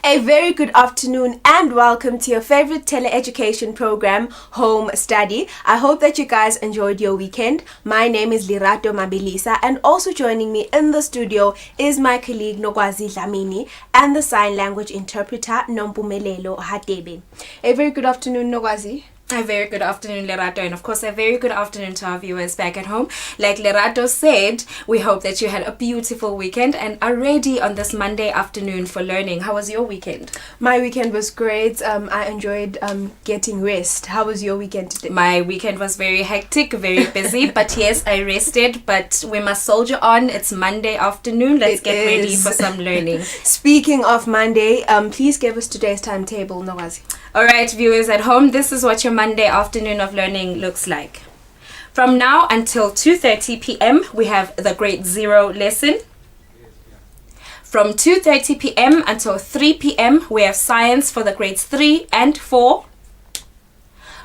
A very good afternoon and welcome to your favorite teleeducation program, Home Study. I hope that you guys enjoyed your weekend. My name is Lerato Mabilisa, and also joining me in the studio is my colleague Nogwazi Dlamini and the sign language interpreter Nompumelelo Hatebe. A very good afternoon, Nogwazi. A very good afternoon, Lerato, and of course a very good afternoon to our viewers back at home. Like Lerato said, we hope that you had a beautiful weekend and are ready on this Monday afternoon for learning. How was your weekend? My weekend was great. I enjoyed getting rest. How was your weekend today? My weekend was very hectic, very busy, but yes, I rested, but we must soldier on. It's Monday afternoon. Let's get ready for some learning. Speaking of Monday, please give us today's timetable, Nowazi. Alright, viewers at home, this is what your Monday afternoon of learning looks like. From now until 2:30 p.m. we have the grade 0 lesson. From 2:30 p.m. until 3 p.m. we have science for the grades 3 and 4.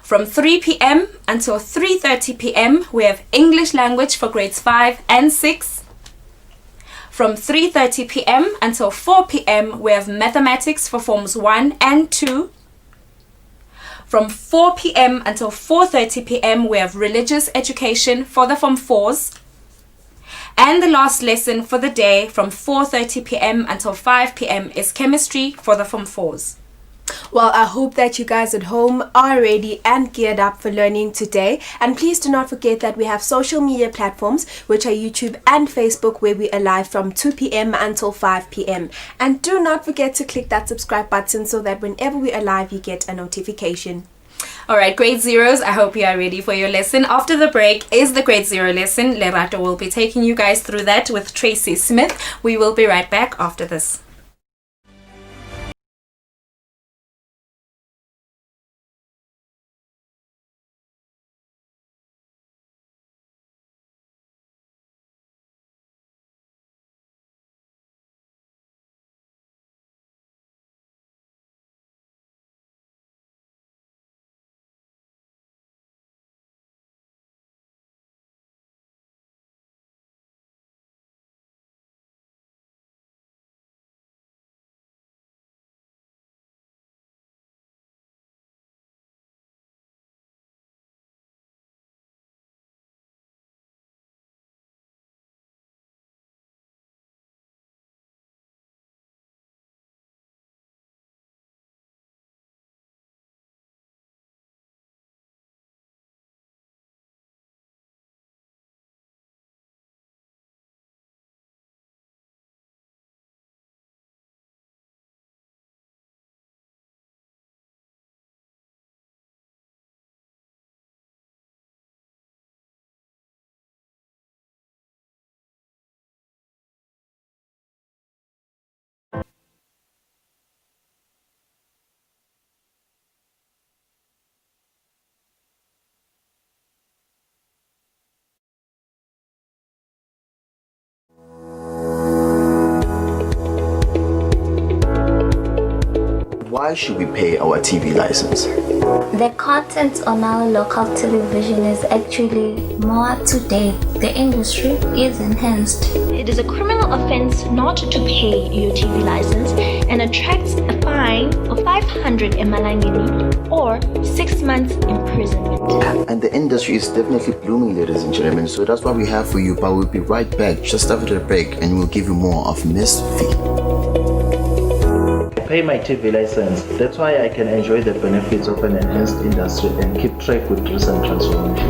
From 3 p.m. until 3:30 p.m. we have English language for grades 5 and 6. From 3:30 p.m. until 4 p.m. we have mathematics for forms 1 and 2. From 4 p.m. until 4:30 p.m. we have religious education for the Form 4s. And the last lesson for the day from 4:30 p.m. until 5 p.m. is chemistry for the Form 4s. Well, I hope that you guys at home are ready and geared up for learning today. And please do not forget that we have social media platforms, which are YouTube and Facebook, where we are live from 2 p.m. until 5 p.m. And do not forget to click that subscribe button so that whenever we are live, you get a notification. Alright, grade 0s, I hope you are ready for your lesson. After the break is the grade 0 lesson. Lerato will be taking you guys through that with Tracy Smith. We will be right back after this. Why should we pay our TV license? The content on our local television is actually more up to date. The industry is enhanced. It is a criminal offense not to pay your TV license and attracts a fine of 500 emalangeni or 6 months imprisonment. And the industry is definitely blooming, ladies and gentlemen, so that's what we have for you, but we'll be right back just after the break and we'll give you more of Miss V. Pay my TV license. That's why I can enjoy the benefits of an enhanced industry and keep track with recent transformation.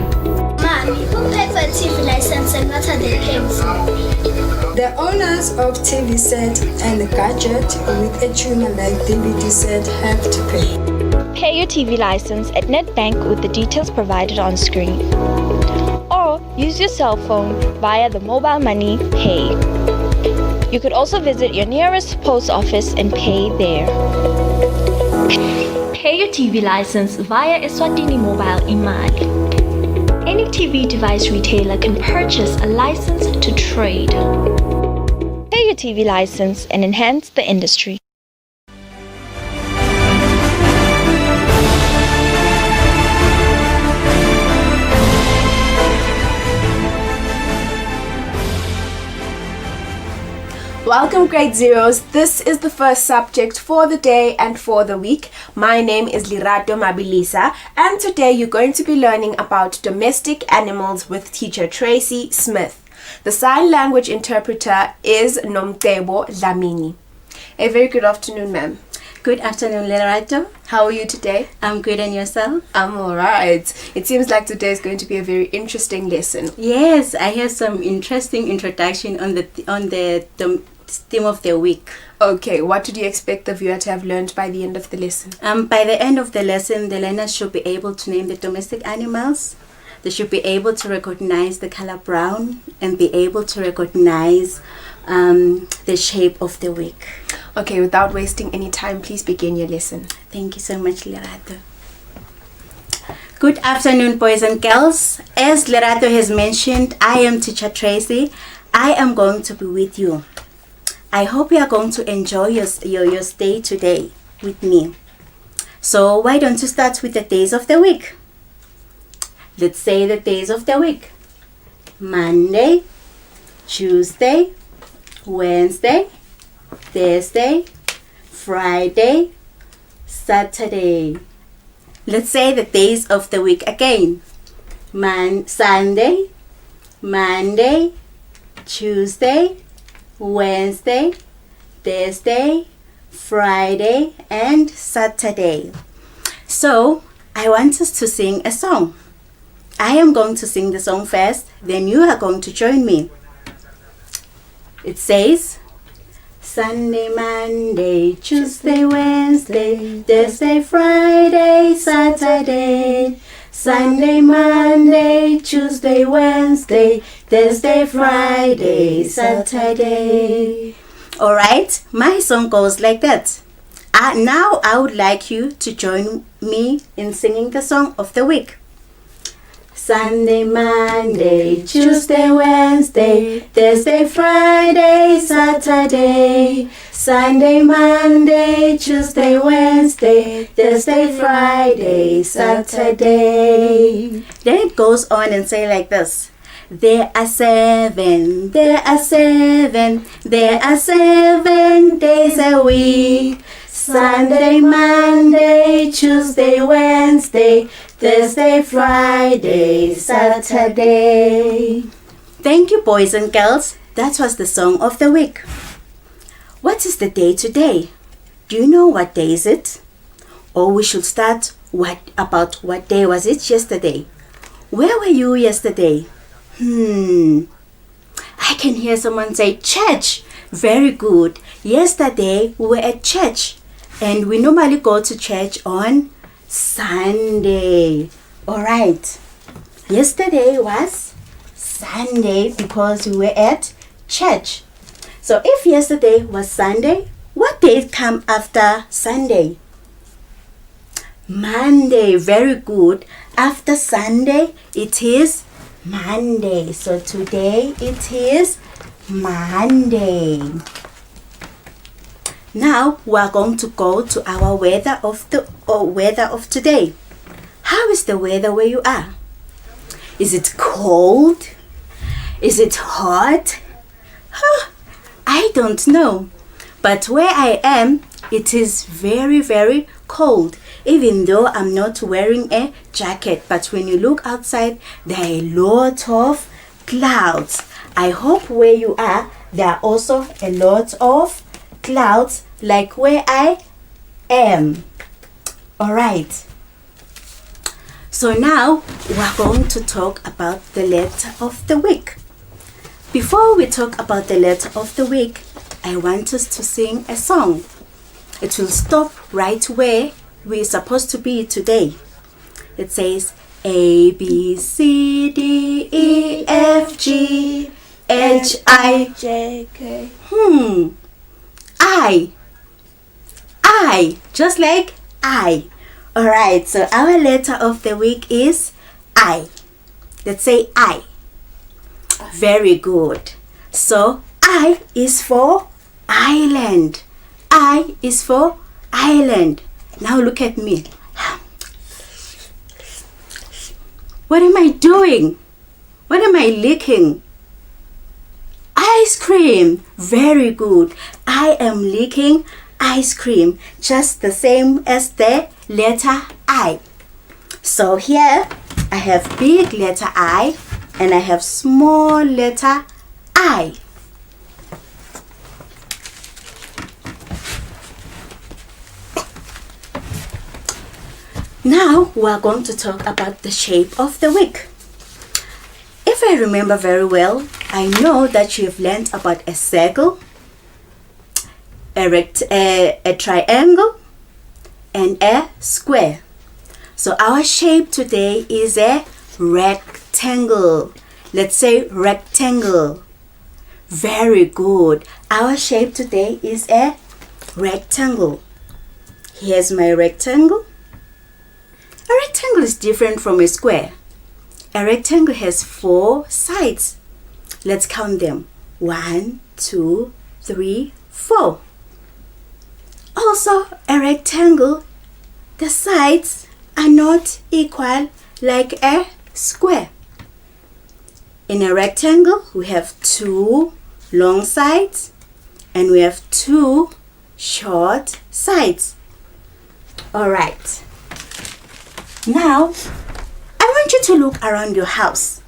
Mommy, who paid for a TV license and what are they paying for? The owners of TV set and a gadget with a tuner like DVD set have to pay. Pay your TV license at NetBank with the details provided on screen. Or use your cell phone via the mobile money pay. You could also visit your nearest post office and pay there. Pay your TV license via Eswatini Mobile Imali. Any TV device retailer can purchase a license to trade. Pay your TV license and enhance the industry. Welcome grade zeros. This is the first subject for the day and for the week. My name is Lirato Mabilisa, and today you're going to be learning about domestic animals with teacher Tracy Smith. The sign language interpreter is Nomtebo Dlamini. A very good afternoon, ma'am. Good afternoon, Lerato. How are you today? I'm good, and yourself? I'm alright. It seems like today is going to be a very interesting lesson. Yes, I have some interesting introduction on the theme of the week. Okay, what did you expect the viewer to have learned by the end of the lesson? By the end of the lesson, the learners should be able to name the domestic animals. They should be able to recognize the color brown and be able to recognize the shape of the wick. Okay, without wasting any time, please begin your lesson. Thank you so much, Lerato. Good afternoon, boys and girls. As Lerato has mentioned, I am teacher Tracy. I am going to be with you. I hope you are going to enjoy your stay today with me. So why don't you start with the days of the week? Let's say the days of the week. Monday, Tuesday, Wednesday, Thursday, Friday, Saturday. Let's say the days of the week again. Sunday, Monday, Tuesday, Wednesday, Thursday, Friday, and Saturday. So, I want us to sing a song. I am going to sing the song first, then you are going to join me. It says, Sunday, Monday, Tuesday, Wednesday, Thursday, Friday, Saturday. Sunday, Monday, Tuesday, Wednesday, Thursday, Friday, Saturday. Alright, my song goes like that. Now I would like you to join me in singing the song of the week. Sunday, Monday, Tuesday, Wednesday, Thursday, Friday, Saturday. Sunday, Monday, Tuesday, Wednesday, Thursday, Friday, Saturday. Then it goes on and say like this. There are 7 days a week. Sunday, Monday, Tuesday, Wednesday, Thursday, Friday, Saturday. Thank you, boys and girls. That was the song of the week. What is the day today? Do you know what day is it? Or we should start what day was it yesterday? Where were you yesterday? I can hear someone say church. Very good. Yesterday we were at church. And we normally go to church on Sunday. Alright. Yesterday was Sunday because we were at church. So if yesterday was Sunday, what day come after Sunday? Monday. Very good. After Sunday, it is Monday. So today it is Monday. Now we are going to go to our weather of today. How is the weather where you are? Is it cold? Is it hot? I don't know. But where I am, it is very, very cold. Even though I'm not wearing a jacket. But when you look outside, there are a lot of clouds. I hope where you are, there are also a lot of clouds like where I am. Alright. So now we're going to talk about the letter of the week. Before we talk about the letter of the week, I want us to sing a song. It will stop right where we're supposed to be today. It says A, B, C, D, E, F, G, H, I, J, K. I. Just like I. Alright, so our letter of the week is I. Let's say I. Very good. So I is for island. I is for island. Now look at me. What am I doing? What am I licking? I Ice cream. Very good. I am licking ice cream, just the same as the letter I. So here I have big letter I and I have small letter I. Now we are going to talk about the shape of the week. If I remember very well, I know that you have learned about a circle, a triangle, and a square. So our shape today is a rectangle. Let's say rectangle. Very good. Our shape today is a rectangle. Here's my rectangle. A rectangle is different from a square. A rectangle has 4 sides. Let's count them. 1, 2, 3, 4. Also, a rectangle, the sides are not equal like a square. In a rectangle, we have 2 long sides and we have 2 short sides. Alright. Now, I want you to look around your house.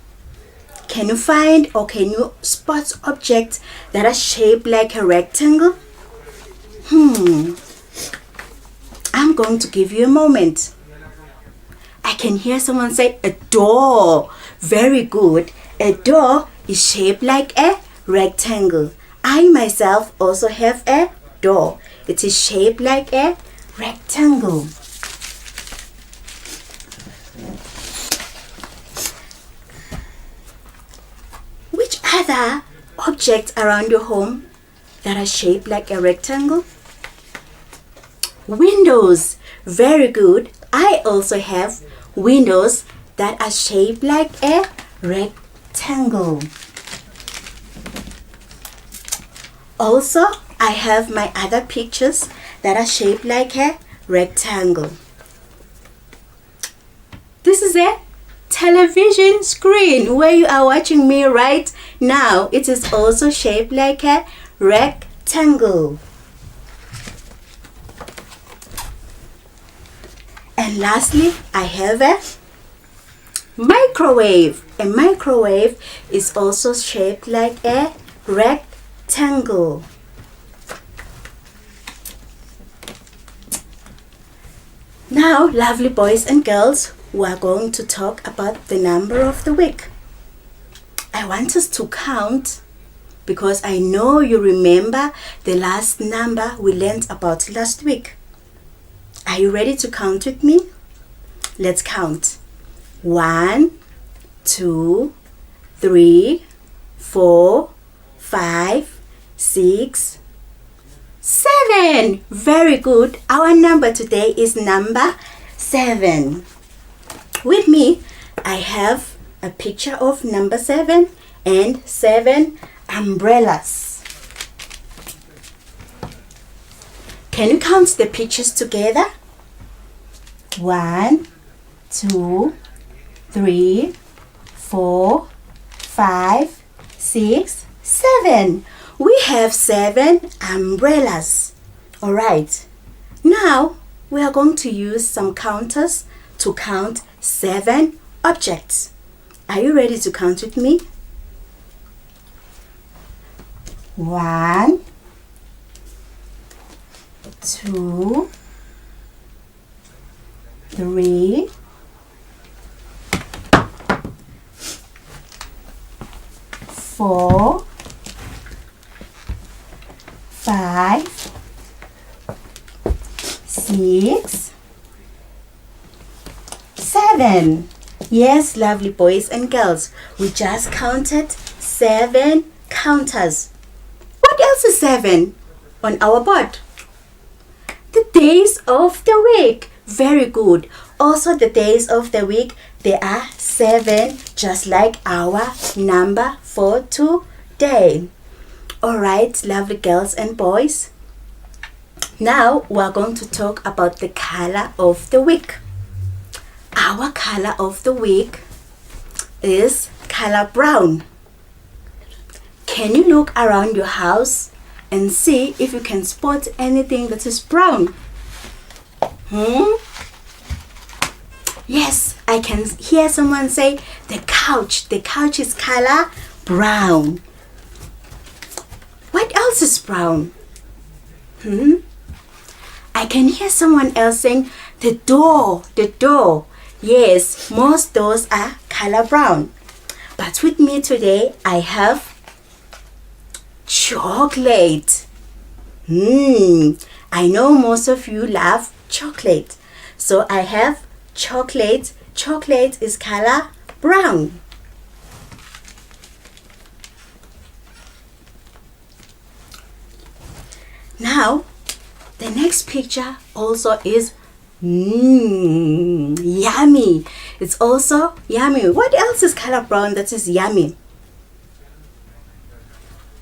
Can you find or can you spot objects that are shaped like a rectangle? I'm going to give you a moment. I can hear someone say a door. Very good. A door is shaped like a rectangle. I myself also have a door. It is shaped like a rectangle. Which other objects around your home that are shaped like a rectangle? Windows. Very good. I also have windows that are shaped like a rectangle. Also, I have my other pictures that are shaped like a rectangle. This is a television screen where you are watching me right now. It is also shaped like a rectangle. And lastly, I have a microwave. A microwave is also shaped like a rectangle. Now, lovely boys and girls, we are going to talk about the number of the week. I want us to count because I know you remember the last number we learned about last week. Are you ready to count with me? Let's count. 1, 2, 3, 4, 5, 6, 7. Very good. Our number today is number 7. With me, I have a picture of number 7 and 7 umbrellas. Can you count the pictures together? 1, 2, 3, 4, 5, 6, 7. We have 7 umbrellas. Alright. Now we are going to use some counters to count 7 objects. Are you ready to count with me? 1, 2, 3, 4, 5, 6, 7. Yes, lovely boys and girls, we just counted 7 counters. What else is 7 on our board? The days of the week. Very good. Also the days of the week, there are 7, just like our number for today. Alright, lovely girls and boys. Now we are going to talk about the color of the week. Our color of the week is color brown. Can you look around your house and see if you can spot anything that is brown? Yes, I can hear someone say the couch. The couch is color brown. What else is brown? I can hear someone else saying the door. The door. Yes, most doors are color brown. But with me today, I have chocolate. I know most of you love chocolate. So I have chocolate. Chocolate is color brown. Now, the next picture also is yummy. It's also yummy. What else is color brown that is yummy?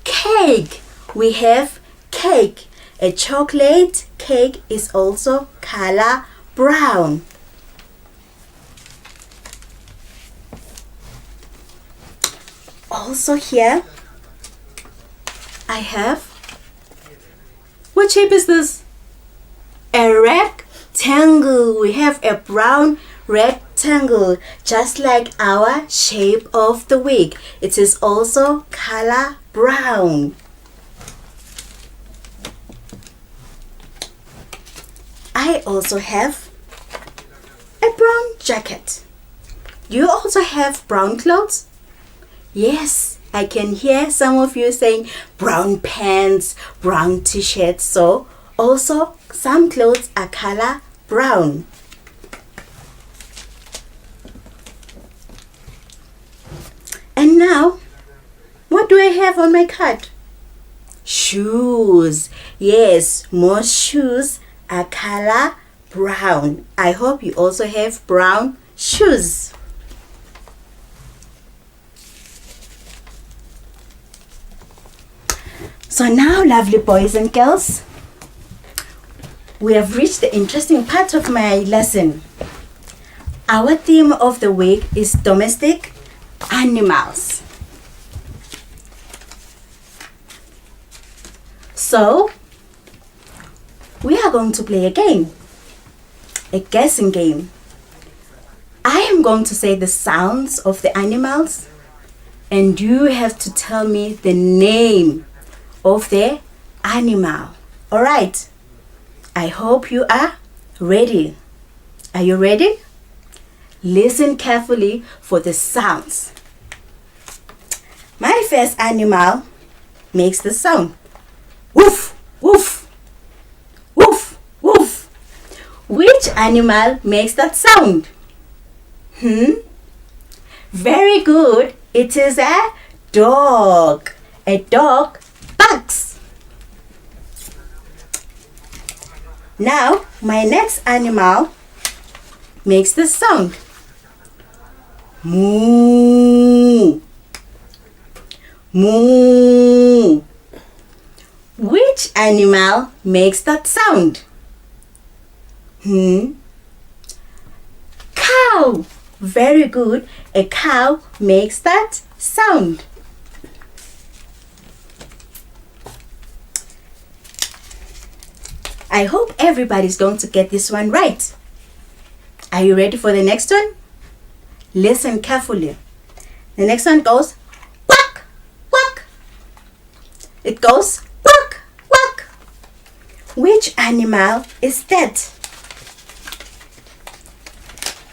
Cake. We have cake. A chocolate cake is also color brown. Also here, I have, what shape is this? A rectangle. We have a brown rectangle, just like our shape of the week. It is also color brown. I also have a brown jacket. Do you also have brown clothes? Yes, I can hear some of you saying brown pants, brown t-shirts. So also some clothes are color brown. And now, what do I have on my card? Shoes. Yes, most shoes are color brown. I hope you also have brown shoes. So now, lovely boys and girls, we have reached the interesting part of my lesson. Our theme of the week is domestic animals. So, we are going to play a game, a guessing game. I am going to say the sounds of the animals, and you have to tell me the name of the animal. All right. I hope you are ready. Are you ready? Listen carefully for the sounds. My first animal makes the sound woof, woof, woof, woof. Which animal makes that sound? Very good. It is a dog. A dog barks. Now, my next animal makes the sound moo, moo. Which animal makes that sound? Cow. Very good. A cow makes that sound. I hope everybody's going to get this one right. Are you ready for the next one? Listen carefully. The next one goes quack, quack. It goes quack, quack. Which animal is that?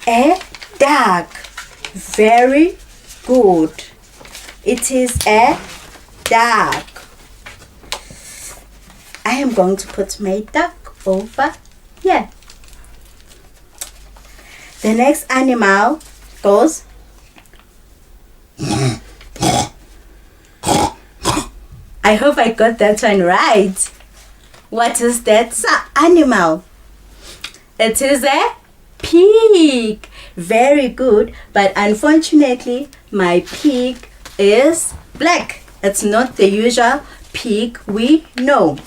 A duck. Very good. It is a duck. I am going to put my duck over here. The next animal goes I hope I got that one right. What is that animal? It is a pig. Very good, but unfortunately my pig is black. It's not the usual pig we know.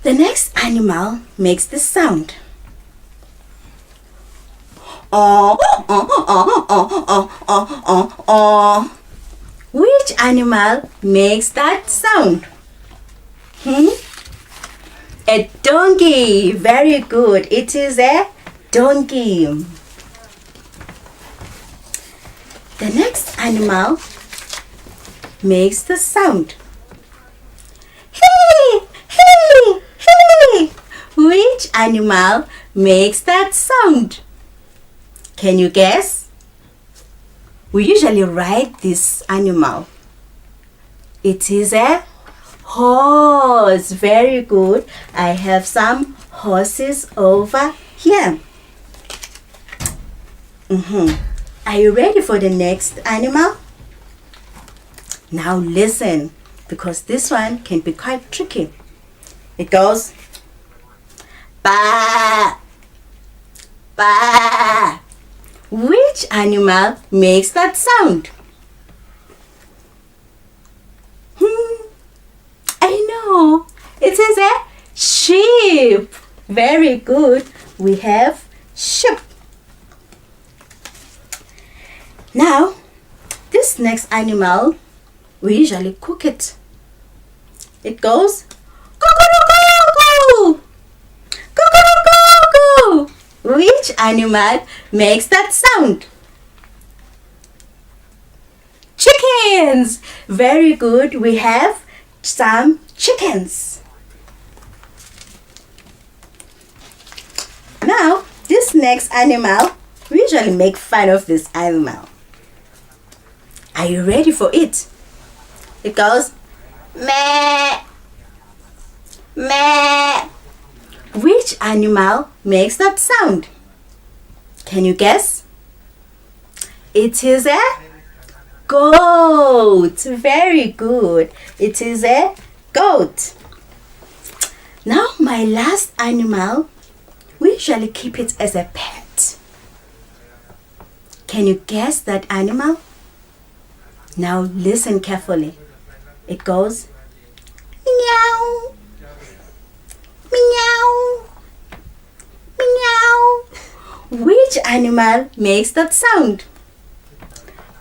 The next animal makes this sound. Which animal makes that sound? A donkey. Very good. It is a donkey. The next animal makes the sound. Hey, hey, hey. Which animal makes that sound? Can you guess? We usually write this animal. It is a horse. Very good. I have some horses over here. Are you ready for the next animal? Now listen, because this one can be quite tricky. It goes ba, ba. Which animal makes that sound? I know. It is a sheep. Very good. We have sheep. Now, this next animal, we usually cook it. It goes coo-coo-coo-coo. Coo-coo-coo-coo. Which animal makes that sound? Chickens. Very good. We have some chickens. Now, this next animal, we usually make fun of this animal. Are you ready for it? It goes meh, meh. Which animal makes that sound? Can you guess? It is a goat. Very good. It is a goat. Now my last animal, we usually keep it as a pet. Can you guess that animal? Now listen carefully. It goes meow, meow, meow. Which animal makes that sound?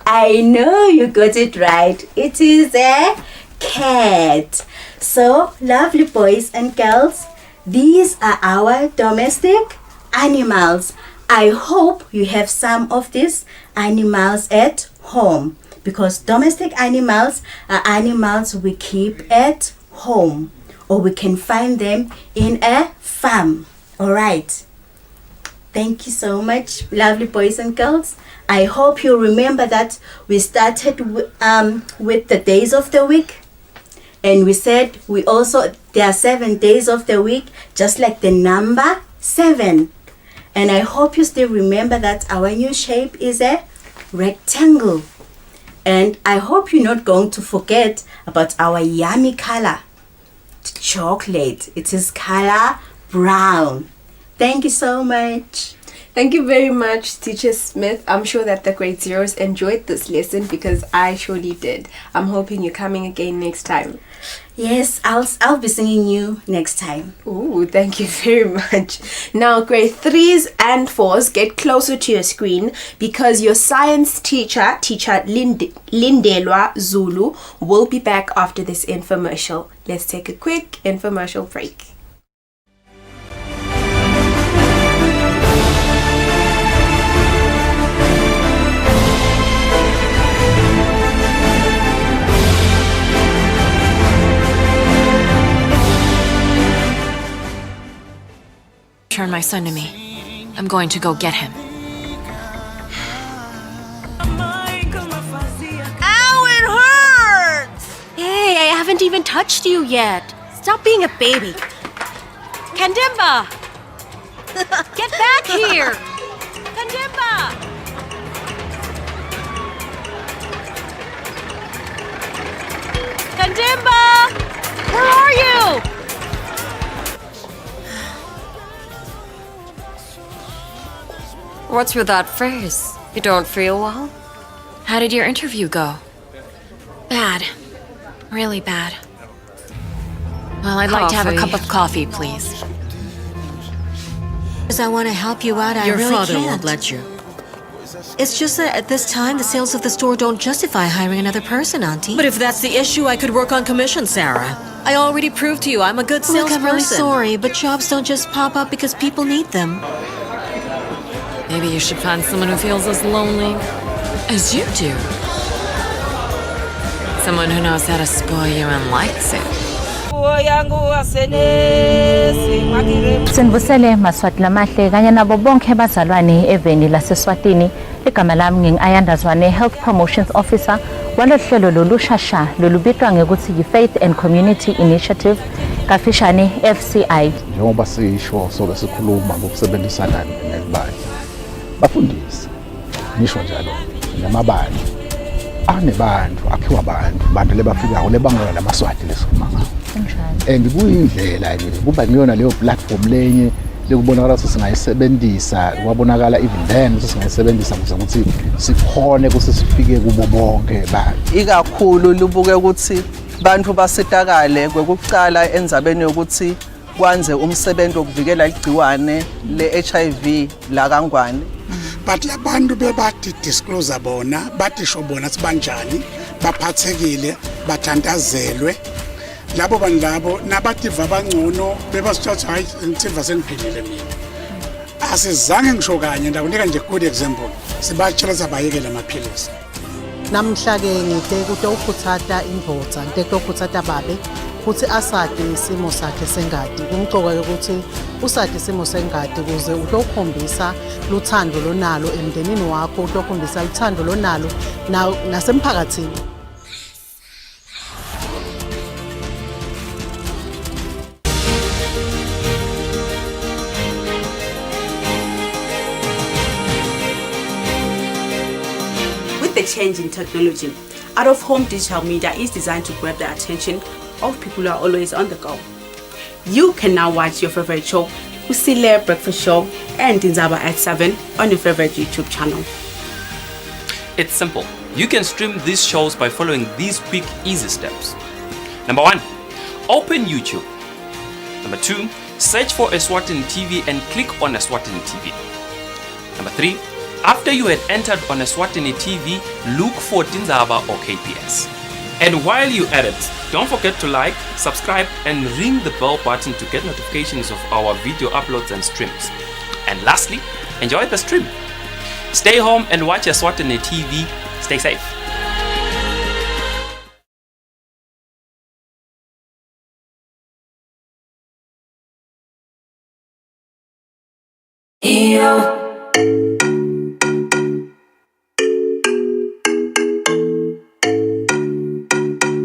I know you got it right. It is a cat. So, lovely boys and girls, these are our domestic animals. I hope you have some of these animals at home, because domestic animals are animals we keep at home, or we can find them in a farm. Alright. Thank you so much, lovely boys and girls. I hope you remember that we started with the days of the week. And we said there are 7 days of the week, just like the number 7. And I hope you still remember that our new shape is a rectangle. And I hope you're not going to forget about our yummy color, chocolate. It is color brown. Thank you so much. Thank you very much, Teacher Smith. I'm sure that the grade zeros enjoyed this lesson, because I surely did. I'm hoping you're coming again next time. Yes, I'll be singing you next time. Ooh, thank you very much. Now, grade 3s and 4s, get closer to your screen, because your science teacher, Teacher Lindelwa Zulu, will be back after this infomercial. Let's take a quick infomercial break. Turn my son to me. I'm going to go get him. Ow, it hurts! Hey, I haven't even touched you yet. Stop being a baby. Kandimba! Get back here! Kandimba! Kandimba! Where are you? What's with that face? You don't feel well? How did your interview go? Bad. Really bad. Well, I'd like to have a cup of coffee, please. Because I want to help you out, I Your really father can't. won't let you. It's just that at this time, the sales of the store don't justify hiring another person, Auntie. But if that's the issue, I could work on commission, Sarah. I already proved to you I'm a good salesperson. Look, I'm really sorry, but jobs don't just pop up because people need them. Maybe you should find someone who feels as lonely as you do. Someone who knows how to spoil you and likes it. Sinibusele maswati lamahle kanye nabo bonke bazalwane eveni laseswatini. Igama lami ngingu-Ayandazwane, Health Promotions Officer walohlelo lolushasha lolubitwa ngekuthi yi-Faith and Community Initiative, kafishane FCI. Njengoba sisho soke sikhuluma ngokusebenzisana nebandla. Bafundisi nisho njalo namabandla anebantu akhiwa abantu lebafikayo lebangela lamaswati lesikhuluma ngawo. And kuyindlela nje kuba niyona leyo platform lenye lekubonakala singayisebenzisa kwabonakala even then singayisebenzisa ukuthi sikhone ukuthi sifike kubo bonke abantu. Ikakhulu lubuke ukuthi bantu basitakale kwekuqala endzabeni ukuthi kwanze umsebenzi wokuvikela igciwane le-HIV la kangwane. But labantu bebati disclose bona batisho bona sibanjani baphathekile bathantazelwe labo banlabo nabativa bangcono bebasithatha hayi ngitiva sengiphilile mina asizange ngisho kanye ndakunika nje good example sibatshela sabayekela amaphilisi. Namhla ke ngithe ukuthi ukuthata indvodza ngithe ukuthata babe ukuthi asade isimo sakhe sengadi kumcoka ukuthi usade isimo sengadi ukuze utokhombisa luthando lonalo emndenini wakho utokhombisa luthando lonalo nasemphakathini. With the change in technology, out-of-home digital media is designed to grab the attention of people who are always on the go. You can now watch your favorite show, Usile Breakfast Show and Dinzaba at 7 on your favorite YouTube channel. It's simple. You can stream these shows by following these quick, easy steps. Number 1, open YouTube. Number 2, search for Eswatini TV and click on Eswatini TV. Number 3, after you had entered on Eswatini TV, look for Dinzaba or KPS. And while you're at it, don't forget to like, subscribe and ring the bell button to get notifications of our video uploads and streams. And lastly, enjoy the stream. Stay home and watch Eswatini TV. Stay safe.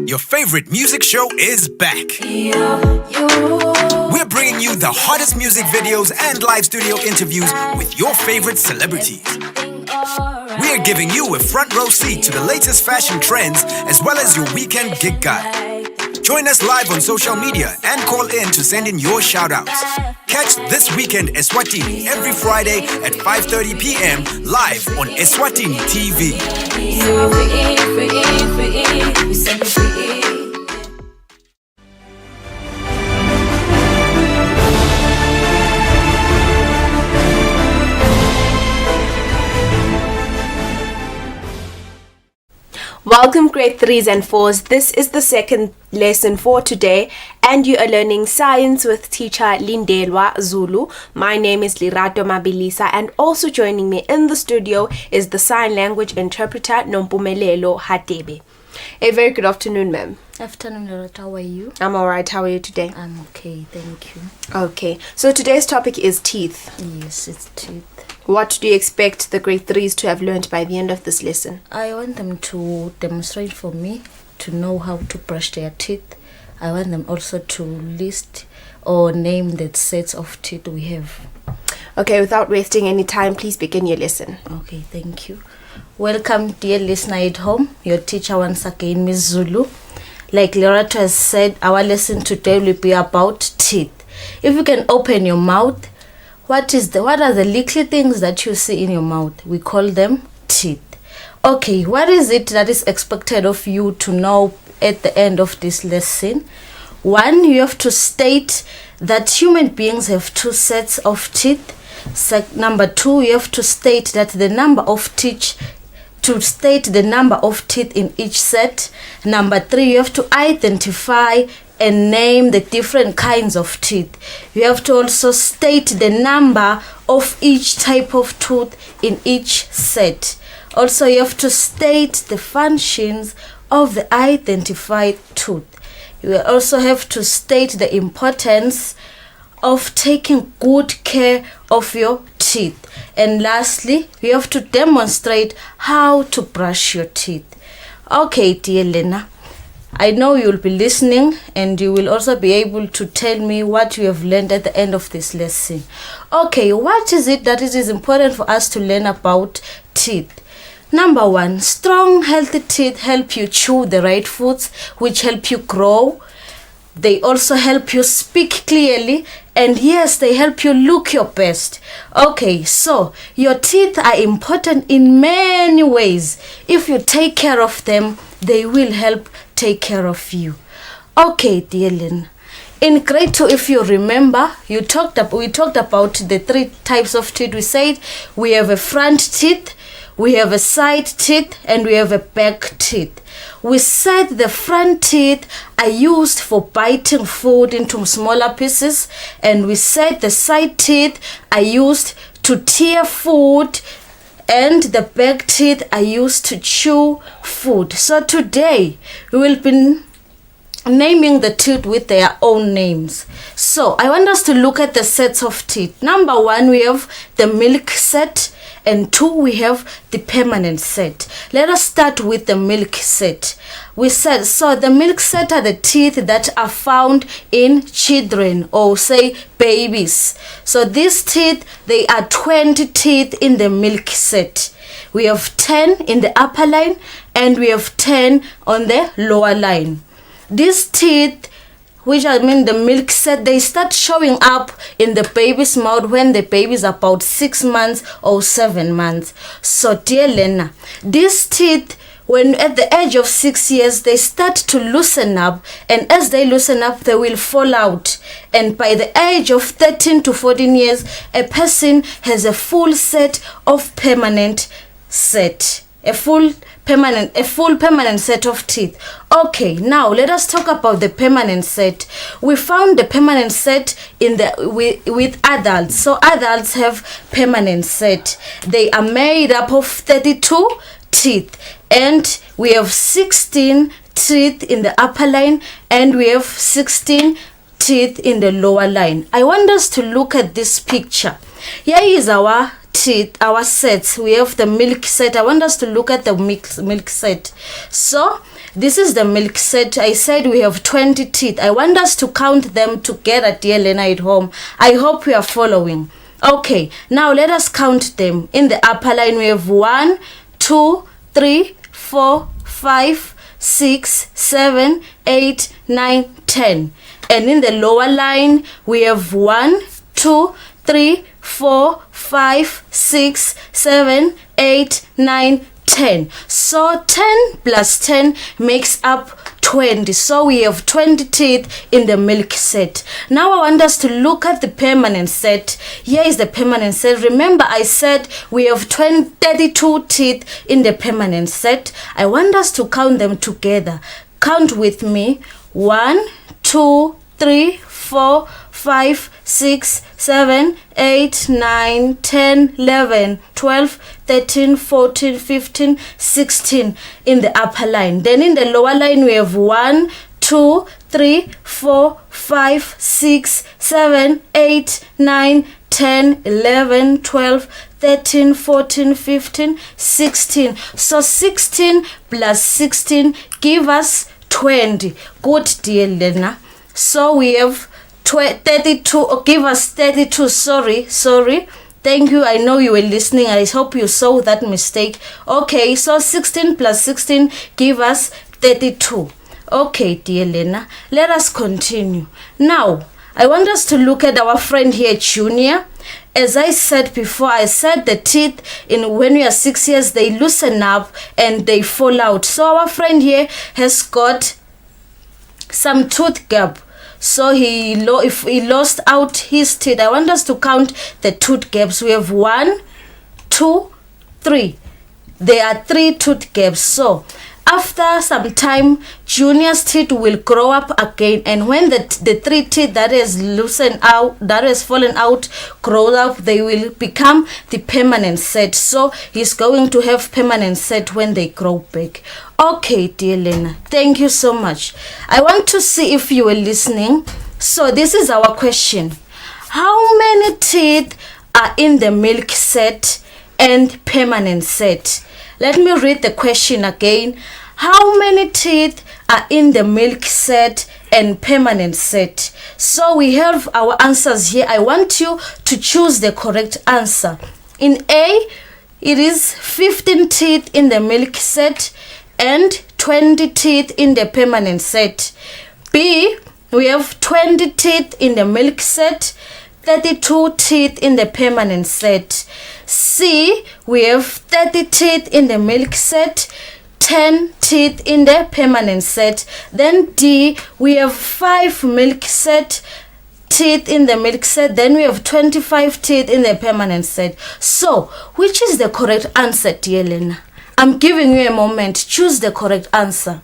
Your favorite music show is back. We're bringing you the hottest music videos and live studio interviews with your favorite celebrities. We're giving you a front row seat to the latest fashion trends as well as your weekend gig guide. Join us live on social media and call in to send in your shout-outs. Catch This Weekend Eswatini every Friday at 5:30 p.m. live on Eswatini TV. Welcome grade 3s and 4s. This is the second lesson for today and you are learning science with teacher Lindelwa Zulu. My name is Lirato Mabilisa and also joining me in the studio is the sign language interpreter Nompumelelo Hatebe. A very good afternoon, ma'am. Afternoon, Lirato. How are you? I'm alright. How are you today? I'm okay, thank you. Okay, so today's topic is teeth. Yes, it's teeth. What do you expect the grade 3s to have learned by the end of this lesson? I want them to demonstrate for me to know how to brush their teeth. I want them also to list or name the sets of teeth we have. Okay, without wasting any time, please begin your lesson. Okay, thank you. Welcome, dear listener at home. Your teacher once again, Ms. Zulu. Like Lirato has said, our lesson today will be about teeth. If you can open your mouth, what are the little things that you see in your mouth? We call them teeth. Okay, what is it that is expected of you to know at the end of this lesson? 1, you have to state that human beings have 2 sets of teeth. Number 2, you have to state that the number of teeth in each set. Number 3, you have to identify and name the different kinds of teeth. You have to also state the number of each type of tooth in each set. Also, you have to state the functions of the identified tooth. You will also have to state the importance of taking good care of your teeth. And lastly, you have to demonstrate how to brush your teeth. Okay, dear Lena, I know you'll be listening and you will also be able to tell me what you have learned at the end of this lesson. Okay, what is it that it is important for us to learn about teeth? Number 1, strong, healthy teeth help you chew the right foods, which help you grow. They also help you speak clearly, and yes, they help you look your best. Okay, so your teeth are important in many ways. If you take care of them, they will help take care of you. Okay, dear Lynn. In grade 2, if you remember, we talked about the 3 types of teeth. We said we have a front teeth, we have a side teeth, and we have a back teeth. We said the front teeth are used for biting food into smaller pieces, and we said the side teeth are used to tear food, and the back teeth are used to chew food. So today we will be naming the teeth with their own names. So I want us to look at the sets of teeth. Number 1, we have the milk set, and 2, we have the permanent set. Let us start with the milk set. We said, so the milk set are the teeth that are found in children, or say babies. So these teeth, they are 20 teeth in the milk set. We have 10 in the upper line and we have 10 on the lower line. These teeth, which I mean the milk set, they start showing up in the baby's mouth when the baby is about 6 months or 7 months. So dear Lena, these teeth, when at the age of 6 years, they start to loosen up, and as they loosen up, they will fall out. And by the age of 13 to 14 years, a person has a full set of permanent set. A full permanent set of teeth. Okay, now let us talk about the permanent set. We found the permanent set with adults. So adults have permanent set. They are made up of 32 teeth, and we have 16 teeth in the upper line and we have 16 teeth in the lower line. I want us to look at this picture. Here is our teeth, our sets. We have the milk set. I want us to look at the milk set. So this is the milk set. I said we have 20 teeth. I want us to count them together, dear Lena at home. I hope you are following. Okay, now let us count them. In the upper line we have 1, 2, 3, 4, 5, 6, 7, 8, 9, 10. And in the lower line we have 1, 2, 3, 4, 5, 6, 7, 8, 9, 10. So 10 plus 10 makes up 20. So we have 20 teeth in the milk set. Now I want us to look at the permanent set. Here is the permanent set. Remember I said we have 32 teeth in the permanent set. I want us to count them together. Count with me. 1, 2, 3, 4, 5, 6, 7, 8, 9, 10, 11, 12, 13, 14, 15, 16 in the upper line. Then in the lower line we have 1, 2, 3, 4, 5, 6, 7, 8, 9, 10, 11, 12, 13, 14, 15, 16. So 16 plus 16 give us 20. Good, dear Lena. So we have 32, or give us 32, sorry. Thank you, I know you were listening. I hope you saw that mistake. Okay, so 16 plus 16 give us 32. Okay, dear Lena, let us continue. Now, I want us to look at our friend here, Junior. As I said before, I said the teeth when we are 6 years, they loosen up and they fall out. So our friend here has got some tooth gap. So if he lost out his teeth, I want us to count the tooth gaps. We have 1, 2, 3. There are 3 tooth gaps. So after some time, Junior's teeth will grow up again, and when the 3 teeth that has loosened out, that has fallen out, grow up, they will become the permanent set. So he's going to have permanent set when they grow back. Okay, dear Lena, thank you so much. I want to see if you were listening. So this is our question. How many teeth are in the milk set and permanent set? Let me read the question again. How many teeth are in the milk set and permanent set? So we have our answers here. I want you to choose the correct answer. In A, it is 15 teeth in the milk set and 20 teeth in the permanent set. B, we have 20 teeth in the milk set, 32 teeth in the permanent set. C, we have 30 teeth in the milk set, 10 teeth in the permanent set. Then D, we have 5 milk set teeth in the milk set. Then we have 25 teeth in the permanent set. So, which is the correct answer, dear Lena? I'm giving you a moment. Choose the correct answer.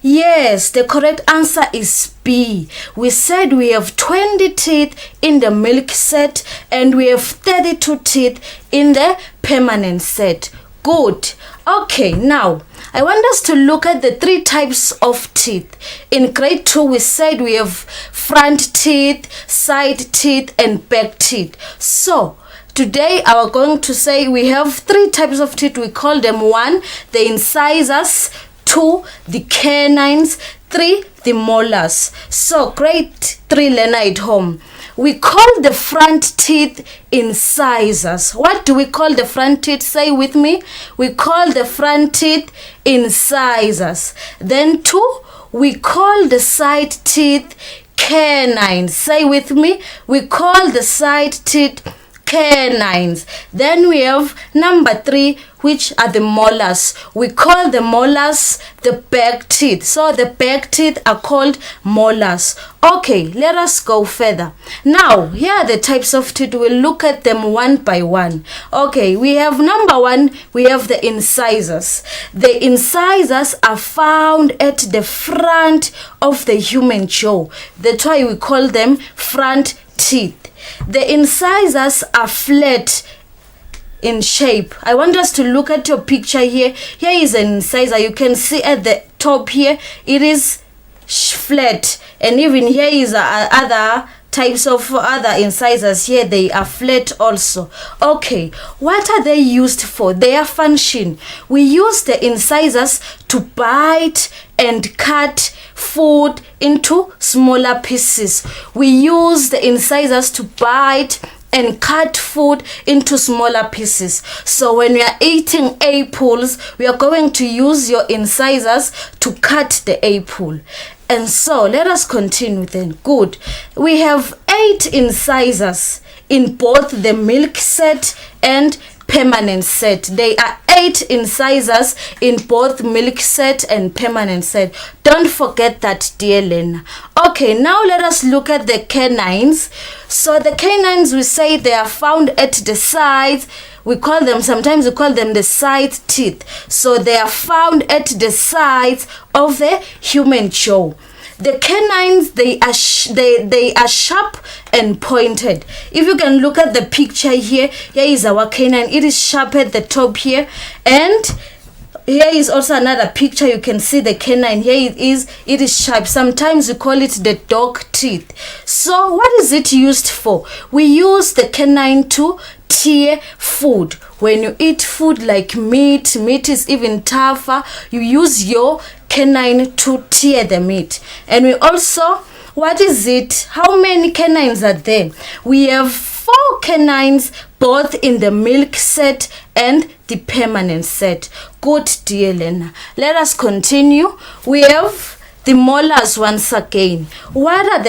Yes, the correct answer is B. We said we have 20 teeth in the milk set and we have 32 teeth in the permanent set. Good. Okay, now I want us to look at the 3 types of teeth. In grade 2, we said we have front teeth, side teeth, and back teeth. So today I am going to say we have 3 types of teeth. We call them 1, the incisors, 2, the canines, 3, the molars. So grade 3 learner at home, we call the front teeth incisors. What do we call the front teeth? Say with me. We call the front teeth incisors. Then 2, we call the side teeth canines. Say with me. We call the side teeth canines. Then we have number 3, which are the molars. We call the molars the back teeth. So the back teeth are called molars. Okay, let us go further. Now, here are the types of teeth. We'll look at them one by one. Okay, we have number 1, we have the incisors. The incisors are found at the front of the human jaw. That's why we call them front teeth. The incisors are flat in shape. I want us to look at your picture here. Here is an incisor. You can see at the top here, it is flat. And even here is other types of other incisors here. They are flat also. Okay, what are they used for? Their function. We use the incisors to bite and cut food into smaller pieces. We use the incisors to bite and cut food into smaller pieces. So when we are eating apples, we are going to use your incisors to cut the apple. And so let us continue then. Good. We have 8 incisors in both the milk set and permanent set. There are 8 incisors in both milk set and permanent set. Don't forget that, dear Lena. Okay, now let us look at the canines. So the canines, we say they are found at the sides. Sometimes we call them the side teeth. So they are found at the sides of the human jaw. The canines, they are sharp and pointed. If you can look at the picture here, here is our canine. It is sharp at the top here, and here is also another picture. You can see the canine. Here it is sharp. Sometimes we call it the dog teeth. So what is it used for? We use the canine to tear food. When you eat food like meat is even tougher, you use your canine to tear the meat. And we also, what is it? How many canines are there? We have 4 canines, both in the milk set and the permanent set. Good, dear Lena. Let us continue. We have the molars once again. What are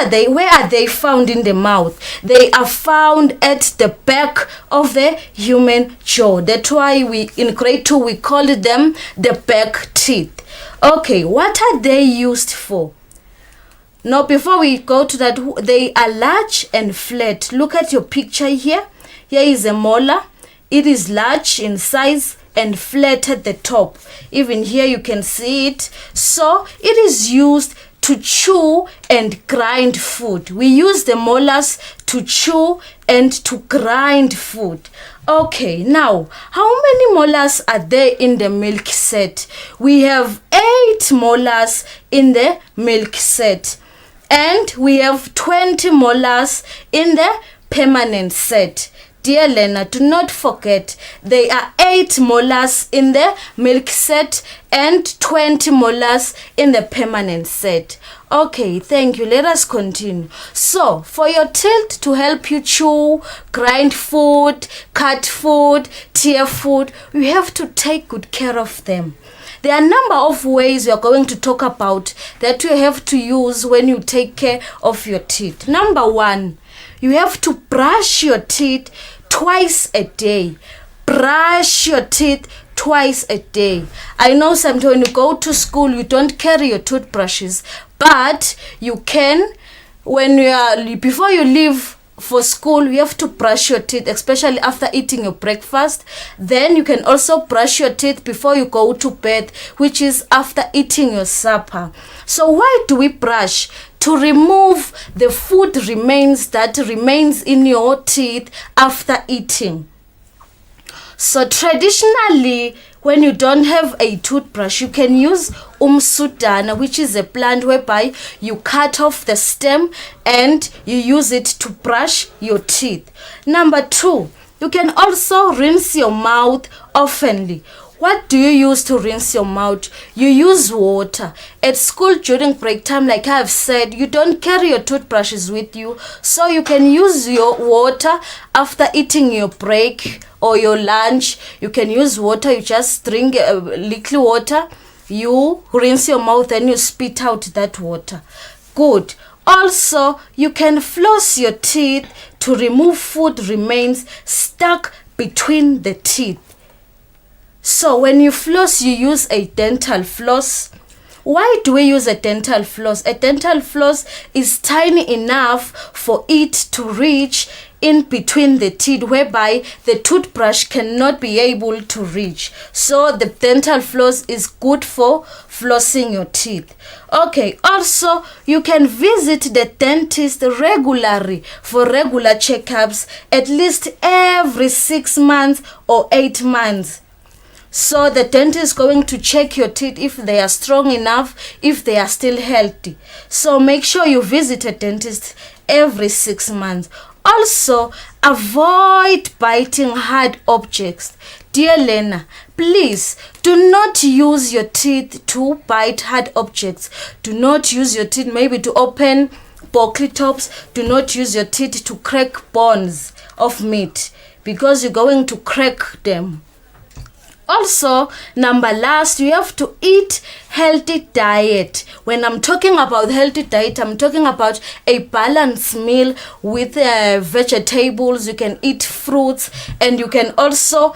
they? Where are they found in the mouth? They are found at the back of the human jaw. That's why in grade 2 we call them the back teeth. Okay, what are they used for? Now, before we go to that, they are large and flat. Look at your picture here. Here is a molar. It is large in size and flat at the top. Even here you can see it. So it is used to chew and grind food. We use the molars to chew and to grind food. Okay, now, how many molars are there in the milk set? We have 8 molars in the milk set. And we have 20 molars in the permanent set. Dear learner, do not forget, there are 8 molars in the milk set and 20 molars in the permanent set. Okay, thank you. Let us continue. So, for your teeth to help you chew, grind food, cut food, tear food, you have to take good care of them. There are a number of ways we are going to talk about that you have to use when you take care of your teeth. Number 1, you have to brush your teeth twice a day. Brush your teeth twice a day. I know sometimes when you go to school, you don't carry your toothbrushes, but you can, before you leave for school, you have to brush your teeth, especially after eating your breakfast. Then you can also brush your teeth before you go to bed, which is after eating your supper. So why do we brush? To remove the food remains that remains in your teeth after eating. So traditionally, when you don't have a toothbrush, you can use umsudana, which is a plant whereby you cut off the stem and you use it to brush your teeth. Number 2, you can also rinse your mouth oftenly. What do you use to rinse your mouth? You use water. At school during break time, like I have said, you don't carry your toothbrushes with you, so you can use your water after eating your break or your lunch. You can use water. You just drink a little water, you rinse your mouth and you spit out that water. Good. Also, you can floss your teeth to remove food remains stuck between the teeth. So when you floss, you use a dental floss. Why do we use a dental floss? A dental floss is tiny enough for it to reach in between the teeth, whereby the toothbrush cannot be able to reach. So the dental floss is good for flossing your teeth. Okay, also you can visit the dentist regularly for regular checkups, at least every 6 months or 8 months. So the dentist is going to check your teeth if they are strong enough, if they are still healthy. So make sure you visit a dentist every 6 months. Also, avoid biting hard objects. Dear learner, please do not use your teeth to bite hard objects. Do not use your teeth maybe to open broccoli tops. Do not use your teeth to crack bones of meat, because you're going to crack them. Also, number last, you have to eat healthy diet. When I'm talking about healthy diet, I'm talking about a balanced meal with vegetables. You can eat fruits, and you can also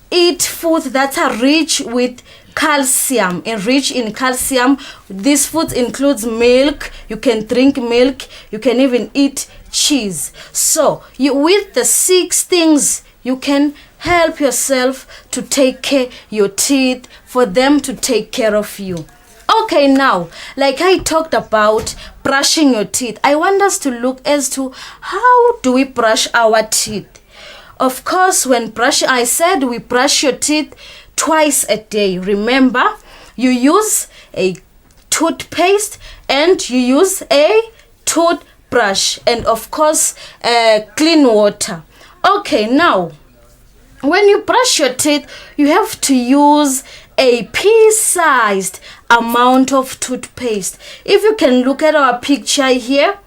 eat foods that are rich with calcium, enriched in calcium. These foods includes milk. You can drink milk. You can even eat cheese. So, with the 6 things, you can help yourself to take care of your teeth, for them to take care of you. Okay, now, like I talked about brushing your teeth, I want us to look as to how do we brush our teeth. Of course, when brushing, I said we brush your teeth twice a day. Remember, you use a toothpaste and you use a toothbrush, and of course, clean water. Okay, now, when you brush your teeth, you have to use a pea-sized amount of toothpaste. If you can look at our picture here,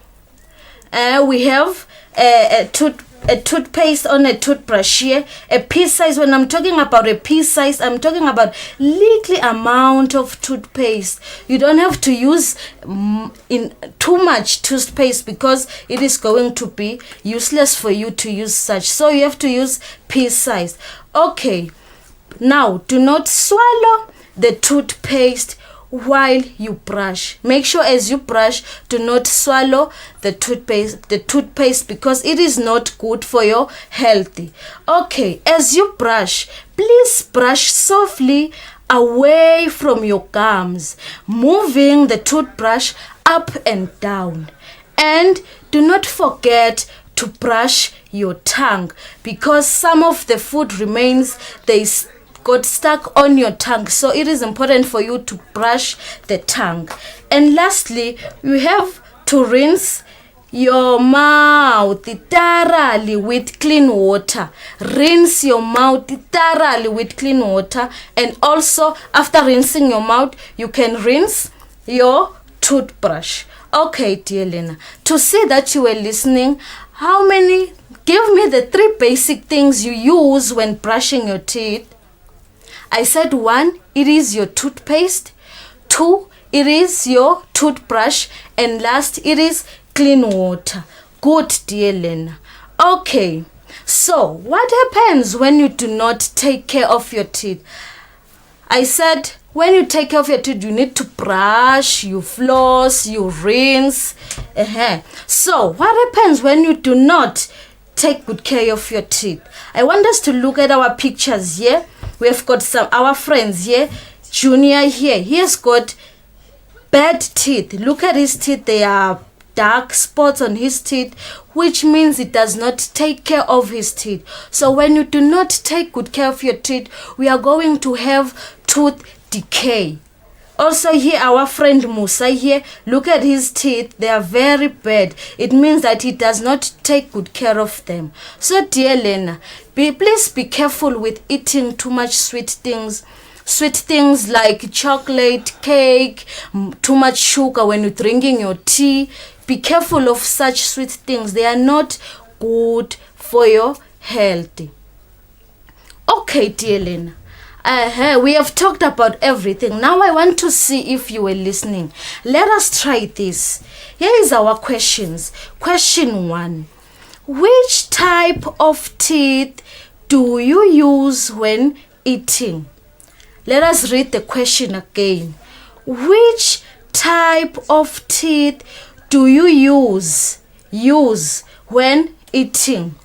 we have a toothpaste on a toothbrush here, a pea size. When I'm talking about a pea size, I'm talking about little amount of toothpaste. You don't have to use in too much toothpaste, because it is going to be useless for you to use such. So you have to use pea size. Okay, now do not swallow the toothpaste while you brush. Make sure as you brush, do not swallow the toothpaste because it is not good for your health. Okay, as you brush, please brush softly away from your gums, moving the toothbrush up and down. And do not forget to brush your tongue because some of the food remains, they got stuck on your tongue, so it is important for you to brush the tongue. And lastly, you have to rinse your mouth thoroughly with clean water. Rinse your mouth thoroughly with clean water, and also after rinsing your mouth, you can rinse your toothbrush. Okay, dear Lena, to see that you were listening, give me the 3 basic things you use when brushing your teeth. I said 1, it is your toothpaste. 2, it is your toothbrush. And last, it is clean water. Good, dear Lena. Okay, so what happens when you do not take care of your teeth? I said when you take care of your teeth, you need to brush, you floss, you rinse. So what happens when you do not take good care of your teeth? I want us to look at our pictures here. We have got our friends here. Junior here, he has got bad teeth. Look at his teeth, they are dark spots on his teeth, which means he does not take care of his teeth. So when you do not take good care of your teeth, we are going to have tooth decay. Also here, our friend Musa here, look at his teeth, they are very bad. It means that he does not take good care of them. So dear Lena, please be careful with eating too much sweet things like chocolate, cake, too much sugar when you're drinking your tea. Be careful of such sweet things. They are not good for your health. Okay, dear Lena. We have talked about everything. Now I want to see if you were listening. Let us try this. Here is our questions. Question 1. Which type of teeth do you use when eating? Let us read the question again. Which type of teeth do you use when eating?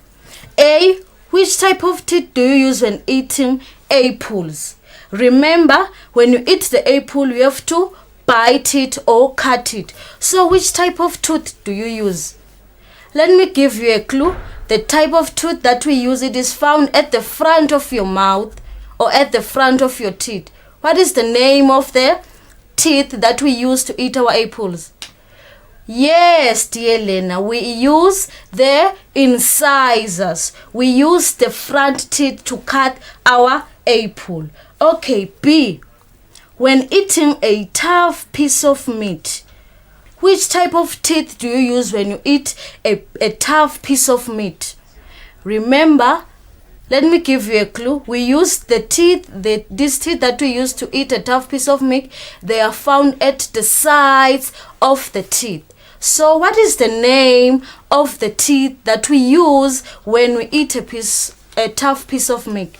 A. Which type of teeth do you use when eating apples? Remember, when you eat the apple, you have to bite it or cut it. So which type of tooth do you use? Let me give you a clue. The type of tooth that we use, it is found at the front of your mouth or at the front of your teeth. What is the name of the teeth that we use to eat our apples? Yes, dear Lena, we use the incisors. We use the front teeth to cut our apple. Okay, B. When eating a tough piece of meat, which type of teeth do you use when you eat a tough piece of meat? Remember, let me give you a clue. We use the teeth, these teeth that we use to eat a tough piece of meat, they are found at the sides of the teeth. So what is the name of the teeth that we use when we eat a tough piece of meat?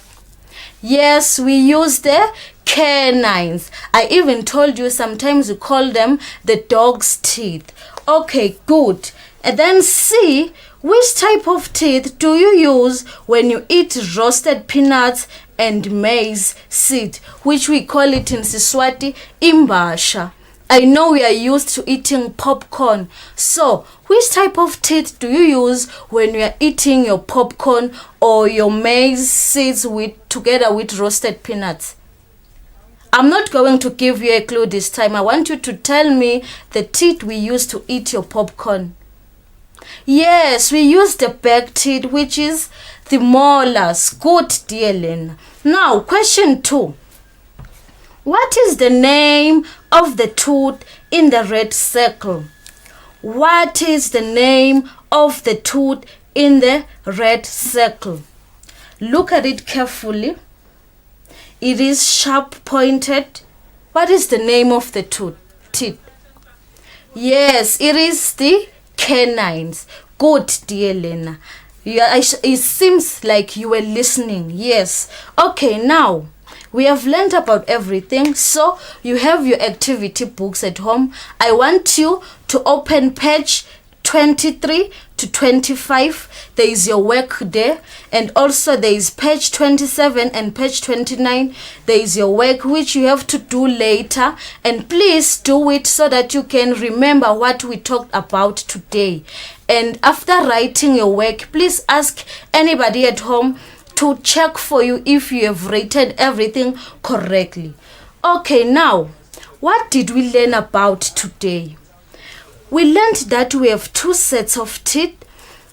Yes, we use the canines. I even told you sometimes we call them the dog's teeth. Okay, good. And then C, which type of teeth do you use when you eat roasted peanuts and maize seed, which we call it in Siswati imbasha? I know we are used to eating popcorn. So, which type of teeth do you use when you are eating your popcorn or your maize seeds together with roasted peanuts? I'm not going to give you a clue this time. I want you to tell me the teeth we use to eat your popcorn. Yes, we use the back teeth, which is the molars. Good, dear Lena. Now, question 2. What is the name of the tooth in the red circle? What is the name of the tooth in the red circle? Look at it carefully. It is sharp pointed. What is the name of the teeth? Yes, it is the canines. Good, dear Lena. It seems like you were listening. Yes. Okay, now We have learned about everything, so you have your activity books at home. I want you to open page 23 to 25. There is your work there, and also there is page 27 and page 29. There is your work which you have to do later, and please do it so that you can remember what we talked about today. And after writing your work, please ask anybody at home to check for you if you have written everything correctly. Okay, now what did we learn about today? We learned that we have 2 sets of teeth,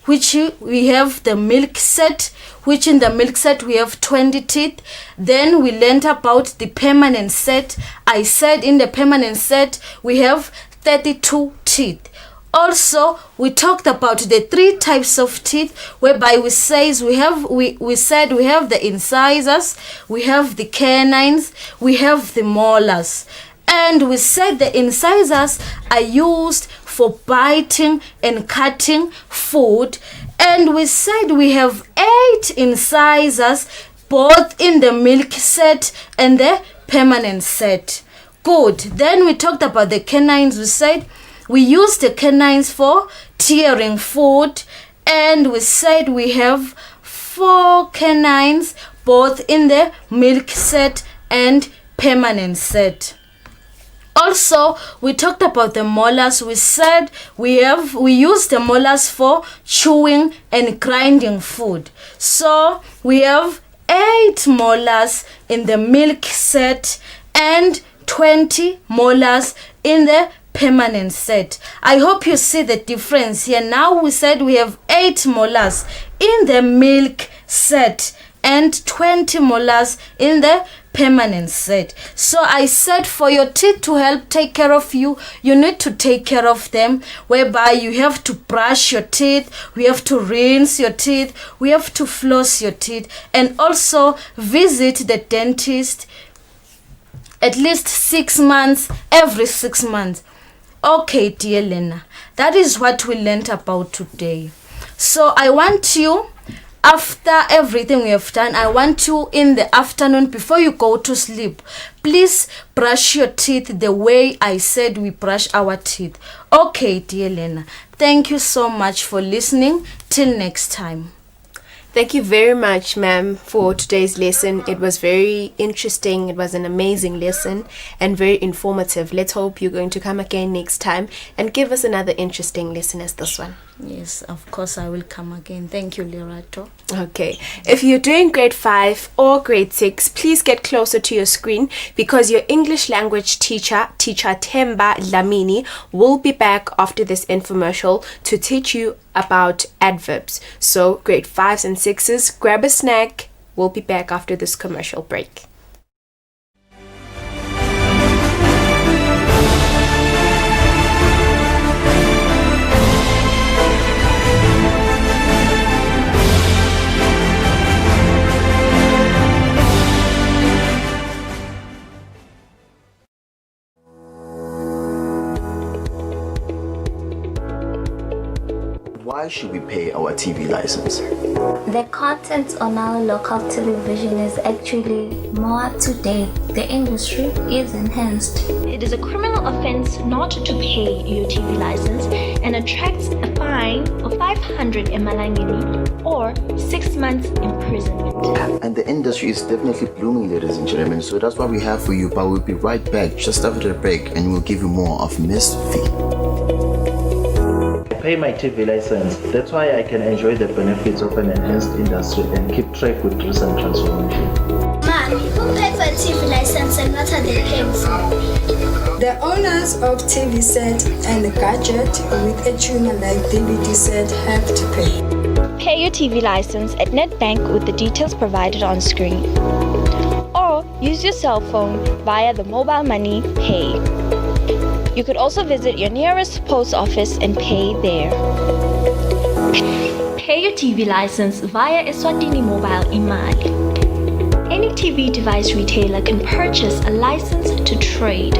which we have the milk set, which in the milk set we have 20 teeth. Then we learned about the permanent set. I said in the permanent set we have 32 teeth. Also, we talked about the 3 types of teeth, whereby we said we have the incisors, we have the canines, we have the molars. And we said the incisors are used for biting and cutting food. And we said we have 8 incisors, both in the milk set and the permanent set. Good. Then we talked about the canines. We said we use the canines for tearing food. And we said we have 4 canines, both in the milk set and permanent set. Also, we talked about the molars. We said we use the molars for chewing and grinding food. So we have 8 molars in the milk set and 20 molars in the permanent set. I hope you see the difference here. Now we said we have 8 molars in the milk set and 20 molars in the permanent set. So I said for your teeth to help take care of you, you need to take care of them, whereby you have to brush your teeth, we have to rinse your teeth, we have to floss your teeth, and also visit the dentist at least 6 months, every 6 months. Okay, dear Lena, that is what we learned about today. So I want you, after everything we have done, I want you in the afternoon before you go to sleep, please brush your teeth the way I said we brush our teeth. Okay, dear Lena, thank you so much for listening. Till next time. Thank you very much, ma'am, for today's lesson. It was very interesting. It was an amazing lesson and very informative. Let's hope you're going to come again next time and give us another interesting lesson as this one. Yes, of course I will come again. Thank you, Lerato. Okay. If you're doing grade 5 or grade 6, please get closer to your screen because your English language teacher, Teacher Themba Lamini, will be back after this infomercial to teach you about adverbs. So grade 5s and 6s, grab a snack. We'll be back after this commercial break. Why should we pay our TV license? The content on our local television is actually more up to date. The industry is enhanced. It is a criminal offense not to pay your TV license and attracts a fine of 500 emalangeni or 6 months imprisonment. And the industry is definitely blooming, ladies and gentlemen, so that's what we have for you, but we'll be right back just after the break and we'll give you more of Miss V. Pay my TV license. That's why I can enjoy the benefits of an enhanced industry and keep track with recent transformation. Mommy, who paid for a TV license and what are they paying for? The owners of TV set and gadget with a tuner like DVD set have to pay. Pay your TV license at Nedbank with the details provided on screen. Or use your cell phone via the mobile money Pay. You could also visit your nearest post office and pay there. Pay your TV license via Eswatini Mobile Imali. Any TV device retailer can purchase a license to trade.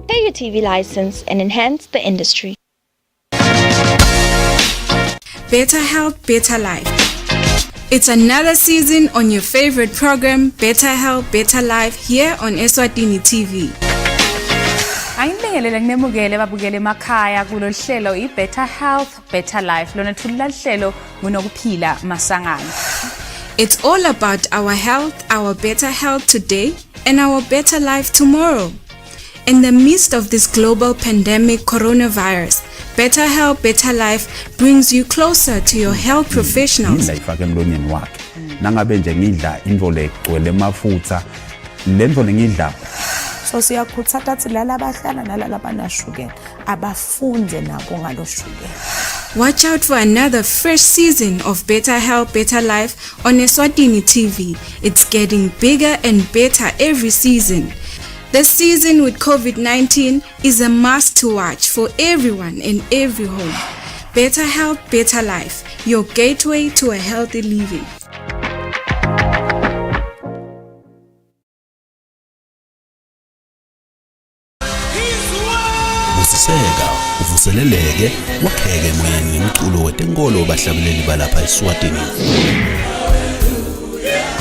Pay your TV license and enhance the industry. Better health, better life. It's another season on your favorite program, Better Health, Better Life, here on Eswatini TV. Ayinibingelele kunemukele babukele emakhaya kulolu hlelo i-Better Health, Better Life. Lona thulula hlelo ngunokuphila masangana. It's all about our health, our better health today, and our better life tomorrow. In the midst of this global pandemic coronavirus, Better Health, Better Life brings you closer to your health professionals. Ifake emlonyeni wakhe. Nangabe nje ngidla indlo legcwele amafutha, lendlo ngidla. So siyakhuthaza ukuthi lala abahlala nalala abanashukela abafunde nabo ngaloshukela. Watch out for another fresh season of Better Health, Better Life on Eswatini TV. It's getting bigger and better every season. This season with COVID-19 is a must to watch for everyone in every home. Better Health, Better Life, your gateway to a healthy living. Usiseka, uvuseleleke, wakheke moyeni nomculo wetenkolo bahlabeleli balapha eSwatini.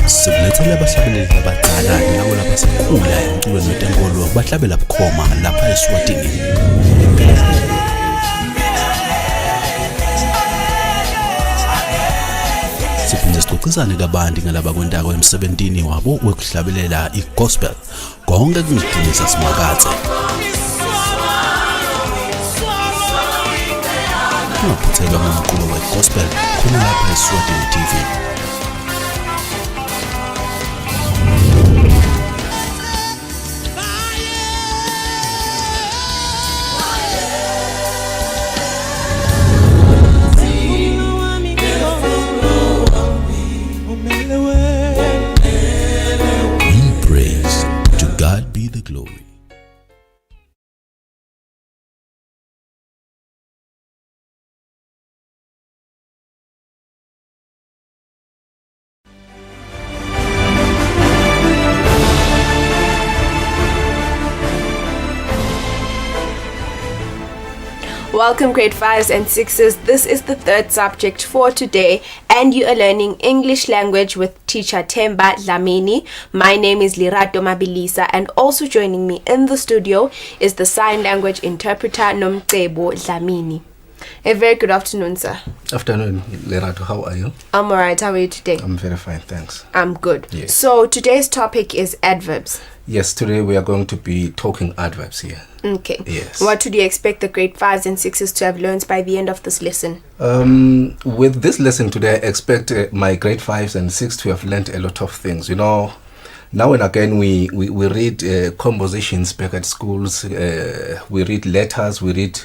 Sikulethele abahlabeleli abadala nabo lapha sekhula emculweni wetenkolo bahlabela bukhoma lapha eSwatini. Siphinde sixoxisane kabanti ngalaba kwentako emsebentini wabo wekuhlabelela igospel konke kungidinisa simakathe. Ungaphathelwa ngomculo wegospel khona lapha eSwatini TV. Welcome grade 5s and 6s. This is the third subject for today and you are learning English language with teacher Themba Dlamini. My name is Lerato Mabilisa and also joining me in the studio is the sign language interpreter Nomcebo Dlamini. A very good afternoon, sir. Afternoon, Lerato. How are you? I'm alright. How are you today? I'm very fine, thanks. I'm good. Yes. So today's topic is adverbs. Yes, today we are going to be talking adverbs here. Okay. Yes. What would you expect the grade 5s and 6s to have learned by the end of this lesson? With this lesson today, I expect my grade 5s and 6s to have learned a lot of things. You know, now and again we read compositions back at schools. We read letters. We read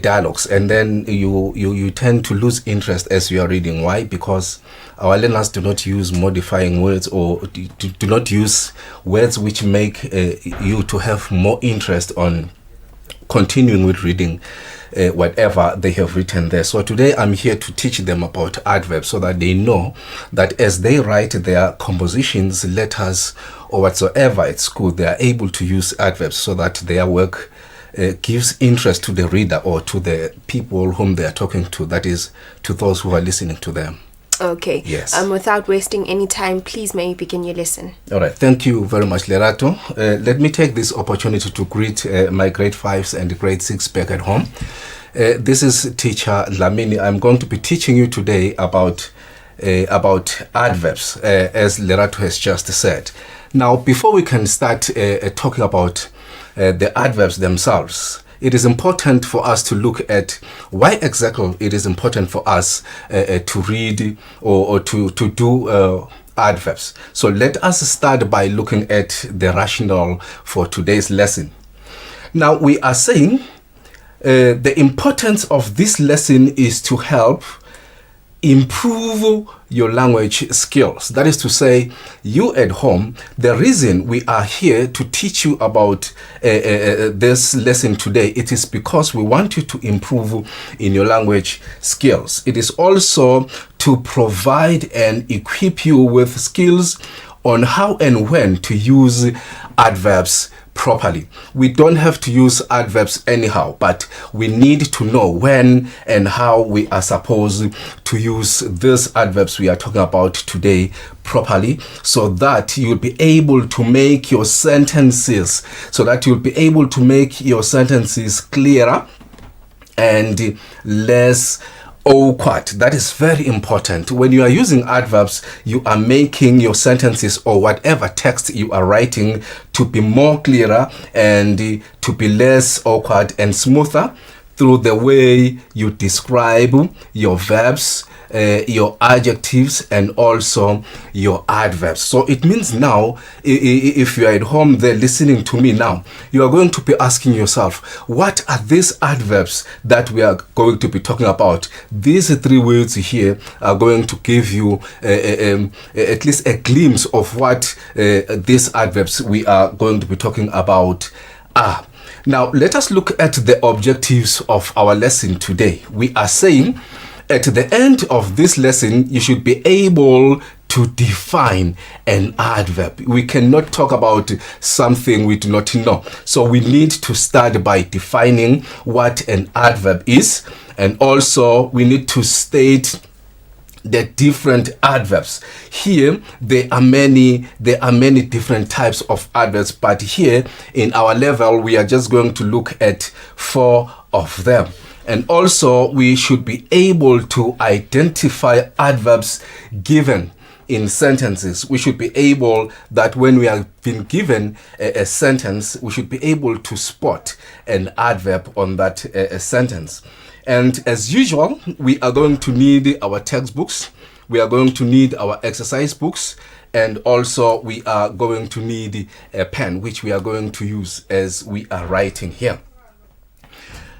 dialogues, and then you tend to lose interest as you are reading. Why? Because our learners do not use modifying words or do not use words which make you to have more interest on continuing with reading whatever they have written there. So today I'm here to teach them about adverbs so that they know that as they write their compositions, letters or whatsoever at school, they are able to use adverbs so that their work gives interest to the reader or to the people whom they are talking to, that is, to those who are listening to them. Okay. Yes. Without wasting any time, please may you begin your lesson. All right. Thank you very much, Lerato. Let me take this opportunity to greet my grade 5s and grade 6 back at home. This is teacher Dlamini. I'm going to be teaching you today about adverbs, as Lerato has just said. Now, before we can start talking about the adverbs themselves, it is important for us to look at why exactly it is important for us to read or to do adverbs. So let us start by looking at the rationale for today's lesson. Now we are saying the importance of this lesson is to help improve your language skills. That is to say, you at home, the reason we are here to teach you about this lesson today, it is because we want you to improve in your language skills. It is also to provide and equip you with skills on how and when to use adverbs properly. We don't have to use adverbs anyhow, but we need to know when and how we are supposed to use these adverbs we are talking about today properly, so that you'll be able to make your sentences clearer and less awkward. That is very important. When you are using adverbs, you are making your sentences or whatever text you are writing to be more clearer and to be less awkward and smoother through the way you describe your verbs, your adjectives, and also your adverbs. So it means now, if you are at home there listening to me now, you are going to be asking yourself, what are these adverbs that we are going to be talking about? These 3 words here are going to give you at least a glimpse of what these adverbs we are going to be talking about are. Now, let us look at the objectives of our lesson today. We are saying at the end of this lesson, you should be able to define an adverb. We cannot talk about something we do not know. So we need to start by defining what an adverb is. And also we need to state the different adverbs. Here there are many different types of adverbs, but here in our level we are just going to look at 4 of them. And also we should be able to identify adverbs given in sentences. We should be able that when we have been given a sentence, we should be able to spot an adverb on that sentence. And as usual, we are going to need our textbooks, we are going to need our exercise books, and also we are going to need a pen, which we are going to use as we are writing here.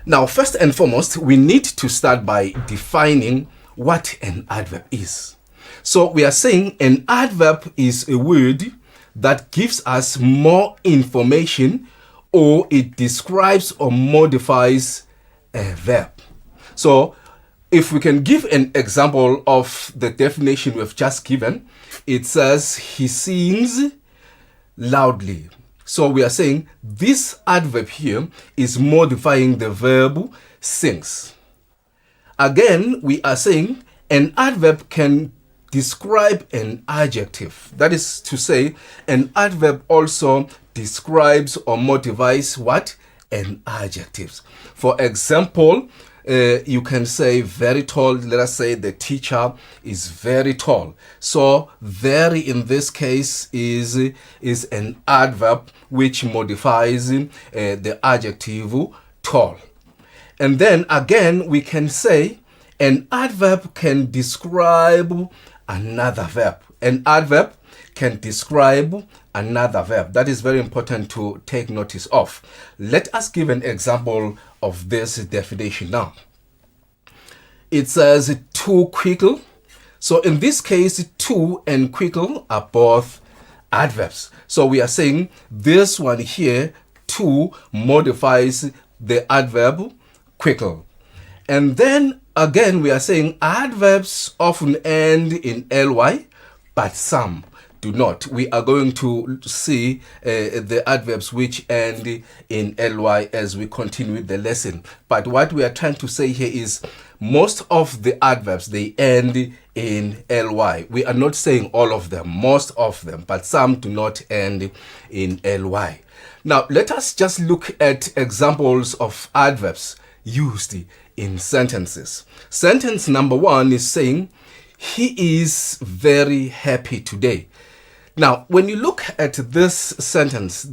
Now, first and foremost, we need to start by defining what an adverb is. So we are saying an adverb is a word that gives us more information, or it describes or modifies a verb. So if we can give an example of the definition we've just given, it says he sings loudly. So we are saying this adverb here is modifying the verb sings. Again, we are saying an adverb can describe an adjective. That is to say, an adverb also describes or modifies what? An adjective. For example, you can say very tall. Let us say the teacher is very tall. So very in this case is an adverb which modifies the adjective tall. And then again we can say an adverb can describe another verb. An adverb can describe another verb. That is very important to take notice of. Let us give an example of this definition now. It says too quickly. So in this case, too and quickly are both adverbs. So we are saying this one here, too, modifies the adverb quickly. And then again, we are saying adverbs often end in ly, but some do not. We are going to see the adverbs which end in ly as we continue with the lesson. But what we are trying to say here is most of the adverbs, they end in ly. We are not saying all of them, most of them, but some do not end in ly. Now, let us just look at examples of adverbs used in sentences. Sentence number 1 is saying, he is very happy today. Now, when you look at this sentence,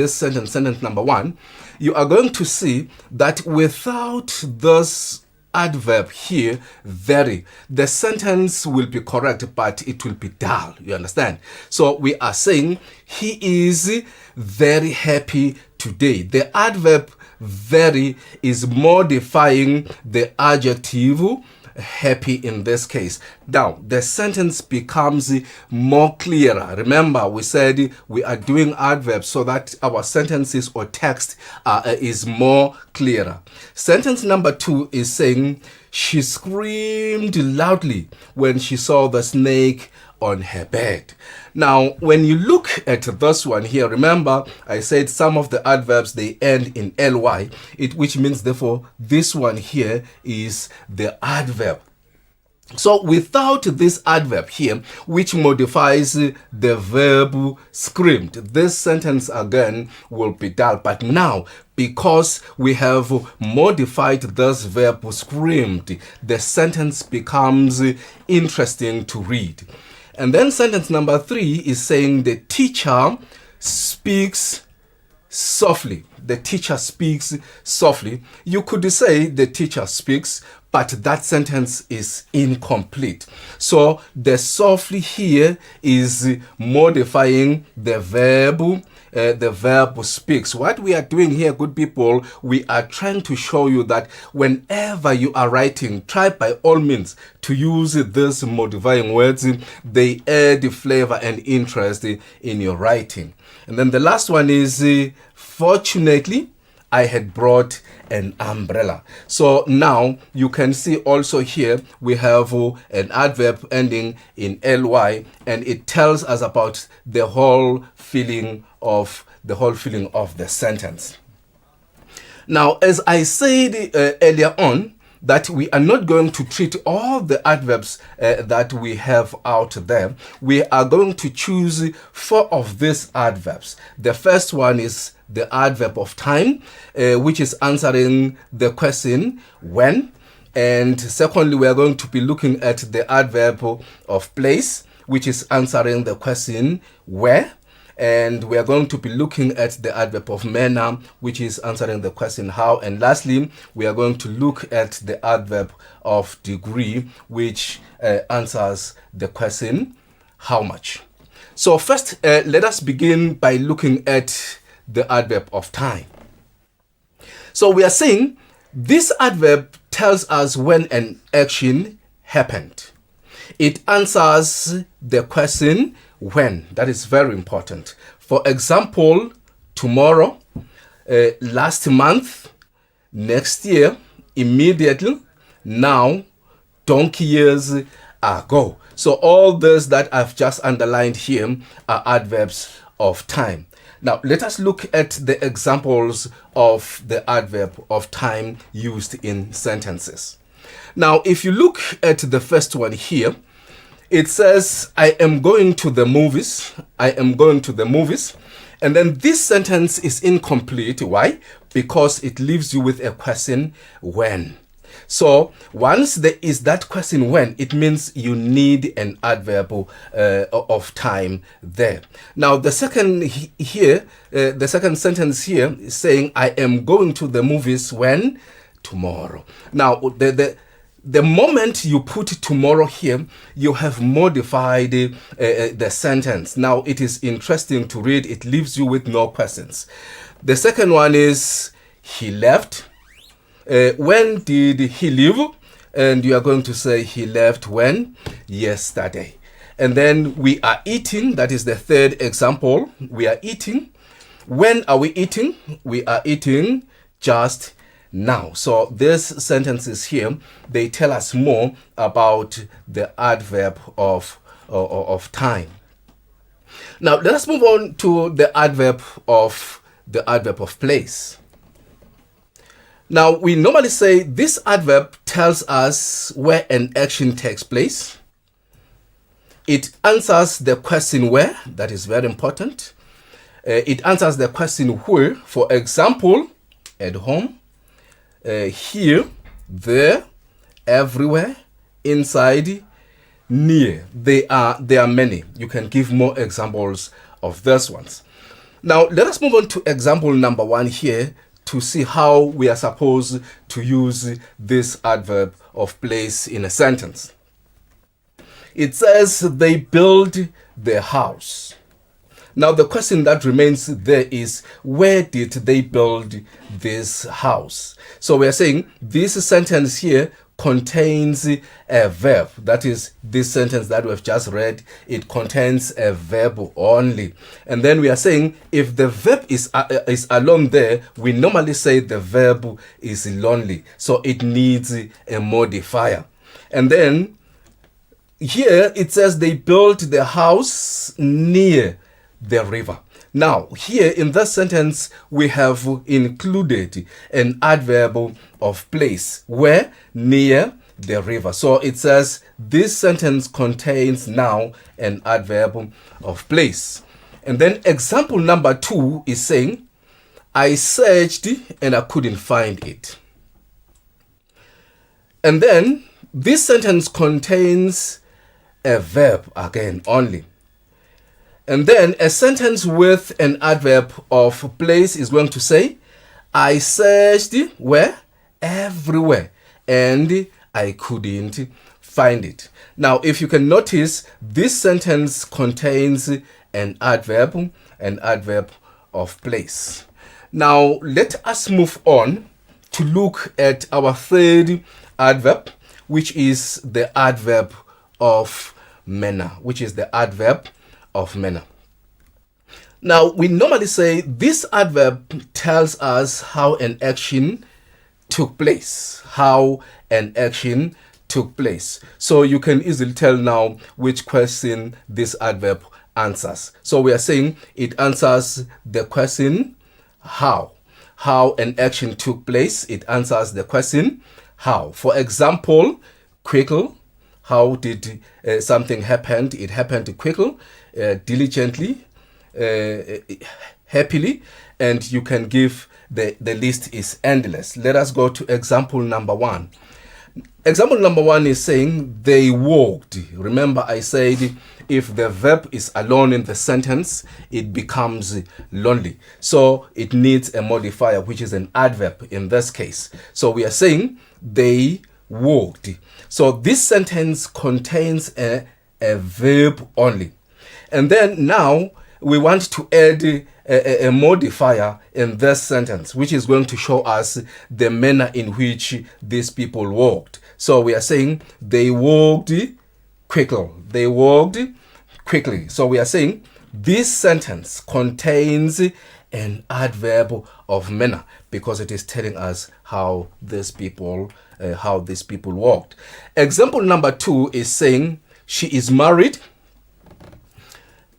sentence number 1, you are going to see that without this adverb here, very, the sentence will be correct, but it will be dull. You understand? So we are saying he is very happy today. The adverb very is modifying the adjective happy in this case. Now, the sentence becomes more clearer. Remember, we said we are doing adverbs so that our sentences or text is more clearer. Sentence number 2 is saying, she screamed loudly when she saw the snake on her bed. Now, when you look at this one here, remember I said some of the adverbs, they end in ly, which means therefore this one here is the adverb. So without this adverb here, which modifies the verb screamed, this sentence again will be dull. But now, because we have modified this verb screamed, the sentence becomes interesting to read. And then sentence number 3 is saying the teacher speaks softly. The teacher speaks softly. You could say the teacher speaks, but that sentence is incomplete. So the softly here is modifying the verb speaks. What we are doing here, good people, we are trying to show you that whenever you are writing, try by all means to use these modifying words. They add flavor and interest in your writing. And then the last one is fortunately, I had brought an umbrella. So now you can see also here we have an adverb ending in ly, and it tells us about the whole feeling of the sentence. Now, as I said earlier on, that we are not going to treat all the adverbs that we have out there. We are going to choose 4 of these adverbs. The first one is the adverb of time, which is answering the question when. And secondly, we are going to be looking at the adverb of place, which is answering the question where. And we are going to be looking at the adverb of manner, which is answering the question how. And lastly, we are going to look at the adverb of degree, which answers the question how much. So first, let us begin by looking at the adverb of time. So we are saying this adverb tells us when an action happened. It answers the question when. That is very important. For example, tomorrow, last month, next year, immediately, now, donkey years ago. So all those that I've just underlined here are adverbs of time. Now, let us look at the examples of the adverb of time used in sentences. Now, if you look at the first one here, it says, I am going to the movies. I am going to the movies. And then this sentence is incomplete. Why? Because it leaves you with a question, when. So once there is that question when, it means you need an adverb of time there. Now the second sentence here is saying, I am going to the movies when? Tomorrow. Now the moment you put tomorrow here, you have modified the sentence. Now it is interesting to read. It leaves you with no questions. The second one is, he left. When did he leave? And you are going to say he left when? Yesterday. And then we are eating. That is the third example. We are eating. When are we eating? We are eating just now. So these sentences here, they tell us more about the adverb of time. Now let us move on to the adverb of place. Now we normally say this adverb tells us where an action takes place. It answers the question where. That is very important. It answers the question where. For example, at home, here, there, everywhere, inside, near. There are many. You can give more examples of those ones. Now let us move on to example number 1 here to see how we are supposed to use this adverb of place in a sentence. It says they built their house. Now the question that remains there is, where did they build this house? So we are saying this sentence here contains a verb. That is, this sentence that we've just read, it contains a verb only. And then we are saying if the verb is alone there, we normally say the verb is lonely. So it needs a modifier. And then here it says they built the house near the river. Now, here in this sentence, we have included an adverb of place, where near the river. So it says this sentence contains now an adverb of place. And then example number 2 is saying, I searched and I couldn't find it. And then this sentence contains a verb again only. And then a sentence with an adverb of place is going to say, I searched where? Everywhere. And I couldn't find it. Now, if you can notice, this sentence contains an adverb of place. Now, let us move on to look at our third adverb, which is the adverb of manner, of manner. Now, we normally say this adverb tells us how an action took place. So you can easily tell now which question this adverb answers. So we are saying it answers the question how. How an action took place. It answers the question how. For example, quickly. How did something happen? It happened quickly, diligently, happily, and you can give the list is endless. Let us go to example number 1. Example number 1 is saying they walked. Remember I said if the verb is alone in the sentence, it becomes lonely. So it needs a modifier, which is an adverb in this case. So we are saying they walked. So this sentence contains a verb only. And then now we want to add a modifier in this sentence, which is going to show us the manner in which these people walked. So we are saying they walked quickly. They walked quickly. So we are saying this sentence contains an adverb of manner because it is telling us how these people walked. Example number 2 is saying she is married.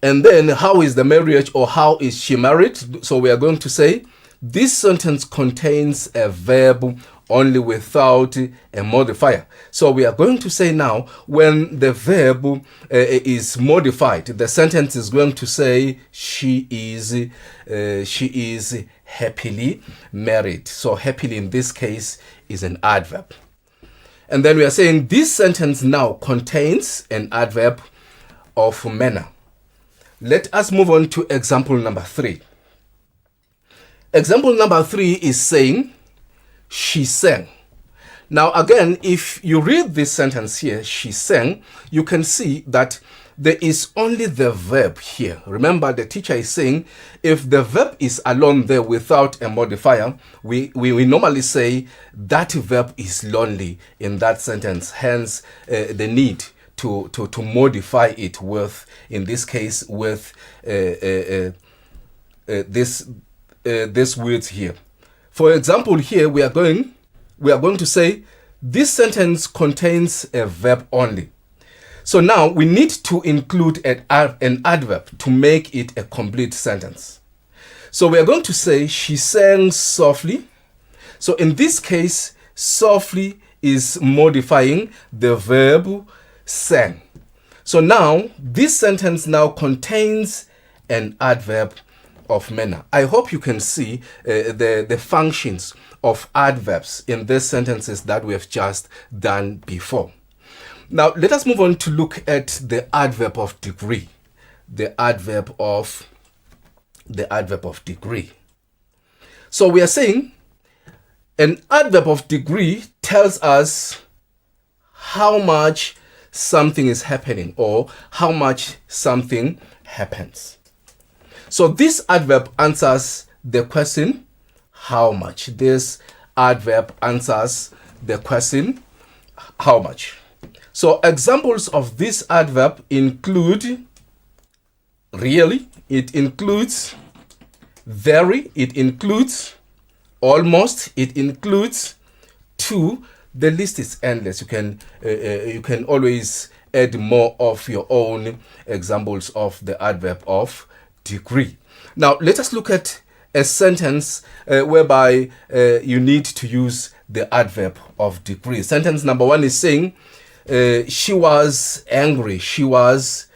And then how is the marriage, or how is she married? So we are going to say this sentence contains a verb only without a modifier. So we are going to say now when the verb is modified, the sentence is going to say she is happily married. So happily in this case is an adverb. And then we are saying this sentence now contains an adverb of manner. Let us move on to example number 3. Example number 3 is saying, she sang. Now again, if you read this sentence here, she sang, you can see that there is only the verb here. Remember, the teacher is saying, if the verb is alone there without a modifier, we normally say that verb is lonely in that sentence. Hence, the need to modify it with, in this case, with this words here. For example, here we are going to say this sentence contains a verb only. So now we need to include an adverb to make it a complete sentence. So we are going to say she sang softly. So in this case, softly is modifying the verb sang. So now this sentence now contains an adverb of manner. I hope you can see the functions of adverbs in these sentences that we have just done before. Now let us move on to look at the adverb of degree. The adverb of degree. So we are saying an adverb of degree tells us how much something is happening or how much something happens. So this adverb answers the question, how much? This adverb answers the question, how much? So examples of this adverb include really, it includes very, it includes almost, it includes to the list is endless. You can always add more of your own examples of the adverb of degree. Now, let us look at a sentence whereby you need to use the adverb of degree. Sentence number 1 is saying, she was angry. She was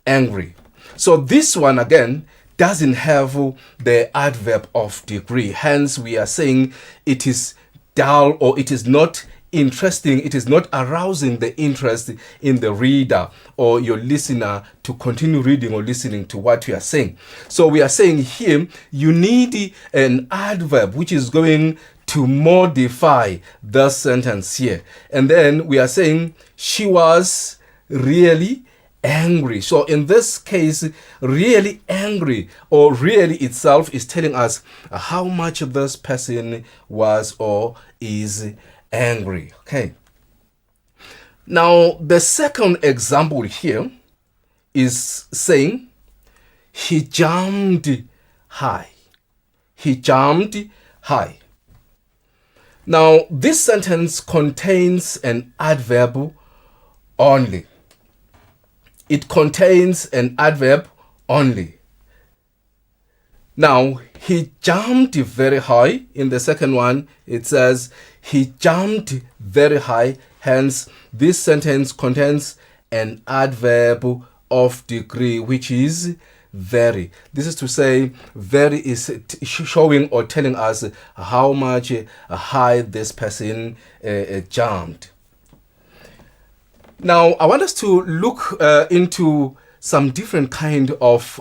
angry. So this one again doesn't have the adverb of degree. Hence, we are saying it is dull, or it is not interesting. It is not arousing the interest in the reader or your listener to continue reading or listening to what you are saying. So we are saying here you need an adverb which is going to modify the sentence here. And then we are saying she was really angry. So in this case, really angry, or really itself is telling us how much this person was or is angry. Okay. Now, the second example here is saying he jumped high. He jumped high. Now, this sentence contains an adverb only. It contains an adverb only. Now, he jumped very high. In the second one, it says he jumped very high. Hence, this sentence contains an adverb of degree, which is very. This is to say, very is showing or telling us how much high this person jumped. Now, I want us to look into some different kind of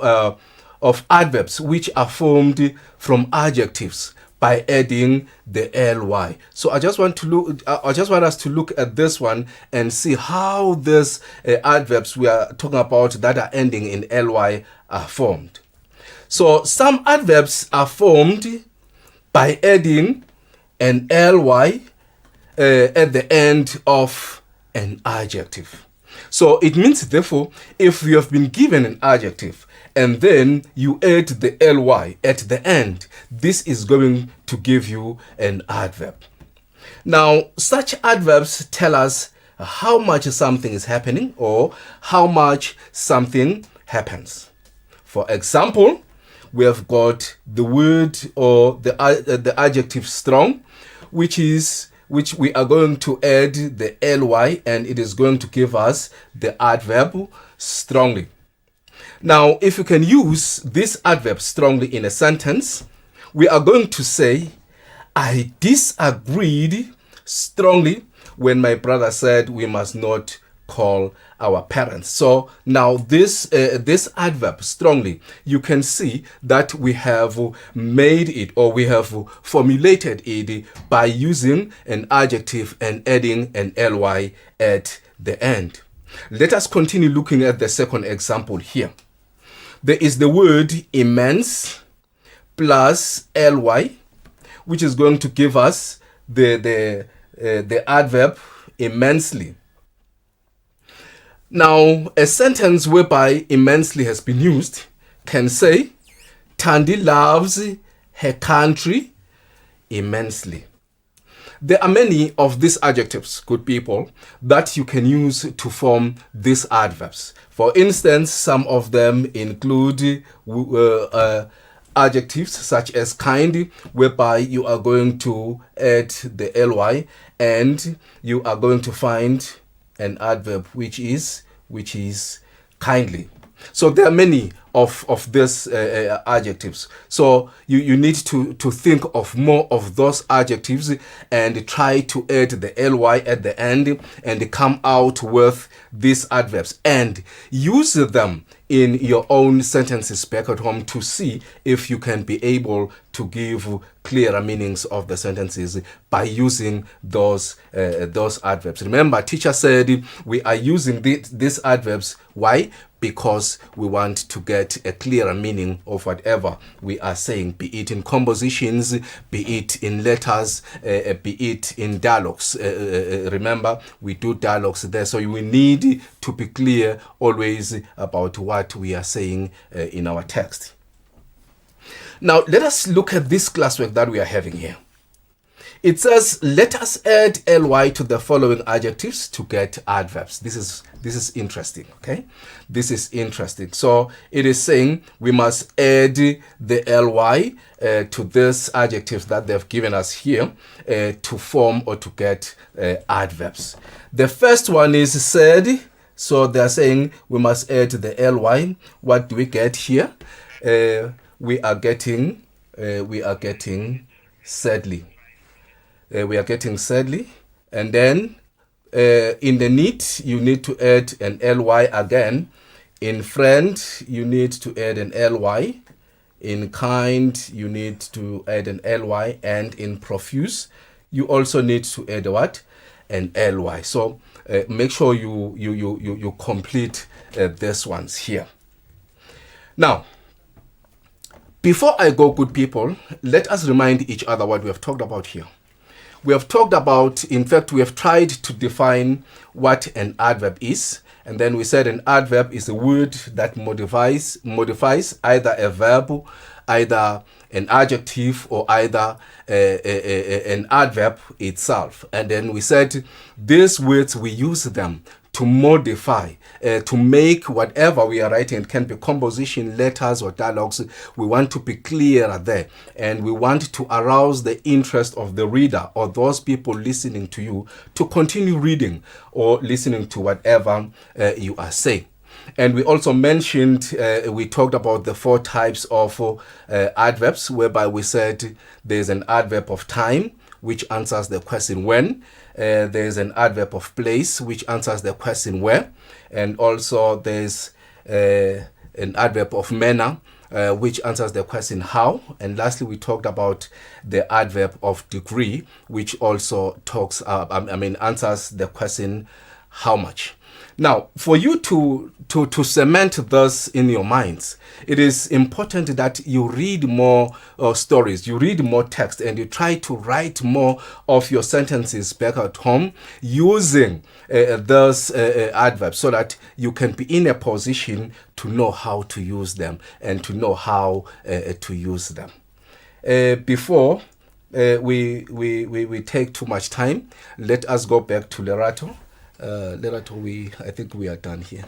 adverbs which are formed from adjectives by adding the ly. So I just want us to look at this one and see how these adverbs we are talking about that are ending in ly are formed. So some adverbs are formed by adding an ly at the end of an adjective. So it means, therefore, if you have been given an adjective and then you add the ly at the end, this is going to give you an adverb. Now, such adverbs tell us how much something is happening or how much something happens. For example, we have got the word or the adjective strong, which we are going to add the ly, and it is going to give us the adverb strongly. Now, if you can use this adverb strongly in a sentence, we are going to say, I disagreed strongly when my brother said we must not call our parents. So now this adverb strongly, you can see that we have made it, or we have formulated it by using an adjective and adding an ly at the end. Let us continue looking at the second example here. There is the word immense plus ly, which is going to give us the adverb immensely. Now, a sentence whereby immensely has been used can say, Thandi loves her country immensely. There are many of these adjectives, good people, that you can use to form these adverbs. For instance, some of them include adjectives such as kind, whereby you are going to add the ly and you are going to find an adverb which is kindly. So there are many of these adjectives. So you need to think of more of those adjectives and try to add the ly at the end and come out with these adverbs and use them in your own sentences back at home to see if you can be able to give clearer meanings of the sentences by using those adverbs. Remember, teacher said we are using these adverbs. Why? Because we want to get a clearer meaning of whatever we are saying, be it in compositions, be it in letters, be it in dialogues. Remember, we do dialogues there, so we need to be clear always about what we are saying in our text. Now, let us look at this classwork that we are having here. It says, let us add ly to the following adjectives to get adverbs. This is interesting, okay? This is interesting. So it is saying we must add the ly to this adjectives that they've given us here to form or to get adverbs. The first one is said. So they're saying we must add the ly. What do we get here? We are getting sadly. We are getting sadly. And then in the need, you need to add an ly again. In friend, you need to add an ly. In kind, you need to add an ly. And in profuse, you also need to add what? An ly. So make sure you complete these ones here. Now, before I go, good people, let us remind each other what we have talked about here. We have talked about, in fact, we have tried to define what an adverb is. And then we said an adverb is a word that modifies either a verb, either an adjective, or either an adverb itself. And then we said these words, we use them to modify, to make whatever we are writing. It can be composition, letters, or dialogues. We want to be clearer there. And we want to arouse the interest of the reader or those people listening to you to continue reading or listening to whatever you are saying. And we also mentioned, we talked about the 4 types of adverbs, whereby we said there's an adverb of time, which answers the question when. There's an adverb of place, which answers the question where. And also there's an adverb of manner, which answers the question how. And lastly, we talked about the adverb of degree, which also answers the question how much. Now, for you to cement this in your minds, it is important that you read more stories, you read more text, and you try to write more of your sentences back at home using those adverbs so that you can be in a position to know how to use them and to know how to use them. Before we take too much time, let us go back to Lerato. Lerato, I think we are done here.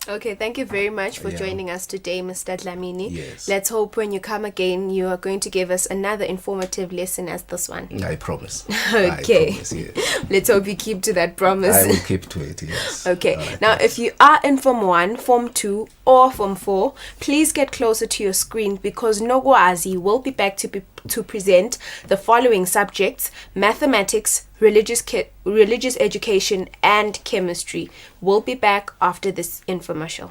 Okay, thank you very much for joining us today, Mr. Dlamini. Yes. Let's hope when you come again, you are going to give us another informative lesson as this one. I promise. Okay. I promise, yes. Let's hope you keep to that promise. I will keep to it, yes. Okay. Now, if you are in Form 1, Form 2, or Form 4, please get closer to your screen because Nogwazi will be back to present the following subjects: mathematics, religious education, and chemistry. We'll be back after this infomercial.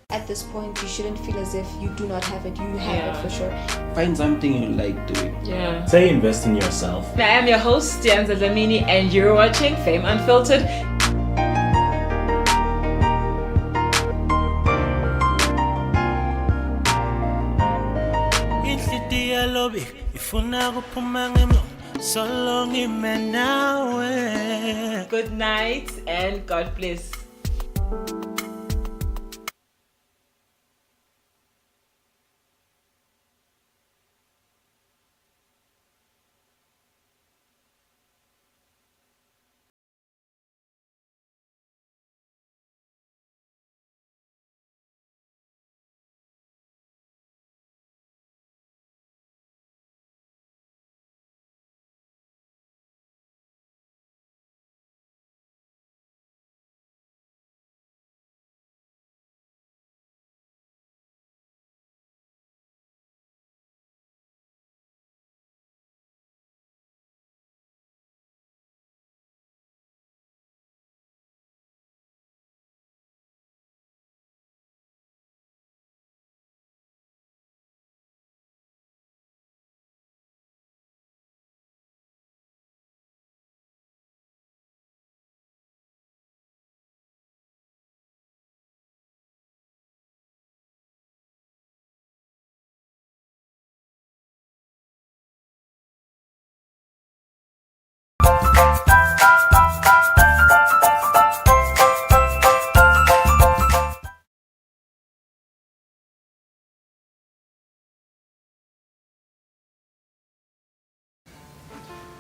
At this point, you shouldn't feel as if you do not have it. You have it for sure. Find something you like doing. Yeah. Say invest in yourself. I am your host, Dianza Dlamini, and you're watching Fame Unfiltered. Good night and God bless.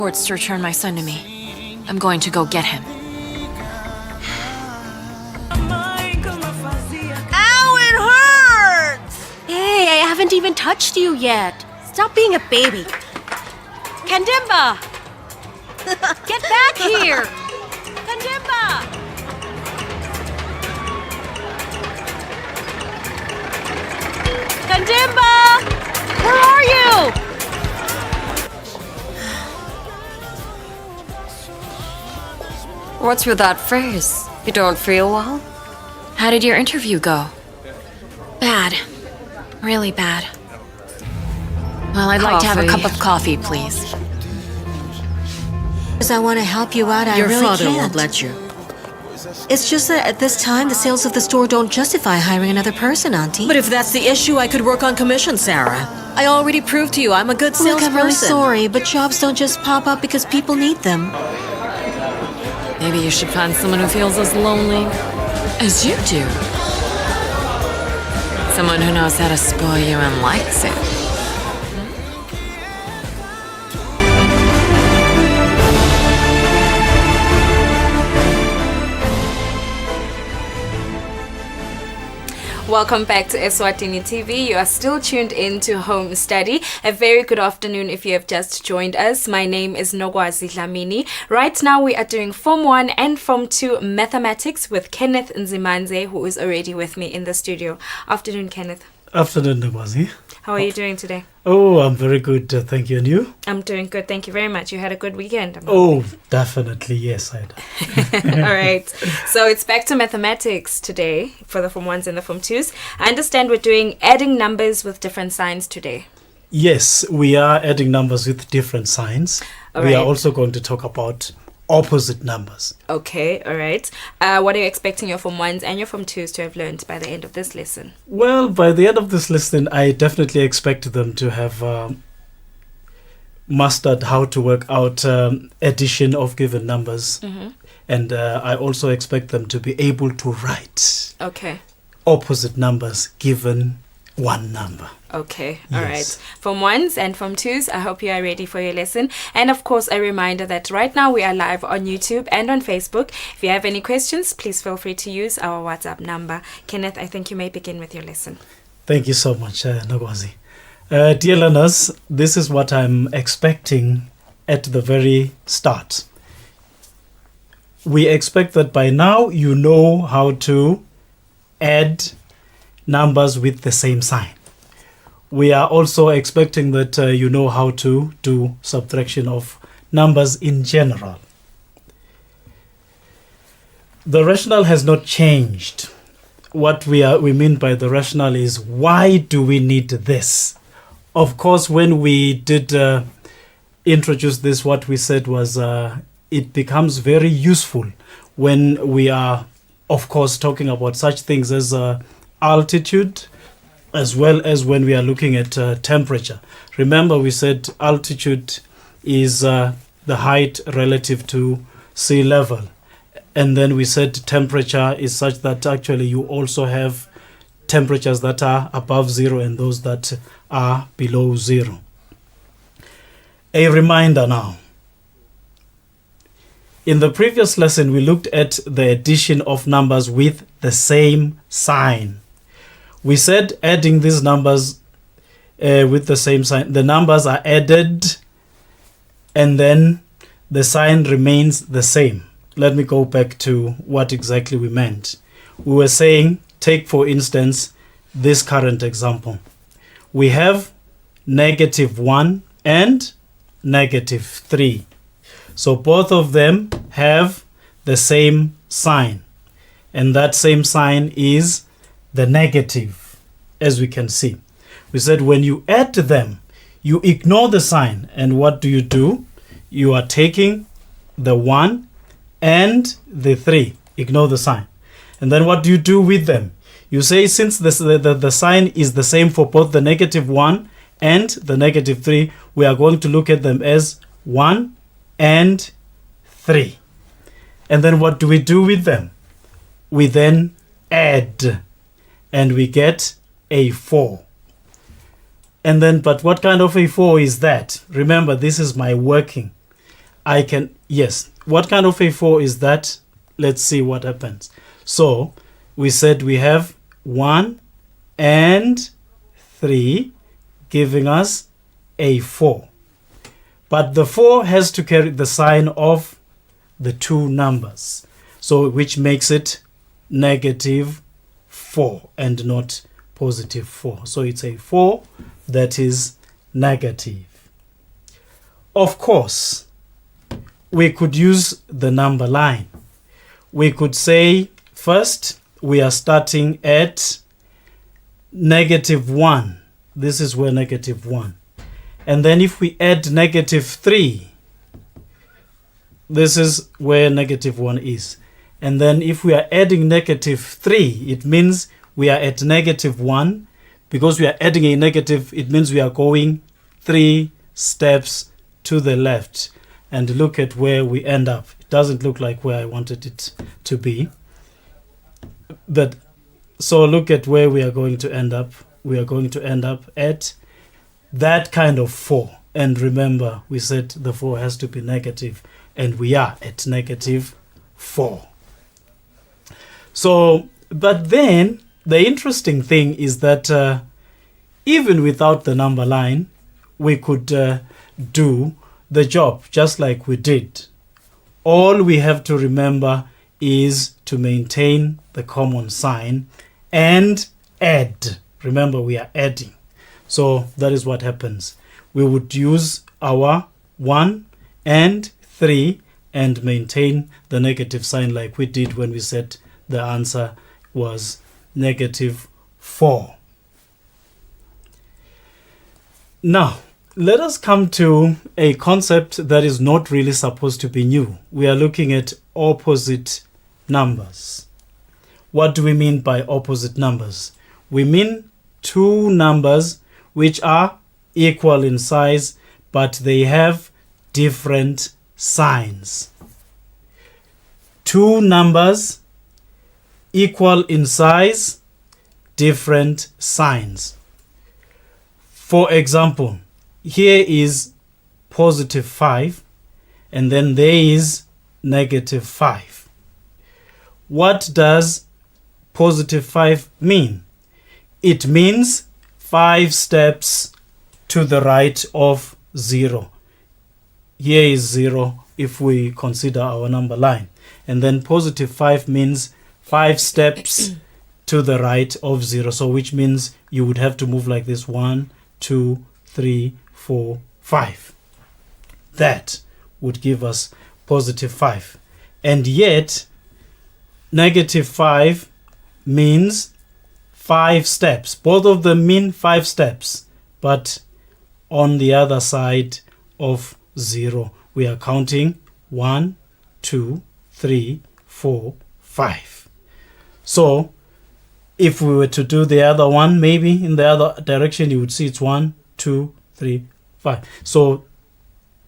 Reports to return my son to me. I'm going to go get him. Ow, it hurts! Hey, I haven't even touched you yet. Stop being a baby. Kandimba! Get back here! Kandimba! Kandimba! Where are you? What's with that face? You don't feel well? How did your interview go? Bad. Really bad. Well, I'd like to have a cup of coffee, please. Because I want to help you out, Your I really father can't. won't let you. It's just that at this time, the sales of the store don't justify hiring another person, Auntie. But if that's the issue, I could work on commission, Sarah. I already proved to you I'm a good Look, salesperson. I'm really sorry, but jobs don't just pop up because people need them. Maybe you should find someone who feels as lonely as you do. Someone who knows how to spoil you and likes it. Welcome back to Eswatini TV. You are still tuned in to Home Study. A very good afternoon if you have just joined us. My name is Nogwazi Dlamini. Right now we are doing Form 1 and Form 2 Mathematics with Kenneth Nzimanze, who is already with me in the studio. Afternoon, Kenneth. Afternoon, Nogwazi. How are you doing today? Oh, I'm very good. Thank you. And you? I'm doing good. Thank you very much. You had a good weekend. Oh, definitely. Yes, I did. All right. So it's back to mathematics today for the Form 1s and the Form 2s. I understand we're doing adding numbers with different signs today. Yes, we are adding numbers with different signs. All we right. are also going to talk about opposite numbers. Okay. All right. What are you expecting your Form 1s and your Form 2s to have learned by the end of this lesson? Well, by the end of this lesson, I definitely expect them to have mastered how to work out addition of given numbers. Mm-hmm. And I also expect them to be able to write Okay. opposite numbers given one number. Okay, all right. Yes. Form 1s and Form 2s, I hope you are ready for your lesson. And of course, a reminder that right now we are live on YouTube and on Facebook. If you have any questions, please feel free to use our WhatsApp number. Kenneth, I think you may begin with your lesson. Thank you so much, Nogwazi. Dear learners, this is what I'm expecting at the very start. We expect that by now you know how to add numbers with the same sign. We are also expecting that you know how to do subtraction of numbers in general. The rationale has not changed. What we mean by the rationale is, why do we need this? Of course, when we did introduce this, what we said was it becomes very useful when we are, of course, talking about such things as altitude, as well as when we are looking at temperature. Remember, we said altitude is the height relative to sea level. And then we said temperature is such that actually you also have temperatures that are above zero and those that are below zero. A reminder now. In the previous lesson, we looked at the addition of numbers with the same sign. We said adding these numbers with the same sign, the numbers are added and then the sign remains the same. Let me go back to what exactly we meant. We were saying, take for instance this current example. We have -1 and -3. So both of them have the same sign. And that same sign is the negative, as we can see. We said when you add them, you ignore the sign. And what do? You are taking the 1 and the 3. Ignore the sign. And then what do you do with them? You say, since the sign is the same for both the -1 and the -3, we are going to look at them as 1 and 3. And then what do we do with them? We then add. And we get a 4. And then, but what kind of a 4 is that? Remember, this is my working. I can, yes. What kind of a 4 is that? Let's see what happens. So we said we have 1 and 3 giving us a 4. But the 4 has to carry the sign of the two numbers. So which makes it negative 4 and not positive 4. So it's a 4 that is negative. Of course, we could use the number line. We could say first we are starting at -1. This is where -1. And then if we add -3, this is where -1 is. And then if we are adding -3, it means we are at -1. Because we are adding a negative, it means we are going 3 steps to the left. And look at where we end up. It doesn't look like where I wanted it to be. But so look at where we are going to end up. We are going to end up at that kind of 4. And remember, we said the 4 has to be negative. And we are at -4. So, but then the interesting thing is that even without the number line, we could do the job just like we did. All we have to remember is to maintain the common sign and add. Remember, we are adding. So that is what happens. We would use our 1 and 3 and maintain the negative sign like we did when we said the answer was -4. Now, let us come to a concept that is not really supposed to be new. We are looking at opposite numbers. What do we mean by opposite numbers? We mean two numbers which are equal in size, but they have different signs. Two numbers equal in size, different signs. For example, here is +5 and then there is -5. What does +5 mean? It means 5 steps to the right of 0. Here is 0 if we consider our number line. And then +5 means 5 steps to the right of 0. So which means you would have to move like this: 1, 2, 3, 4, 5. That would give us +5. And yet, -5 means 5 steps. Both of them mean 5 steps. But on the other side of 0, we are counting 1, 2, 3, 4, 5. So, if we were to do the other one, maybe in the other direction, you would see it's 1, 2, 3, 5. So,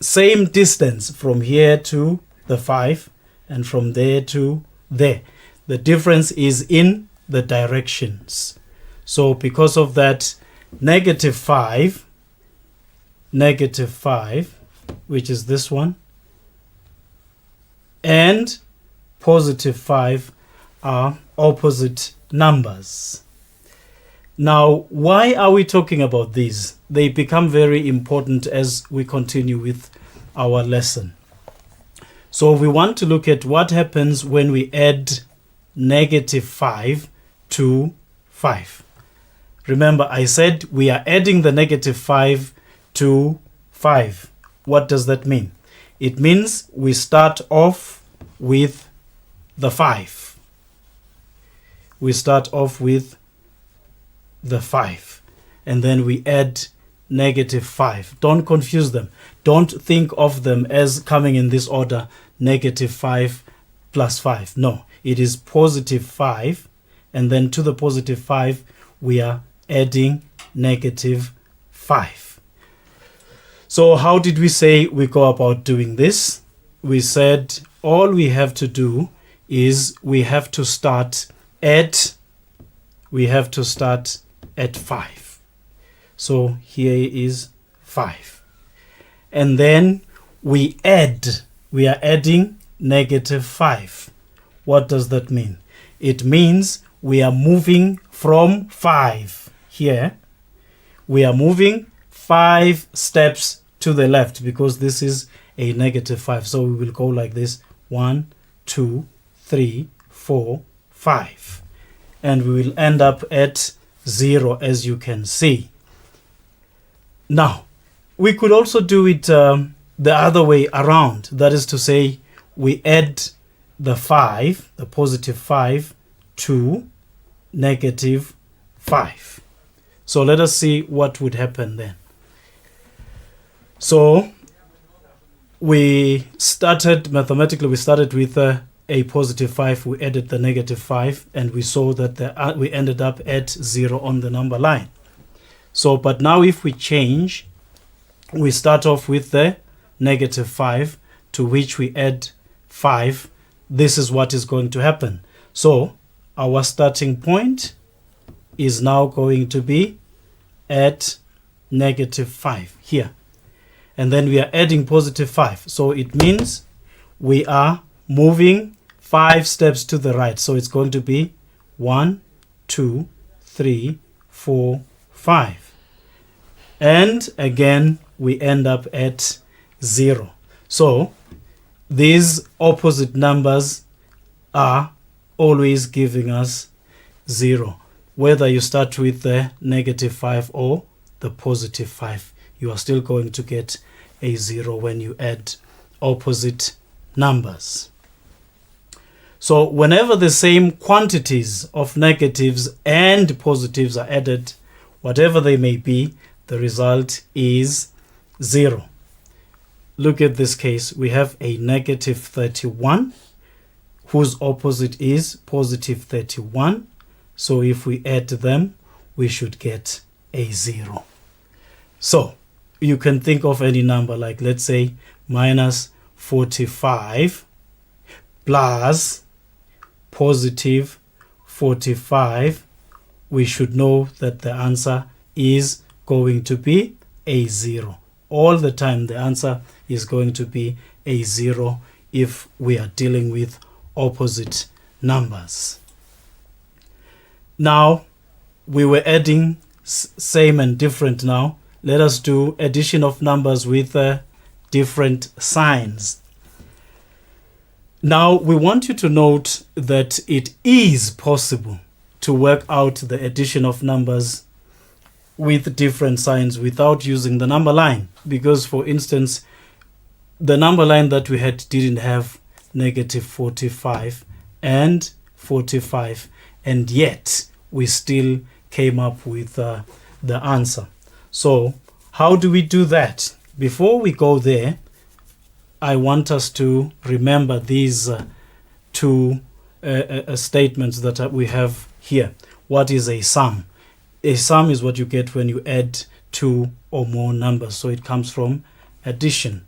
same distance from here to the 5 and from there to there. The difference is in the directions. So, because of that, -5, which is this one, and +5 are opposite numbers. Now, why are we talking about these? They become very important as we continue with our lesson. So we want to look at what happens when we add -5 to 5. Remember, I said we are adding the -5 to 5. What does that mean? It means we start off with the 5. We start off with the 5. And then we add -5. Don't confuse them. Don't think of them as coming in this order: -5 plus 5. No, it is +5. And then to the +5, we are adding -5. So how did we say we go about doing this? We said all we have to do is we have to start at 5. So here is 5. And then we are adding -5. What does that mean? It means we are moving from 5 here. We are moving 5 steps to the left because this is a -5. So we will go like this: 1, 2, 3, 4, 5. And we will end up at 0, as you can see. Now, we could also do it the other way around. That is to say, we add the 5, the +5, to -5. So let us see what would happen then. So we started mathematically, we started with a +5, we added the -5, and we saw that we ended up at 0 on the number line. So, but now if we change, we start off with the -5, to which we add 5. This is what is going to happen. So our starting point is now going to be at -5 here. And then we are adding +5. So it means we are moving 5 steps to the right. So it's going to be 1, 2, 3, 4, 5. And again, we end up at 0. So these opposite numbers are always giving us 0. Whether you start with the -5 or the +5, you are still going to get a 0 when you add opposite numbers. So whenever the same quantities of negatives and positives are added, whatever they may be, the result is 0. Look at this case. We have a -31 whose opposite is +31. So if we add them, we should get a 0. So you can think of any number, like let's say -45 plus +45. We should know that the answer is going to be a 0. All the time the answer is going to be a 0 if we are dealing with opposite numbers. Now we were adding same and different. Now let us do addition of numbers with different signs. Now we want you to note that it is possible to work out the addition of numbers with different signs without using the number line, because for instance the number line that we had didn't have -45 and 45, and yet we still came up with the answer. So how do we do that? Before we go there, I want us to remember these two statements that we have here. What is a sum? A sum is what you get when you add 2 or more numbers. So it comes from addition.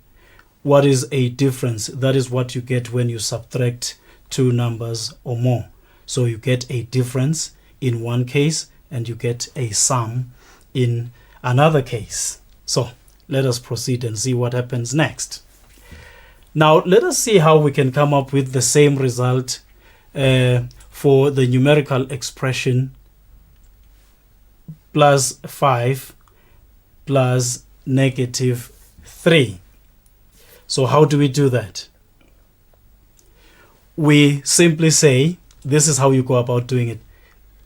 What is a difference? That is what you get when you subtract 2 numbers or more. So you get a difference in one case and you get a sum in another case. So let us proceed and see what happens next. Now let us see how we can come up with the same result for the numerical expression +5 plus -3. So how do we do that? We simply say, this is how you go about doing it.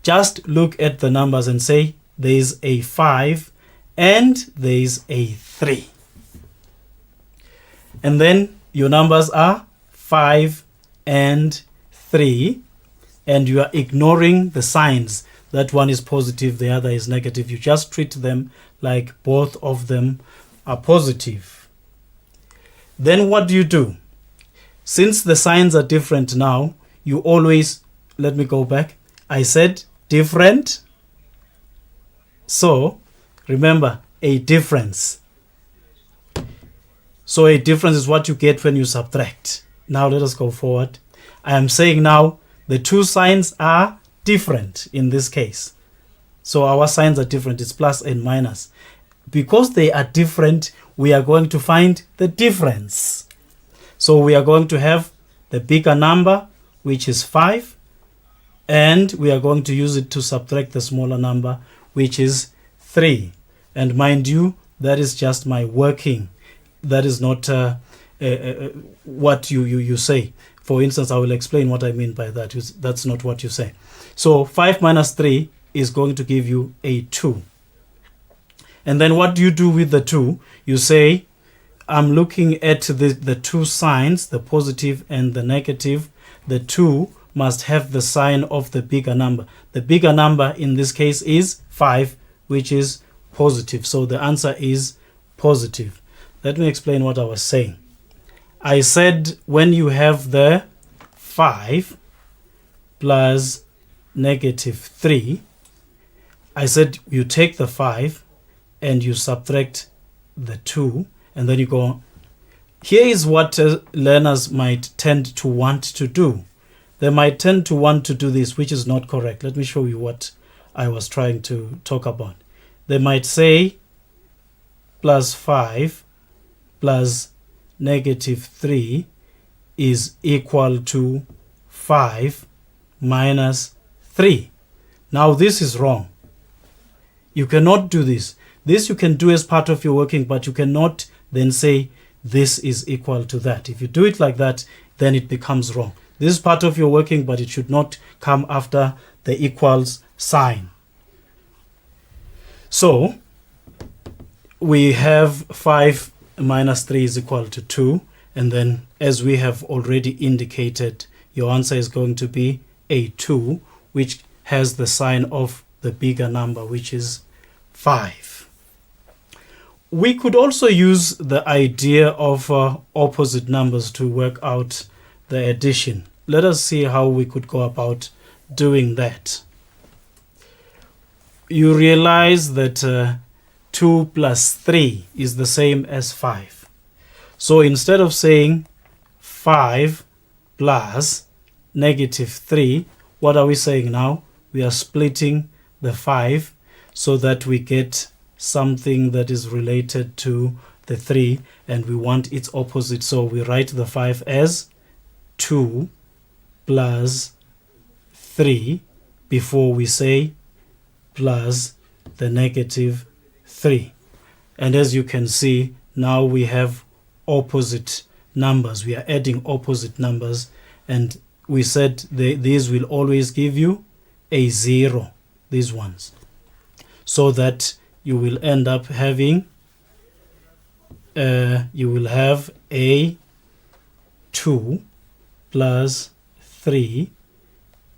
Just look at the numbers and say there is a 5 and there is a 3. And then your numbers are 5 and 3, and you are ignoring the signs. That one is positive, the other is negative. You just treat them like both of them are positive. Then what do? Since the signs are different now, you always, let me go back. I said different. So remember, a difference. So a difference is what you get when you subtract. Now let us go forward. I am saying now the two signs are different in this case. So our signs are different. It's plus and minus. because they are different, we are going to find the difference. So we are going to have the bigger number, which is 5, and we are going to use it to subtract the smaller number, which is 3. And mind you, that is just my working. That is not what you say. For instance, I will explain what I mean by that. That's not what you say. So 5 minus 3 is going to give you a 2. And then what do you do with the 2? You say, I'm looking at the two signs, the positive and the negative. The 2 must have the sign of the bigger number. The bigger number in this case is 5, which is positive. So the answer is positive. Let me explain what I was saying. I said when you have the 5 plus negative 3, I said you take the 5 and you subtract the 2, and then you go on. Here is what learners might tend to want to do. They might tend to want to do this, which is not correct. Let me show you what I was trying to talk about. They might say plus 5 plus negative 3 is equal to 5 minus 3. Now this is wrong. You cannot do this. This you can do as part of your working, but you cannot then say this is equal to that. If you do it like that, then it becomes wrong. This is part of your working, but it should not come after the equals sign. So we have 5 minus 3 is equal to 2. And then as we have already indicated, your answer is going to be a 2, which has the sign of the bigger number, which is 5. We could also use the idea of opposite numbers to work out the addition. Let us see how we could go about doing that. You realize that 2 plus 3 is the same as 5. So instead of saying 5 plus negative 3, what are we saying now? We are splitting the 5 so that we get something that is related to the 3, and we want its opposite. So we write the 5 as 2 plus 3 before we say plus the negative 3. And as you can see, now we have opposite numbers. We are adding opposite numbers, and we said these will always give you a 0, these ones, so that you will end up having you will have a 2 plus 3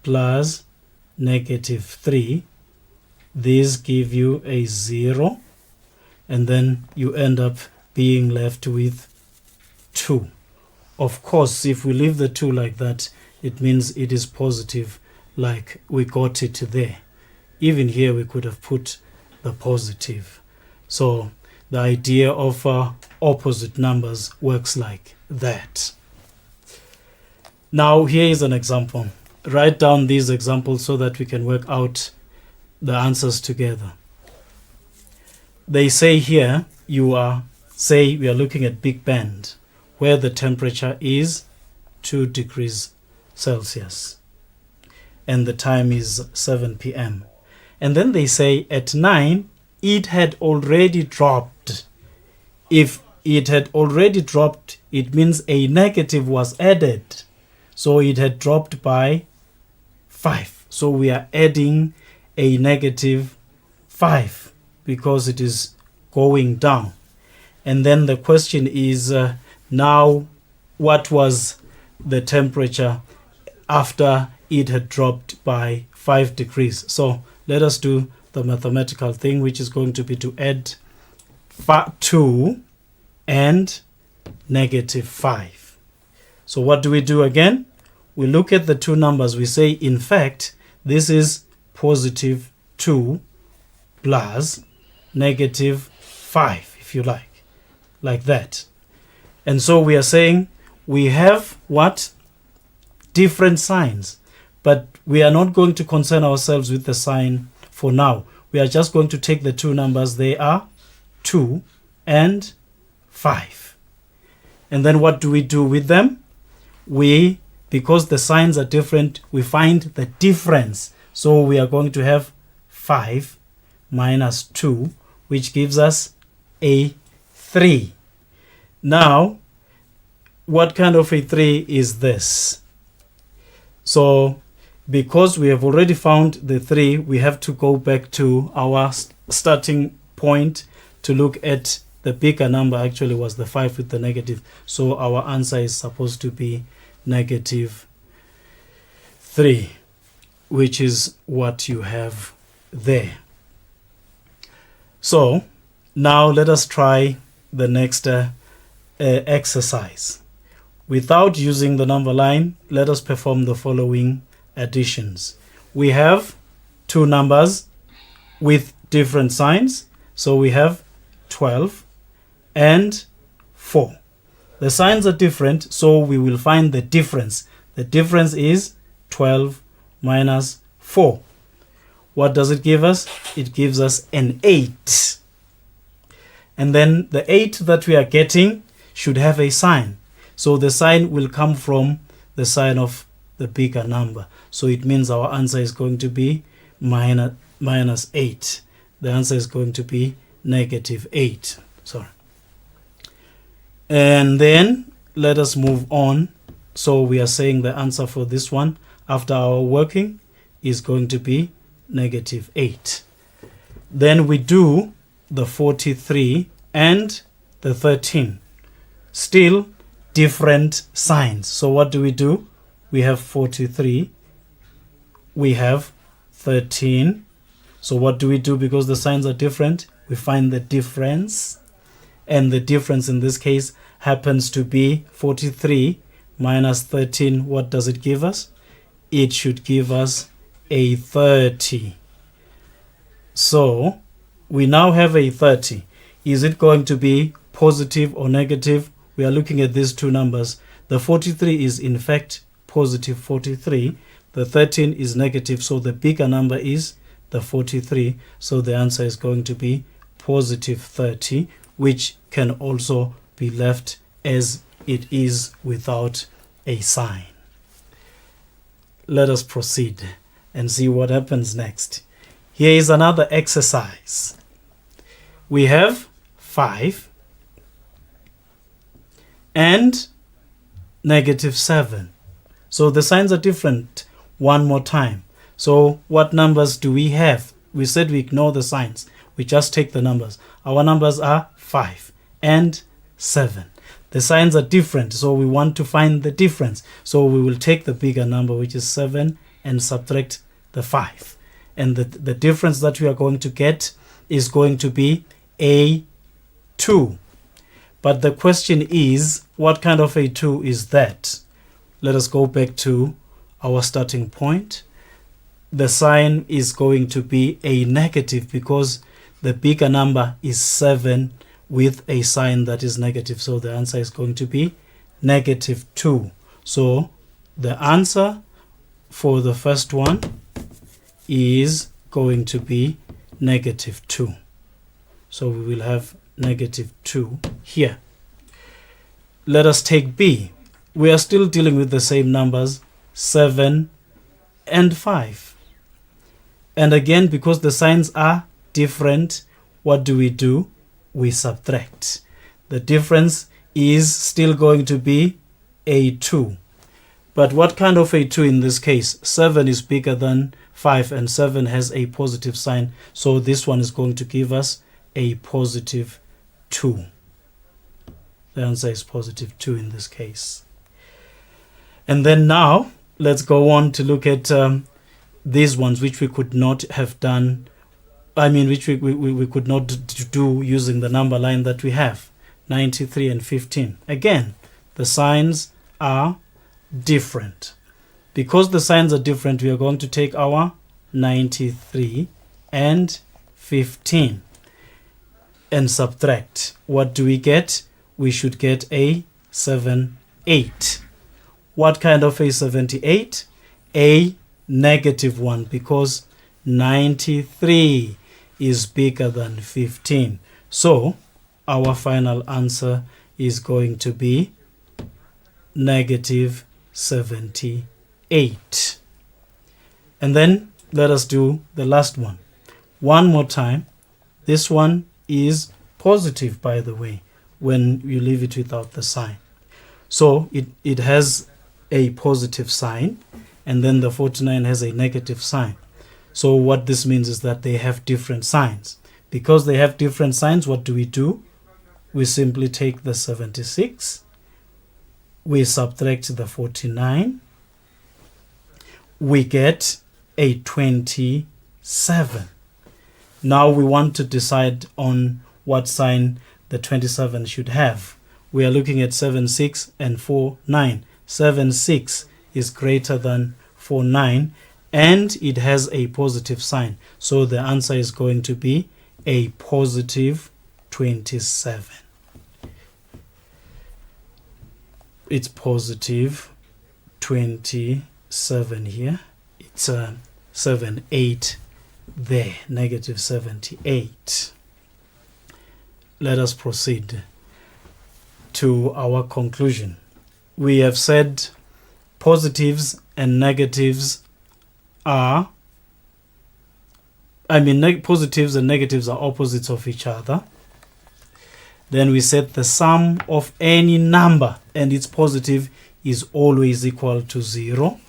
plus negative 3. These give you a 0, and then you end up being left with 2. Of course, if we leave the 2 like that, it means it is positive, like we got it there. Even here we could have put the positive. So the idea of opposite numbers works like that. Now here is an example. Write down these examples so that we can work out the answers together. They say here we are looking at Big Bend, where the temperature is 2 degrees Celsius and the time is 7 p.m. And then they say at 9 it had already dropped. If it had already dropped, it means a negative was added. So it had dropped by 5. So we are adding a negative 5 because it is going down. And then the question is now what was the temperature after it had dropped by 5 degrees? So let us do the mathematical thing, which is going to be to add 2 and negative 5. So what do we do again? We look at the two numbers. We say, in fact, this is positive 2 plus negative 5, if you like that. And so we are saying we have what? Different signs. But we are not going to concern ourselves with the sign for now. We are just going to take the two numbers. They are 2 and 5. And then what do we do with them? Because the signs are different, we find the difference. So we are going to have 5 minus 2, which gives us a 3. Now, what kind of a 3 is this? So, because we have already found the 3, we have to go back to our starting point to look at the bigger number. Actually was the 5 with the negative. So our answer is supposed to be negative 3, which is what you have there. So now let us try the next exercise. Without using the number line, let us perform the following additions. We have two numbers with different signs. So we have 12 and 4. The signs are different, so we will find the difference. The difference is 12 minus 4. What does it give us? It gives us an 8. And then the 8 that we are getting should have a sign. So the sign will come from the sign of the bigger number. So it means our answer is going to be minus 8. The answer is going to be negative 8. Sorry. And then let us move on. So we are saying the answer for this one after our working is going to be negative 8. Then we do the 43 and the 13. Still different signs. So what do? We have 43. We have 13. So what do? Because the signs are different, we find the difference. And the difference in this case happens to be 43 minus 13. What does it give us? It should give us a 30. So we now have a 30. Is it going to be positive or negative? We are looking at these two numbers. The 43 is in fact positive 43. The 13 is negative, so the bigger number is the 43. So the answer is going to be positive 30, which can also be left as it is without a sign. Let us proceed and see what happens next. Here is another exercise. We have 5 and negative 7. So the signs are different one more time. So what numbers do we have? We said we ignore the signs. We just take the numbers. Our numbers are 5 and 7. The signs are different, so we want to find the difference. So we will take the bigger number, which is 7, and subtract the 5. And the difference that we are going to get is going to be a 2. But the question is, what kind of a 2 is that? Let us go back to our starting point. The sign is going to be a negative because the bigger number is 7 with a sign that is negative. So the answer is going to be negative 2. So the answer for the first one is going to be negative 2. So we will have negative 2 here. Let us take B. We are still dealing with the same numbers, 7 and 5. And again, because the signs are different, what do? We subtract. The difference is still going to be a 2. But what kind of a 2 in this case? 7 is bigger than 5 and 7 has a positive sign. So this one is going to give us a positive 2. The answer is positive 2 in this case. And then now let's go on to look at these ones which we could not have done. Which we could not do using the number line that we have, 93 and 15. Again, the signs are different. Because the signs are different, we are going to take our 93 and 15 and subtract. What do we get? We should get a 78. What kind of a 78? A negative one, because 93 is bigger than 15. So our final answer is going to be negative 78. And then let us do the last one. One more time. This one is positive, by the way, when you leave it without the sign. So it has a positive sign, and then the 49 has a negative sign. So what this means is that they have different signs. Because they have different signs, what do? We simply take the 76, we subtract the 49, we get a 27. Now we want to decide on what sign the 27 should have. We are looking at 76 and 49. 76 is greater than 49, and it has a positive sign. So the answer is going to be a positive 27. It's positive 27 here. It's 78 there, negative 78. Let us proceed to our conclusion. We have said positives and negatives are, positives and negatives are opposites of each other. Then we said the sum of any number and its positive is always equal to 0.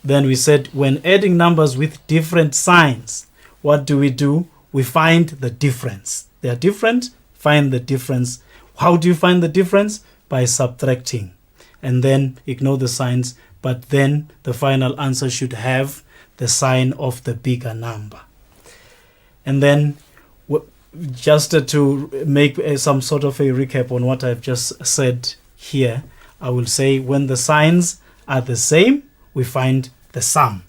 Then we said when adding numbers with different signs, what do? We find the difference. They are different, find the difference. How do you find the difference? By subtracting. And then ignore the signs, but then the final answer should have the sign of the bigger number. And then just to make some sort of a recap on what I've just said here, I will say when the signs are the same, we find the sum.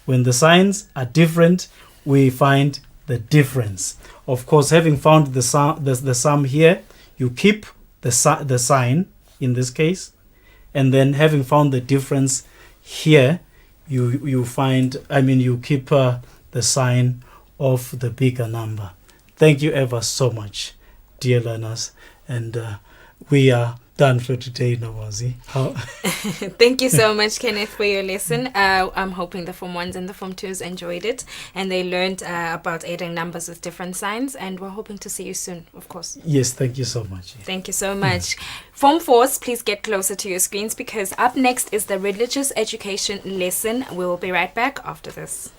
When the signs are different, we find the difference. Of course, having found the sum here, you keep the sign in this case, and then having found the difference here, you keep the sign of the bigger number. Thank you ever so much, dear learners, and we are done for today, Nawazi. Thank you so much, Kenneth, for your lesson. I'm hoping the Form 1s and the Form 2s enjoyed it, and they learned about adding numbers with different signs, and we're hoping to see you soon, of course. Yes, thank you so much. Thank you so much. Form 4s, please get closer to your screens, because up next is the religious education lesson. We will be right back after this.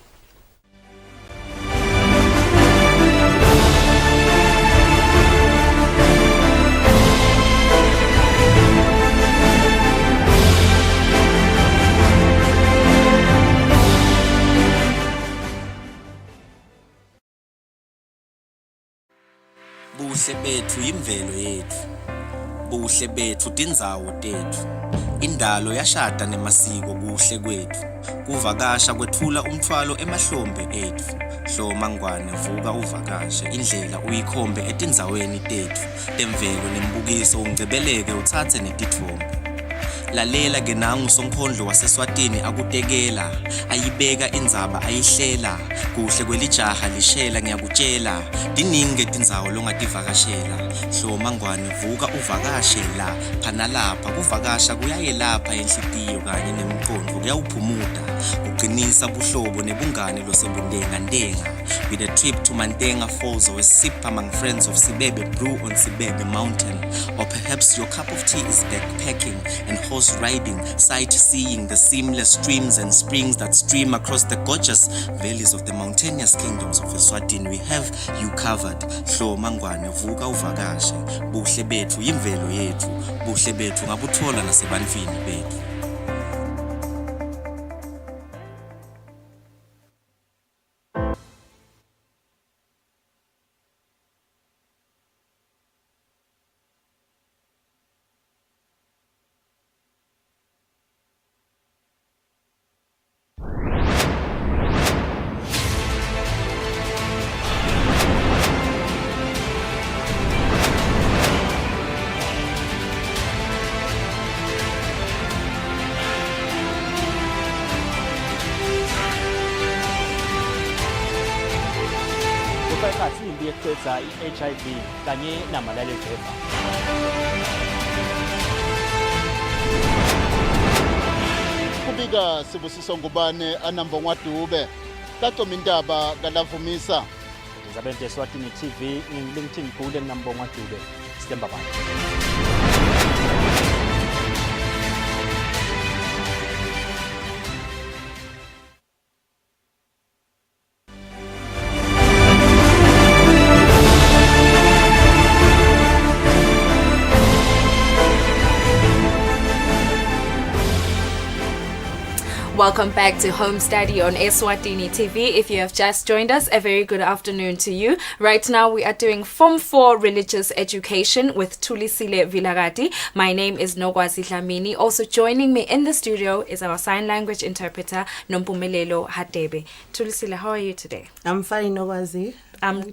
Buhle bethu imvelo yethu. Buhle bethu tindzawo tethu. Indalo yashada nemasiko kuhle kwethu. Kuvakasha kwethula umthwalo emahlombe ethu. Hloma ngwane vuka uvakashe indlela uyikhombe etindzaweni tethu. Temvelo nembukiso ungcebeleke uthathe netithombe. Lalela ke nangu sonkondlo waseswatini akutekela ayibeka indzaba ayihlela kuhle kwelijaha lishela ngiyakutshela diningi tindzawo longativakashela hloma ngwane vuka uvakashe la phana lapha kuvakasha kuyayelapha enhlitiyo kanye nemqondo kuyawuphumuda kuqinisa buhlobo nebungane losebundenga ndenga with a trip to Mantenga Falls or a sip among friends of Sibebe Brew on Sibebe Mountain, or perhaps your cup of tea is backpacking and horse riding, sightseeing the seamless streams and springs that stream across the gorgeous valleys of the mountainous kingdoms of Eswatini. We have you covered. Hloma ngwane vuka uvakashe buhle bethu yimvelo yethu buhle bethu ngabuthola nasebantwini bethu. phakathi impi eqeda i-HIV kanye namalaleljeva. Kubika Sibusiso Ngubane anamba ngwadube kaTomindaba kalavumisa. Government of Eswatini TV LinkedIn kule namba ngwadube. Stemba bye. Welcome back to Home Study on Eswatini TV. If you have just joined us, a very good afternoon to you. Right now we are doing Form 4 Religious Education with Thulisile Vilagati. My name is Nogwazi Dlamini. Also joining me in the studio is our sign language interpreter, Nompumelelo Hadebe. Thulisile, how are you today? I'm fine, Nogwazi. I'm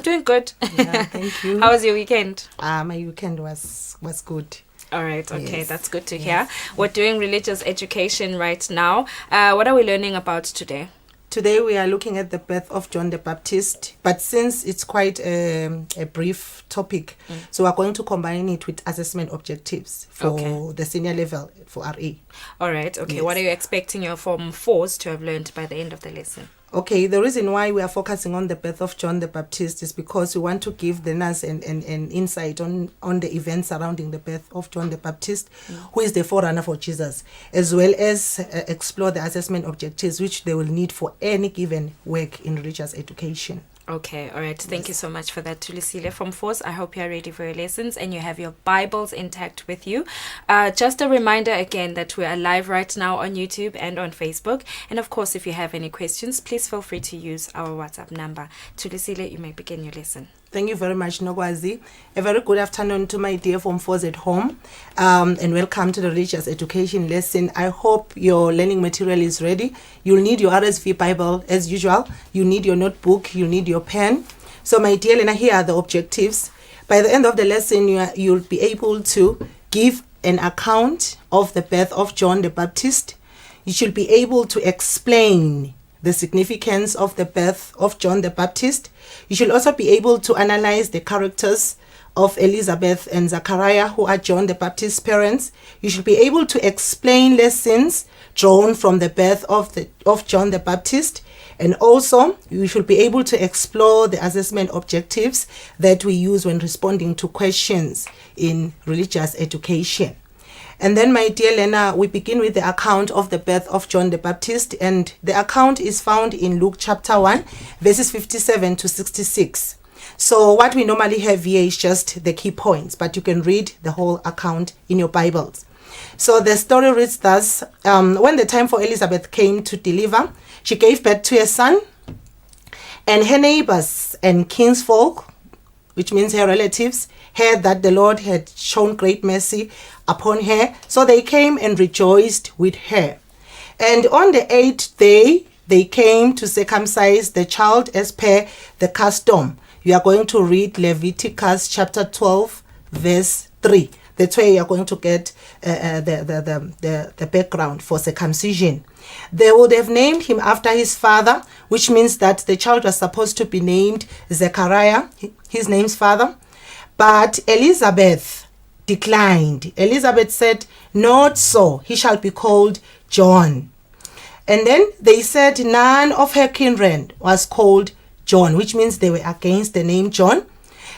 doing good. Yeah, thank you. How was your weekend? My weekend was good. All right, okay, Yes. that's good to hear. Yes. We're doing religious education right now. What are we learning about today? Today we are looking at the birth of John the Baptist, but since it's quite a brief topic, so we're going to combine it with assessment objectives for the senior level for RA. All right, okay. Yes. What are you expecting your Form 4s to have learned by the end of the lesson? Okay, the reason why we are focusing on the birth of John the Baptist is because we want to give the nurse an insight on the events surrounding the birth of John the Baptist, who is the forerunner for Jesus, as well as explore the assessment objectives which they will need for any given work in religious education. Okay, all right. Thank you so much for that, Thulisile. From Force, I hope you're ready for your lessons and you have your Bibles intact with you. Just a reminder again that we are live right now on YouTube and on Facebook. And of course, if you have any questions, please feel free to use our WhatsApp number. Thulisile, you may begin your lesson. Thank you very much, Nogwazi. A very good afternoon to my dear Form 4s at home, and welcome to the religious education lesson. I hope your learning material is ready. You'll need your RSV Bible as usual. You need your notebook. You need your pen. So, my dear Lena, here are the objectives. By the end of the lesson, you'll be able to give an account of the birth of John the Baptist. You should be able to explain the significance of the birth of John the Baptist. You should also be able to analyze the characters of Elizabeth and Zachariah, who are John the Baptist's parents. You should be able to explain lessons drawn from the birth of John the Baptist. And also, you should be able to explore the assessment objectives that we use when responding to questions in religious education. And then, my dear Lena, we begin with the account of the birth of John the Baptist. And the account is found in Luke chapter 1, verses 57 to 66. So what we normally have here is just the key points, but you can read the whole account in your Bibles. So the story reads thus: when the time for Elizabeth came to deliver, she gave birth to a son, and her neighbors and kinsfolk, which means her relatives, heard that the Lord had shown great mercy upon her. So they came and rejoiced with her. And on the 8th day, they came to circumcise the child as per the custom. You are going to read Leviticus chapter 12, verse 3. That's where you are going to get the background for circumcision. They would have named him after his father, which means that the child was supposed to be named Zechariah, his name's father. But Elizabeth declined. Elizabeth said, "Not so, he shall be called John." And then they said none of her kindred was called John, which means they were against the name John.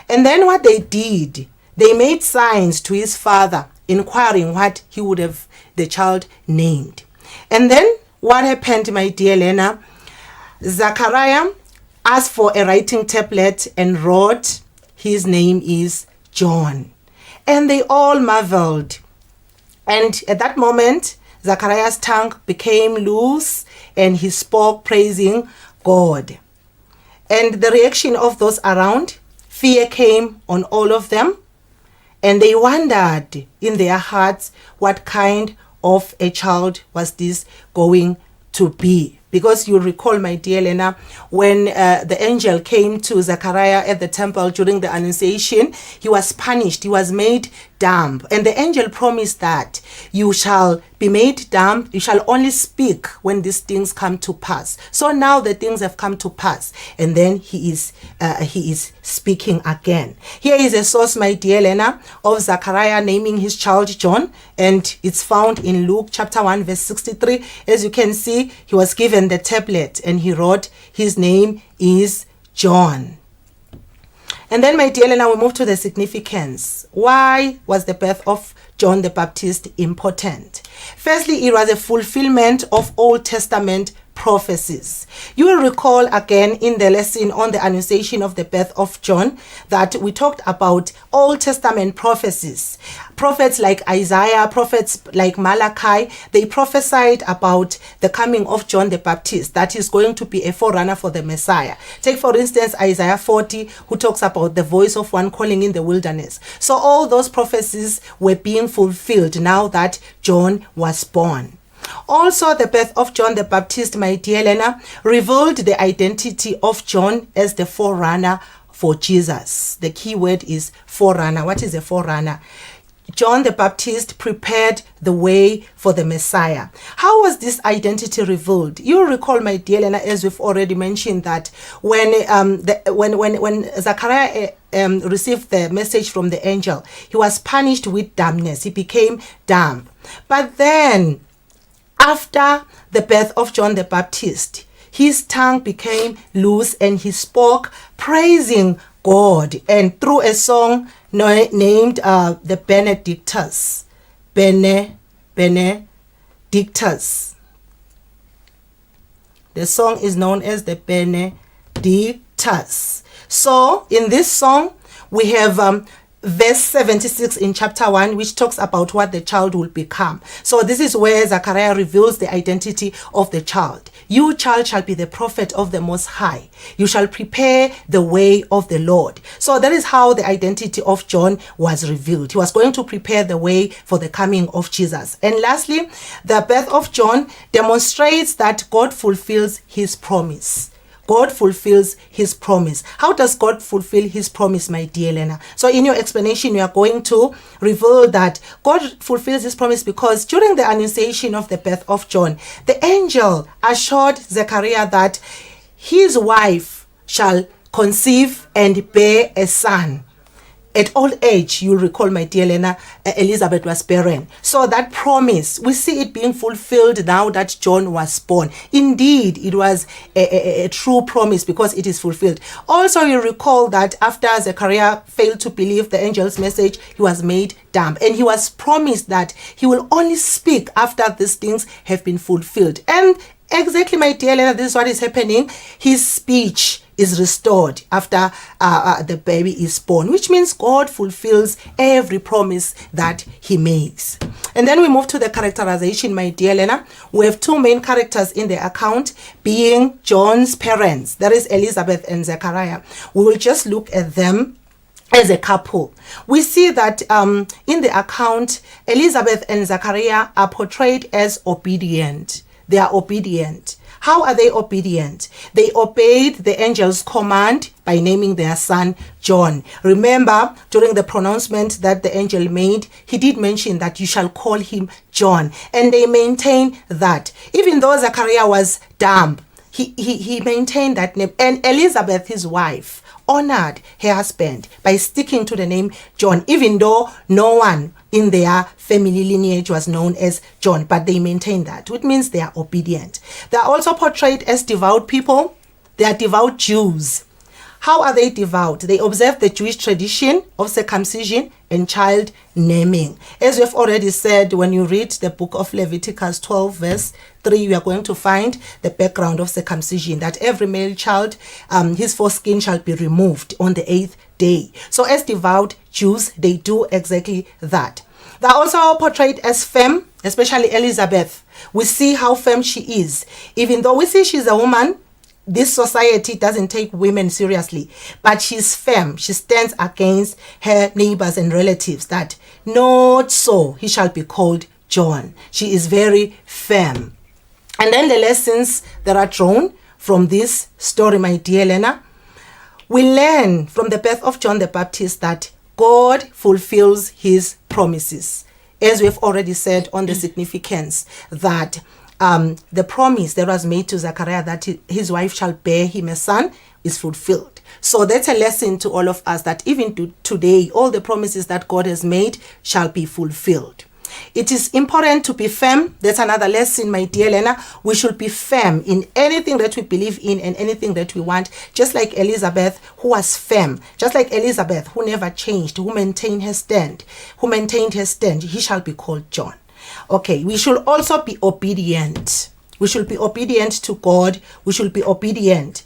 And then what they did, they made signs to his father, inquiring what he would have the child named. And then what happened, my dear Lena? Zachariah asked for a writing tablet and wrote, "His name is John." And they all marveled. And at that moment, Zachariah's tongue became loose and he spoke praising God. And the reaction of those around, fear came on all of them. And they wondered in their hearts what kind of a child was this going to be. Because you recall, my dear Lena, when the angel came to Zechariah at the temple during the Annunciation, he was punished. He was made dumb. And the angel promised that you shall be made dumb, you shall only speak when these things come to pass. So now the things have come to pass, and then he is speaking again. Here is a source, my dear Lena, of Zachariah naming his child John, and it's found in Luke chapter 1 verse 63. As you can see, he was given the tablet and he wrote, his name is John. And then, my dear Lena, we move to the significance. Why was the birth of John the Baptist important? Firstly, it was a fulfillment of Old Testament prophecies. You will recall again in the lesson on the annunciation of the birth of John that we talked about Old Testament prophecies. Prophets like Isaiah, prophets like Malachi, they prophesied about the coming of John the Baptist, that is going to be a forerunner for the Messiah. Take for instance Isaiah 40, who talks about the voice of one calling in the wilderness. So all those prophecies were being fulfilled now that John was born. Also, the birth of John the Baptist, my dear Lena, revealed the identity of John as the forerunner for Jesus. The key word is forerunner. What is a forerunner? John the Baptist prepared the way for the Messiah. How was this identity revealed? You'll recall, my dear Lena, as we've already mentioned, that when Zachariah received the message from the angel, he was punished with dumbness. He became dumb. But then, after the birth of John the Baptist, his tongue became loose and he spoke, praising God, and through a song named the Benedictus. Benedictus. The song is known as the Benedictus. So in this song, we have verse 76 in chapter 1, which talks about what the child will become. So this is where Zachariah reveals the identity of the child. You, child, shall be the prophet of the Most High. You shall prepare the way of the Lord. So that is how the identity of John was revealed. He was going to prepare the way for the coming of Jesus. And lastly, the birth of John demonstrates that God fulfills his promise. God fulfills his promise. How does God fulfill his promise, my dear Lena? So in your explanation, we are going to reveal that God fulfills his promise because during the annunciation of the birth of John, the angel assured Zechariah that his wife shall conceive and bear a son. At old age, you'll recall, my dear Lena, Elizabeth was barren. So that promise, we see it being fulfilled now that John was born. Indeed, it was a true promise because it is fulfilled. Also, you recall that after Zechariah failed to believe the angel's message, he was made dumb. And he was promised that he will only speak after these things have been fulfilled. And exactly, my dear Lena, this is what is happening. His speech is restored after the baby is born, which means God fulfills every promise that he makes. And then we move to the characterization, my dear Lena. We have two main characters in the account, being John's parents, that is Elizabeth and Zechariah. We will just look at them as a couple. We see that in the account, Elizabeth and Zechariah are portrayed as obedient. They are obedient. How are they obedient? They obeyed the angel's command by naming their son John. Remember, during the pronouncement that the angel made, he did mention that you shall call him John. And they maintain that. Even though Zechariah was dumb, he maintained that name. And Elizabeth, his wife, honored her husband by sticking to the name John, even though no one in their family lineage was known as John, but they maintain that, which means they are obedient. They are also portrayed as devout people. They are devout Jews. How are they devout? They observe the Jewish tradition of circumcision and child naming. As we have already said, when you read the book of Leviticus 12 verse 3, you are going to find the background of circumcision, that every male child, his foreskin shall be removed on the 8th day. So as devout Jews, they do exactly that. They are also portrayed as firm, especially Elizabeth. We see how firm she is. Even though we see she's a woman, this society doesn't take women seriously, but she's firm. She stands against her neighbors and relatives that not so, he shall be called John. She is very firm. And then the lessons that are drawn from this story, my dear Lena, we learn from the birth of John the Baptist that God fulfills his promises. As we've already said on the significance that the promise that was made to Zechariah that his wife shall bear him a son is fulfilled. So that's a lesson to all of us that even today, all the promises that God has made shall be fulfilled. It is important to be firm. That's another lesson, my dear Lena. We should be firm in anything that we believe in and anything that we want. Just like Elizabeth, who was firm. Just like Elizabeth, who never changed, who maintained her stand. He shall be called John. Okay, we should also be obedient. We should be obedient to God. We should be obedient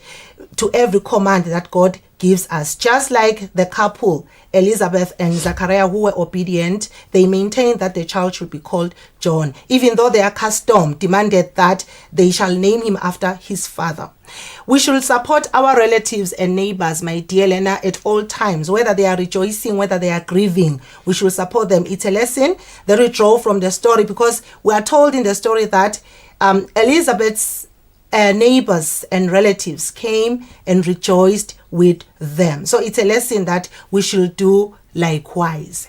to every command that God gives us. Just like the couple, Elizabeth and Zechariah, who were obedient, they maintained that the child should be called John, even though their custom demanded that they shall name him after his father. We should support our relatives and neighbors, my dear Lena, at all times, whether they are rejoicing, whether they are grieving. We should support them. It's a lesson that we draw from the story, because we are told in the story that Elizabeth's neighbors and relatives came and rejoiced with them. So it's a lesson that we should do likewise.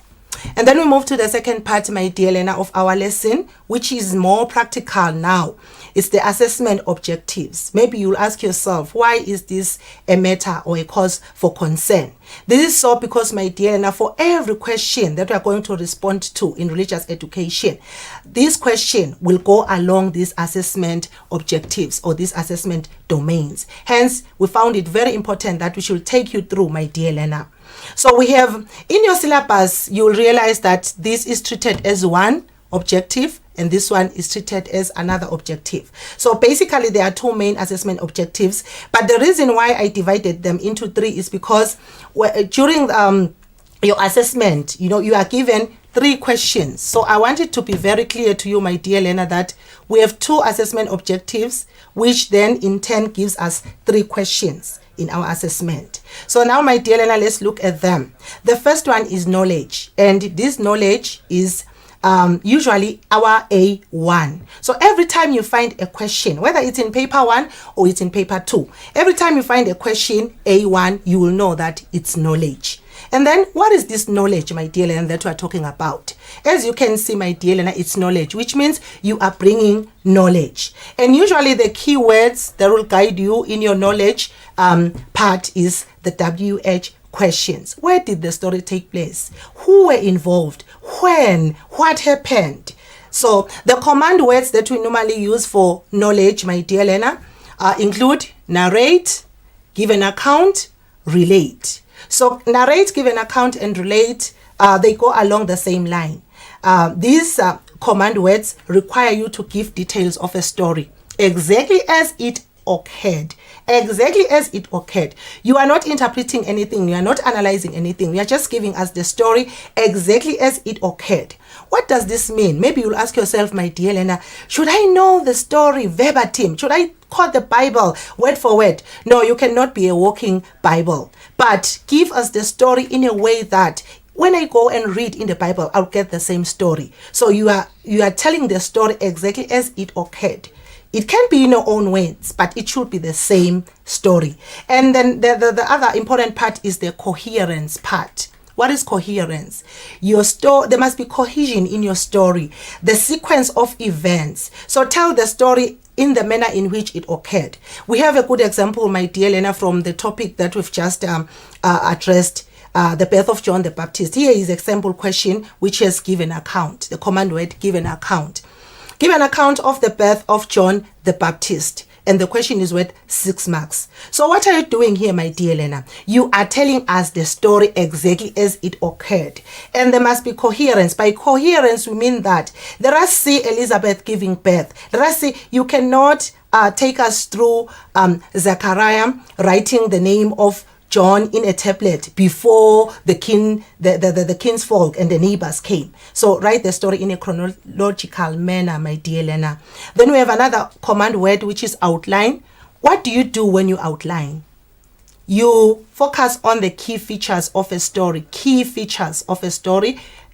And then we move to the second part, my dear Lena, of our lesson, which is more practical now. It's the assessment objectives. Maybe you'll ask yourself, why is this a matter or a cause for concern? This is so because, my dear Lena, for every question that we are going to respond to in religious education, this question will go along these assessment objectives or these assessment domains. Hence, we found it very important that we should take you through, my dear Lena. So we have in your syllabus, you will realize that this is treated as one objective and this one is treated as another objective. So basically there are two main assessment objectives, but the reason why I divided them into three is because during your assessment, you are given 3 questions. So I want it to be very clear to you, my dear Lena, that we have 2 assessment objectives, which then in turn gives us 3 questions in our assessment. So now, my dear Lena, let's look at them. The first one is knowledge, and this knowledge is usually our A1. So every time you find a question, whether it's in paper 1 or it's in paper 2, every time you find a question A1, you will know that it's knowledge. And then what is this knowledge, my dear Lena, that we are talking about? As you can see, my dear Lena, it's knowledge, which means you are bringing knowledge. And usually the key words that will guide you in your knowledge part is the WH questions. Where did the story take place? Who were involved? When? What happened? So the command words that we normally use for knowledge, my dear Lena, include narrate, give an account, relate. So narrate, give an account, and relate, they go along the same line. These command words require you to give details of a story exactly as it occurred. Exactly as it occurred. You are not interpreting anything. You are not analyzing anything. You are just giving us the story exactly as it occurred. What does this mean? Maybe you'll ask yourself, my dear Lena, should I know the story verbatim? Should I quote the Bible word for word? No, you cannot be a walking Bible. But give us the story in a way that when I go and read in the Bible, I'll get the same story. So you are telling the story exactly as it occurred. It can be in your own words, but it should be the same story. And then the other important part is the coherence part. What is coherence? There must be cohesion in your story, the sequence of events. So tell the story in the manner in which it occurred. We have a good example, my dear Lena, from the topic that we've just addressed, the birth of John the Baptist. Here is example question which has given account, the command word given account. Give an account of the birth of John the Baptist. And the question is worth 6 marks. So what are you doing here, my dear Lena? You are telling us the story exactly as it occurred. And there must be coherence. By coherence, we mean that let us see Elizabeth giving birth. Let us see, you cannot take us through Zechariah writing the name of John in a tablet before the kinsfolk and the neighbors came. So write the story in a chronological manner, my dear Lena. Then we have another command word, which is outline. What do you do when you outline? You focus on the key features of a story,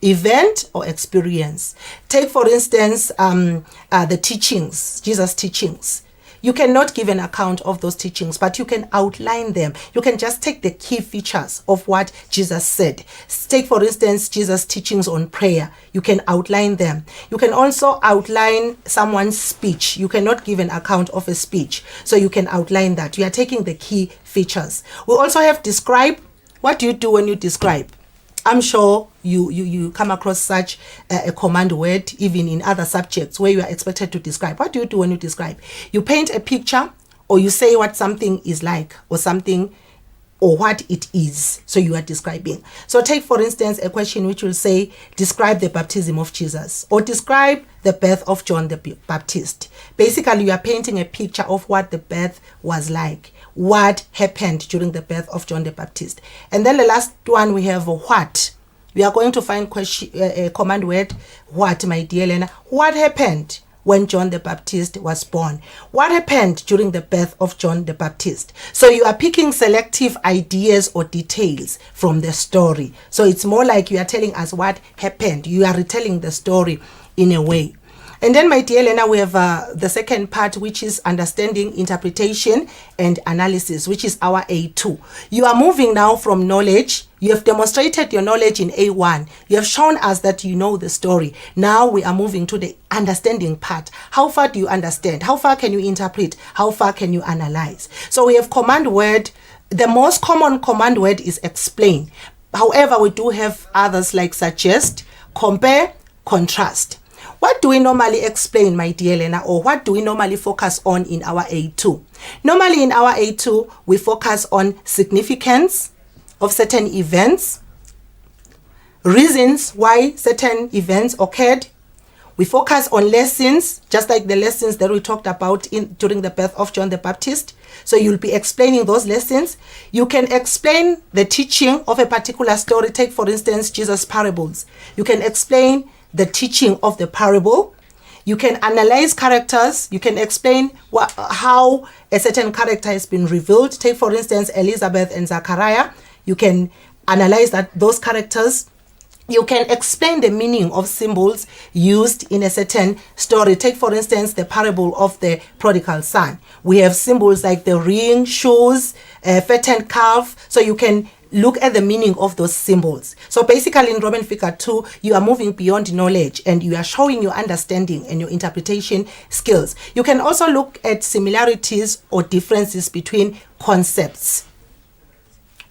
event or experience. Take, for instance, the teachings, Jesus' teachings. You cannot give an account of those teachings, but you can outline them. You can just take the key features of what Jesus said. Take, for instance, Jesus' teachings on prayer. You can outline them. You can also outline someone's speech. You cannot give an account of a speech, so you can outline that. You are taking the key features. We also have describe. What do you do when you describe? I'm sure you come across such a command word even in other subjects where you are expected to describe. What do you do when you describe? You paint a picture, or you say what something is like, or something, or what it is. So you are describing. So take, for instance, a question which will say, describe the baptism of Jesus, or describe the birth of John the Baptist. Basically, you are painting a picture of what the birth was like, what happened during the birth of John the Baptist. And then the last one, we have what. We are going to find a command word, what, my dear Lena. What happened when John the Baptist was born? What happened during the birth of John the Baptist? So you are picking selective ideas or details from the story. So it's more like you are telling us what happened. You are retelling the story in a way. And then, my dear Lena, we have the second part, which is understanding, interpretation, and analysis, which is our A2. You are moving now from knowledge. You have demonstrated your knowledge in A1. You have shown us that you know the story. Now we are moving to the understanding part. How far do you understand? How far can you interpret? How far can you analyze? So we have command word. The most common command word is explain. However, we do have others like suggest, compare, contrast. What do we normally explain, my dear Lena, or what do we normally focus on in our A2? Normally in our A2, we focus on significance of certain events, reasons why certain events occurred. We focus on lessons, just like the lessons that we talked about during the birth of John the Baptist. So you'll be explaining those lessons. You can explain the teaching of a particular story. Take, for instance, Jesus' parables. You can explain the teaching of the parable. You can analyze characters. You can explain how a certain character has been revealed. Take, for instance, Elizabeth and Zachariah. You can analyze those characters. You can explain the meaning of symbols used in a certain story. Take, for instance, the parable of the prodigal son. We have symbols like the ring, shoes, fattened calf. So you can look at the meaning of those symbols. So basically in Roman figure 2, you are moving beyond knowledge and you are showing your understanding and your interpretation skills. You can also look at similarities or differences between concepts.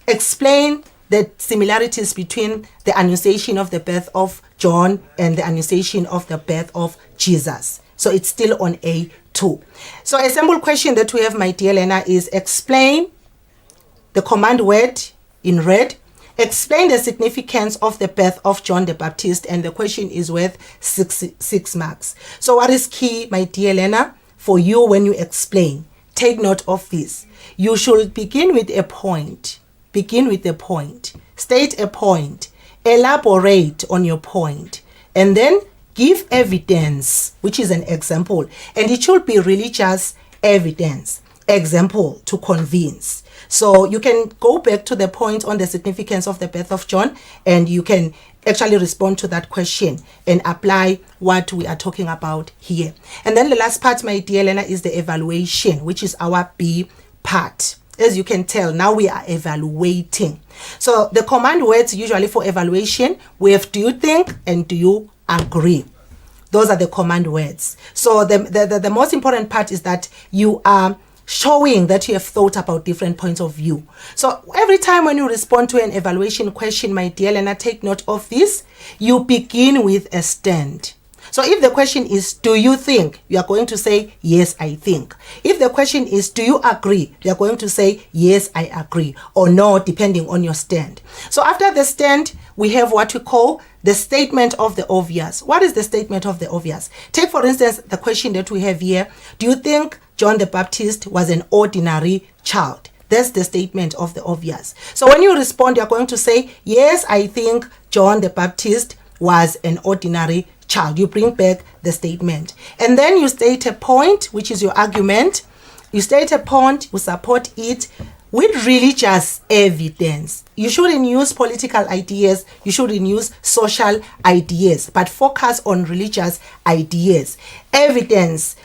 Explain the similarities between the annunciation of the birth of John and the annunciation of the birth of Jesus. So it's still on A2. So a simple question that we have, my dear Lena, is explain the command word in red. Explain the significance of the birth of John the Baptist, and the question is worth 6 marks. So what is key, my dear Lena, for you when you explain? Take note of this. You should begin with a point. Begin with a point. State a point. Elaborate on your point. And then give evidence, which is an example. And it should be religious evidence. Example to convince. So you can go back to the point on the significance of the birth of John, and you can actually respond to that question and apply what we are talking about here. And then the last part, my dear Lena, is the evaluation, which is our B part. As you can tell, now we are evaluating. So the command words usually for evaluation, we have do you think and do you agree. Those are the command words. So the most important part is that you are showing that you have thought about different points of view. So every time when you respond to an evaluation question, my dear Lena, take note of this. You begin with a stand. So if the question is, do you think? You are going to say, yes, I think. If the question is, do you agree? You are going to say, yes, I agree, or no, depending on your stand. So after the stand, we have what we call the statement of the obvious. What is the statement of the obvious? Take, for instance, the question that we have here. Do you think John the Baptist was an ordinary child? That's the statement of the obvious. So when you respond, you're going to say, yes, I think John the Baptist was an ordinary child. You bring back the statement. And then you state a point, which is your argument. You state a point, you support it with religious evidence. You shouldn't use political ideas, you shouldn't use social ideas, but focus on religious ideas. Evidence,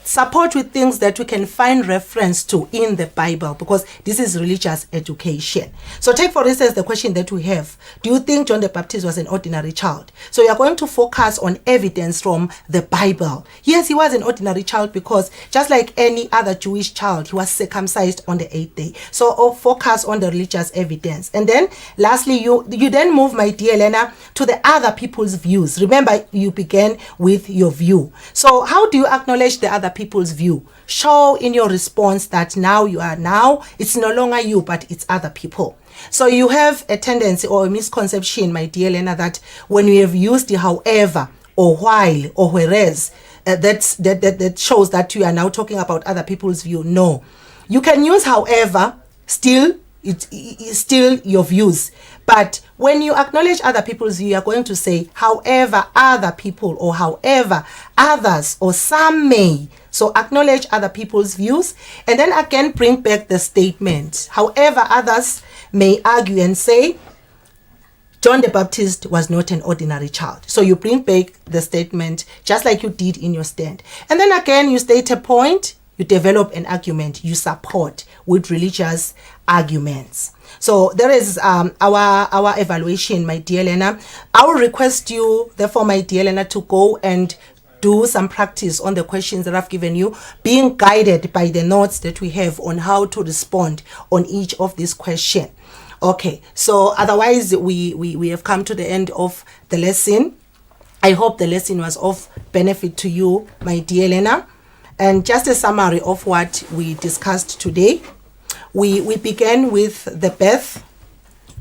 support with things that we can find reference to in the Bible, because this is religious education. So take for instance the question that we have: do you think John the Baptist was an ordinary child? So you are going to focus on evidence from the Bible. Yes, he was an ordinary child because just like any other Jewish child, he was circumcised on the 8th day. So focus on the religious evidence. And then lastly, you then move, my dear Lena, to the other people's views. Remember, you began with your view. So how do you acknowledge the other people's view? Show in your response that it's no longer you, but it's other people. So you have a tendency or a misconception, my dear Lena, that when you have used the however or while or whereas, that shows that you are now talking about other people's view. No. You can use however, still it's still your views. But when you acknowledge other people's view, you are going to say, however other people, or however others, or some may. So acknowledge other people's views, and then again bring back the statement. However others may argue and say, John the Baptist was not an ordinary child. So you bring back the statement just like you did in your stand. And then again, you state a point, you develop an argument, you support with religious arguments. So there is our evaluation, my dear Lena. I will request you, therefore, my dear Lena, to go and do some practice on the questions that I've given you, being guided by the notes that we have on how to respond on each of these questions. Okay, so otherwise we have come to the end of the lesson. I hope the lesson was of benefit to you, my dear Lena. And just a summary of what we discussed today. We began with the birth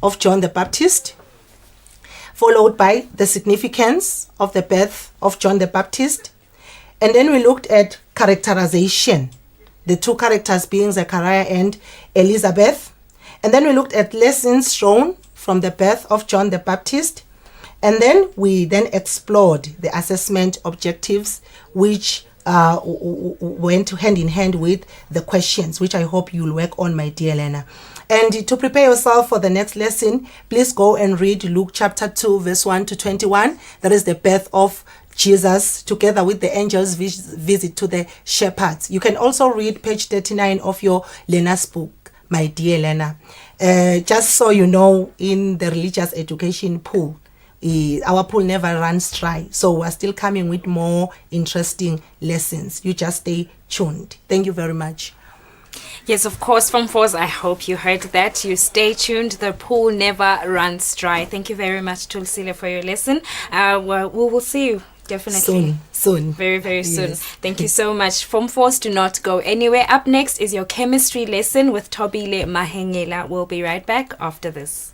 of John the Baptist, followed by the significance of the birth of John the Baptist. And then we looked at characterization, the two characters being Zechariah and Elizabeth. And then we looked at lessons shown from the birth of John the Baptist. And then we then explored the assessment objectives, which went hand in hand with the questions, which I hope you'll work on, my dear Lena. And to prepare yourself for the next lesson, please go and read Luke chapter 2, verse 1 to 21. That is the birth of Jesus, together with the angels' visit to the shepherds. You can also read page 39 of your Lena's book, my dear Lena. Just so you know, in the religious education pool, our pool never runs dry. So we're still coming with more interesting lessons. You just stay tuned. Thank you very much. Yes, of course, Form 4s, I hope you heard that. You stay tuned. The pool never runs dry. Thank you very much, Tulsile, for your lesson. We will see you definitely soon. Very, very soon. Yes. Thank you so much. Form 4s, do not go anywhere. Up next is your chemistry lesson with Tobile Mahengela. We'll be right back after this.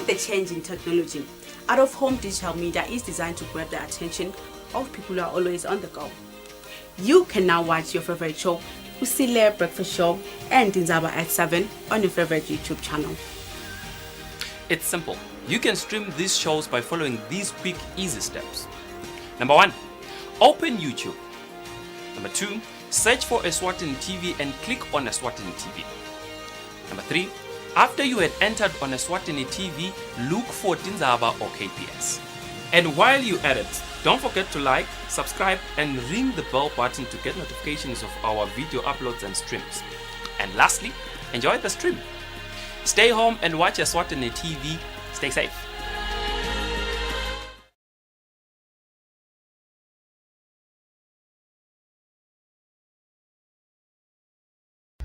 The change in technology, out-of-home digital media is designed to grab the attention of people who are always on the go. You can now watch your favorite show, Usile Breakfast Show and Dinzaba at 7 on your favorite YouTube channel. It's simple. You can stream these shows by following these quick, easy steps. Number 1, open YouTube. Number 2, search for Eswatini TV and click on Eswatini TV. Number 3, after you had entered on Eswatini TV, look for Dinzaba or KPS. And while you at it, don't forget to like, subscribe and ring the bell button to get notifications of our video uploads and streams. And lastly, enjoy the stream. Stay home and watch Eswatini TV. Stay safe.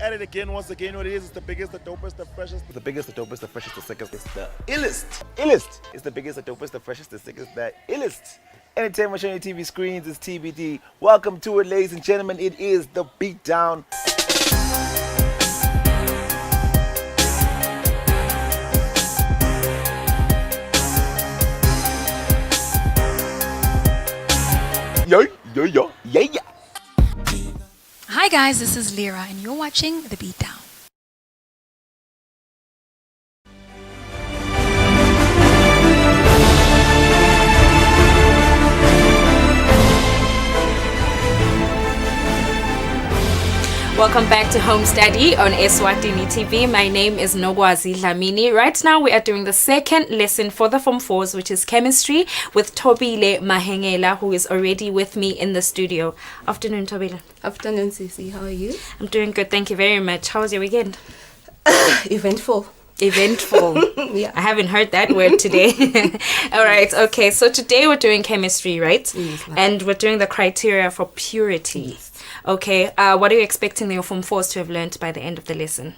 At it again, once again, what it is the biggest, the dopest, the freshest. The biggest, the dopest, the freshest, the sickest. It's the illest. Illest. It's the biggest, the dopest, the freshest, the sickest, the illest. Entertainment show on your TV screens is TBD. Welcome to it, ladies and gentlemen. It is the Beatdown. Yeah. Hi guys, this is Lyra and you're watching The Beatdown. Welcome back to Home Study on Eswatini TV. My name is Nogwazi Dlamini. Right now we are doing the second lesson for the Form 4s, which is chemistry, with Tobile Mahengela, who is already with me in the studio. Afternoon, Tobile. Afternoon, Sisi. How are you? I'm doing good, thank you very much. How was your weekend? Eventful. Yeah. I haven't heard that word today. All right, okay. So today we're doing chemistry, right? Yes, and we're doing the criteria for purity. Yes. Okay, what are you expecting your Form 4s to have learned by the end of the lesson?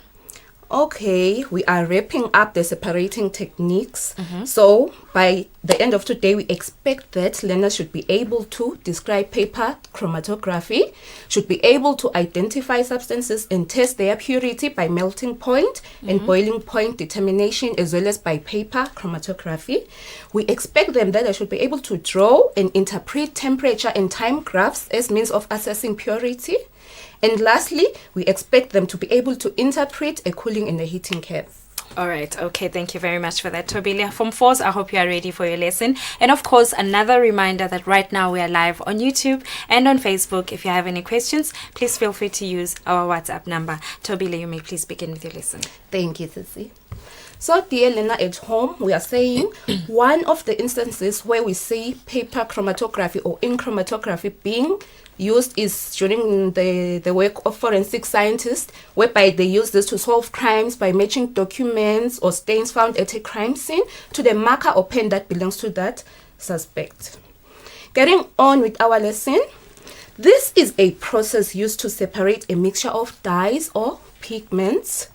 Okay, we are wrapping up the separating techniques. So by the end of today, we expect that learners should be able to describe paper chromatography, should be able to identify substances and test their purity by melting point and boiling point determination, as well as by paper chromatography. We expect them that they should be able to draw and interpret temperature and time graphs as means of assessing purity. And lastly, we expect them to be able to interpret a cooling and a heating curve. All right. Okay. Thank you very much for that, Tobilia. Form 4s, I hope you are ready for your lesson. And of course, another reminder that right now we are live on YouTube and on Facebook. If you have any questions, please feel free to use our WhatsApp number. Tobilia, you may please begin with your lesson. Thank you, Sisi. So, dear learner at home, we are saying one of the instances where we see paper chromatography or ink chromatography being used is during the work of forensic scientists, whereby they use this to solve crimes by matching documents or stains found at a crime scene to the marker or pen that belongs to that suspect. Getting on with our lesson, this is a process used to separate a mixture of dyes or pigments,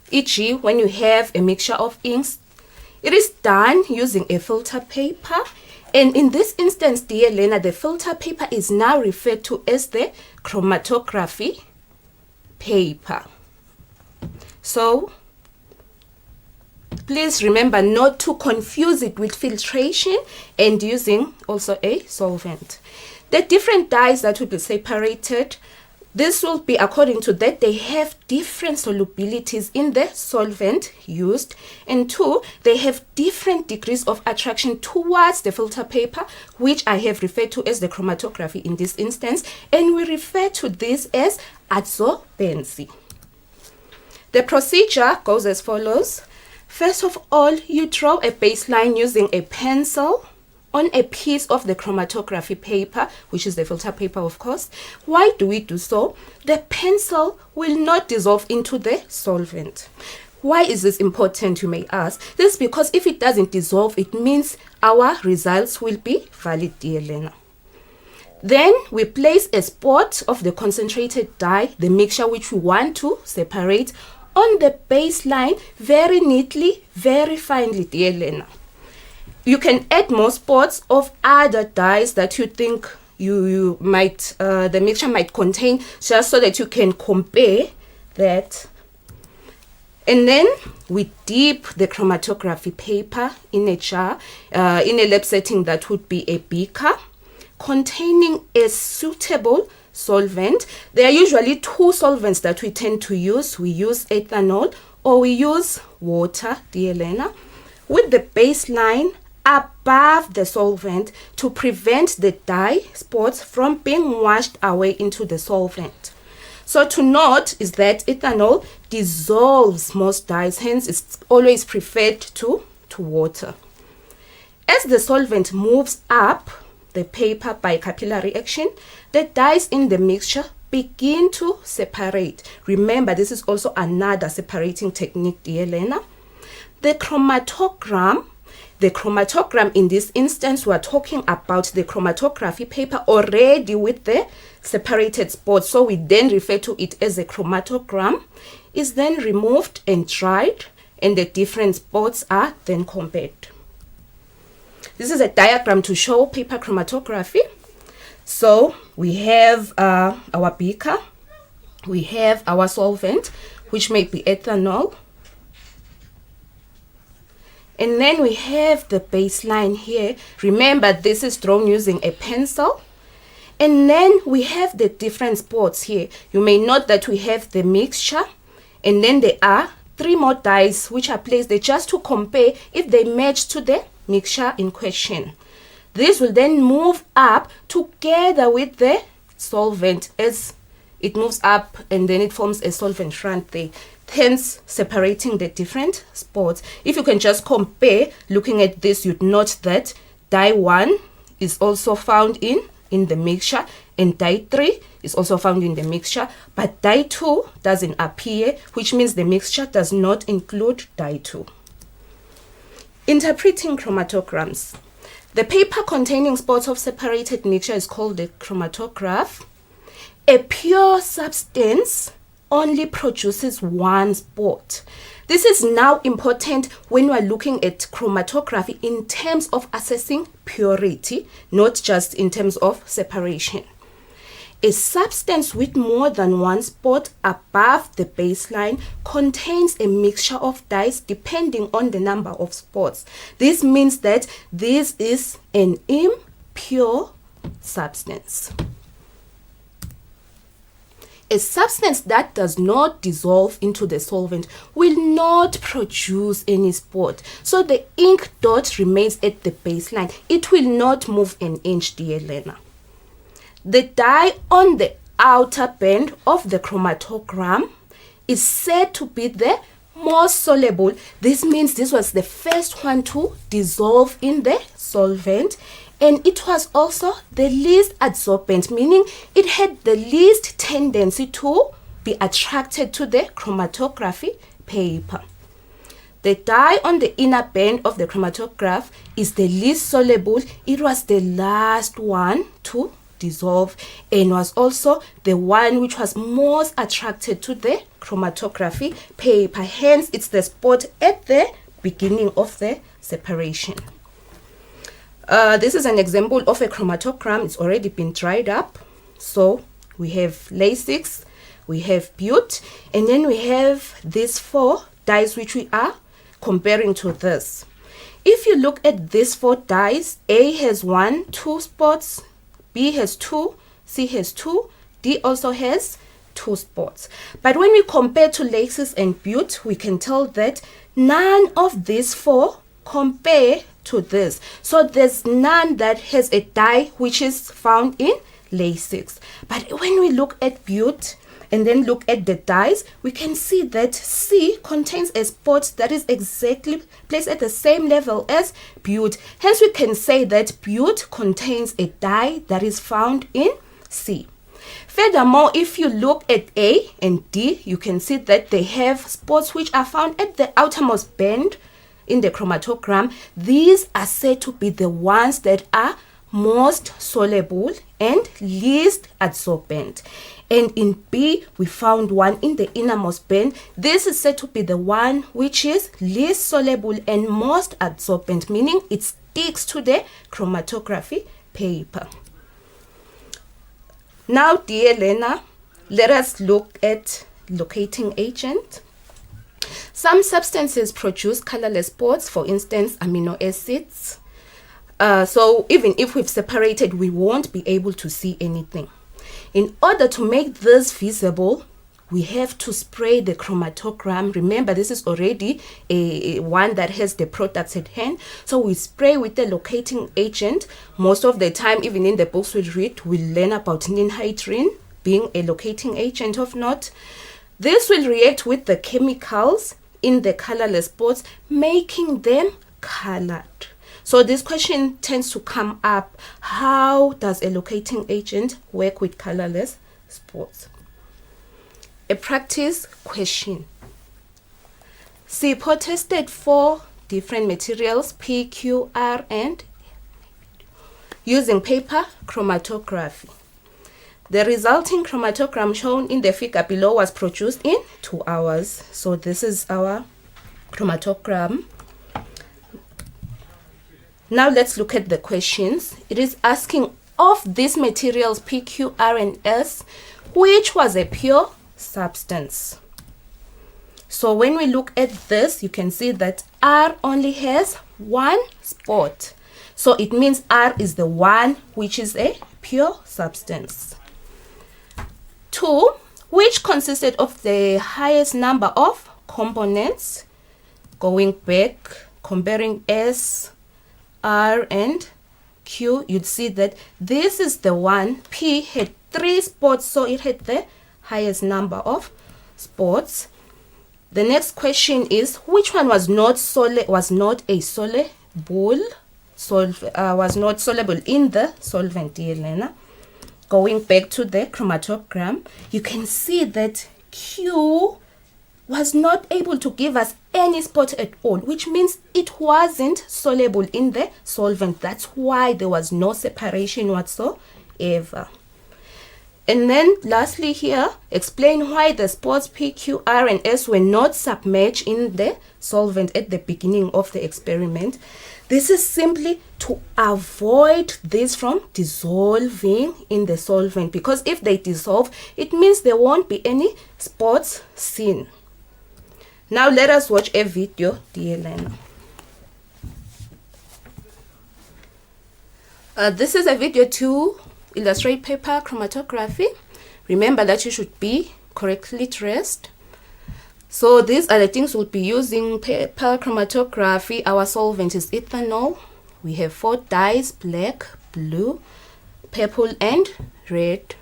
e.g. when you have a mixture of inks. It is done using a filter paper. And in this instance, dear learner, the filter paper is now referred to as the chromatography paper. So, please remember not to confuse it with filtration and using also a solvent. The different dyes that will be separated, this will be according to that they have different solubilities in the solvent used, and 2, they have different degrees of attraction towards the filter paper, which I have referred to as the chromatography in this instance, and we refer to this as adsorbency. The procedure goes as follows. First of all, you draw a baseline using a pencil on a piece of the chromatography paper, which is the filter paper, of course. Why do we do so? The pencil will not dissolve into the solvent. Why is this important, you may ask? This is because if it doesn't dissolve, it means our results will be valid, dear learner. Then we place a spot of the concentrated dye, the mixture which we want to separate, on the baseline very neatly, very finely, dear learner. You can add more spots of other dyes that you think you might the mixture might contain, just so that you can compare that. And then we dip the chromatography paper in a jar, in a lab setting that would be a beaker containing a suitable solvent. There are usually 2 solvents that we tend to use. We use ethanol or we use water, dear learner, with the baseline above the solvent to prevent the dye spots from being washed away into the solvent. So to note is that ethanol dissolves most dyes, hence it's always preferred to water. As the solvent moves up the paper by capillary action, the dyes in the mixture begin to separate. Remember, this is also another separating technique, dear learner. The chromatogram in this instance, we are talking about the chromatography paper already with the separated spots, so we then refer to it as a chromatogram, is then removed and dried, and the different spots are then compared. This is a diagram to show paper chromatography. So we have our beaker, we have our solvent, which may be ethanol, and then we have the baseline here. Remember, this is drawn using a pencil. And then we have the different spots here. You may note that we have the mixture, and then there are 3 more dyes which are placed there just to compare if they match to the mixture in question. This will then move up together with the solvent as it moves up, and then it forms a solvent front there, hence separating the different spots. If you can just compare, looking at this, you'd note that dye 1 is also found in the mixture, and dye 3 is also found in the mixture, but dye 2 doesn't appear, which means the mixture does not include dye 2. Interpreting chromatograms. The paper containing spots of separated mixture is called a chromatograph. A pure substance only produces 1 spot. This is now important when we are looking at chromatography in terms of assessing purity, not just in terms of separation. A substance with more than 1 spot above the baseline contains a mixture of dyes depending on the number of spots. This means that this is an impure substance. A substance that does not dissolve into the solvent will not produce any spot. So the ink dot remains at the baseline. It will not move an inch, dear learner. The dye on the outer band of the chromatogram is said to be the most soluble. This means this was the first one to dissolve in the solvent, and it was also the least adsorbent, meaning it had the least tendency to be attracted to the chromatography paper. The dye on the inner band of the chromatograph is the least soluble. It was the last one to dissolve and was also the one which was most attracted to the chromatography paper. Hence, it's the spot at the beginning of the separation. This is an example of a chromatogram. It's already been dried up. So we have Lasix, we have Butte, and then we have these 4 dyes which we are comparing to this. If you look at these 4 dyes, A has 1, 2 spots, B has 2, C has 2, D also has 2 spots. But when we compare to Lasix and Butte, we can tell that none of these 4 compare to this. So there's none that has a dye which is found in Lasix. But when we look at Butte and then look at the dyes, we can see that C contains a spot that is exactly placed at the same level as Butte. Hence, we can say that Butte contains a dye that is found in C. Furthermore, if you look at A and D, you can see that they have spots which are found at the outermost band in the chromatogram. These are said to be the ones that are most soluble and least adsorbent. And in B, we found one in the innermost band. This is said to be the one which is least soluble and most adsorbent, meaning it sticks to the chromatography paper. Now, dear learner, let us look at locating agent. Some substances produce colorless spots, for instance, amino acids. So even if we've separated, we won't be able to see anything. In order to make this visible, we have to spray the chromatogram. Remember, this is already a one that has the products at hand. So we spray with the locating agent. Most of the time, even in the books we read, we learn about ninhydrin being a locating agent of note. This will react with the chemicals in the colorless spots, making them colored. So this question tends to come up. How does a locating agent work with colorless spots? A practice question. Sipho tested 4 different materials, P, Q, R, and using paper chromatography. The resulting chromatogram shown in the figure below was produced in 2 hours. So this is our chromatogram. Now let's look at the questions. It is asking, of these materials P, Q, R, and S, which was a pure substance? So when we look at this, you can see that R only has 1 spot. So it means R is the one which is a pure substance. 2. Which consisted of the highest number of components? Going back, comparing S, R, and Q, you'd see that this is the one. P had 3 spots, so it had the highest number of spots. The next question is, which one was not soluble in the solvent, dear Lena? Going back to the chromatogram, you can see that Q was not able to give us any spot at all, which means it wasn't soluble in the solvent. That's why there was no separation whatsoever. And then lastly here, explain why the spots P, Q, R, and S were not submerged in the solvent at the beginning of the experiment. This is simply to avoid this from dissolving in the solvent, because if they dissolve, it means there won't be any spots seen. Now let us watch a video, dear Lena. This is a video to illustrate paper chromatography. Remember that you should be correctly dressed. So these are the things we'll be using. Paper chromatography, our solvent is ethanol. We have 4 dyes: black, blue, purple, and red.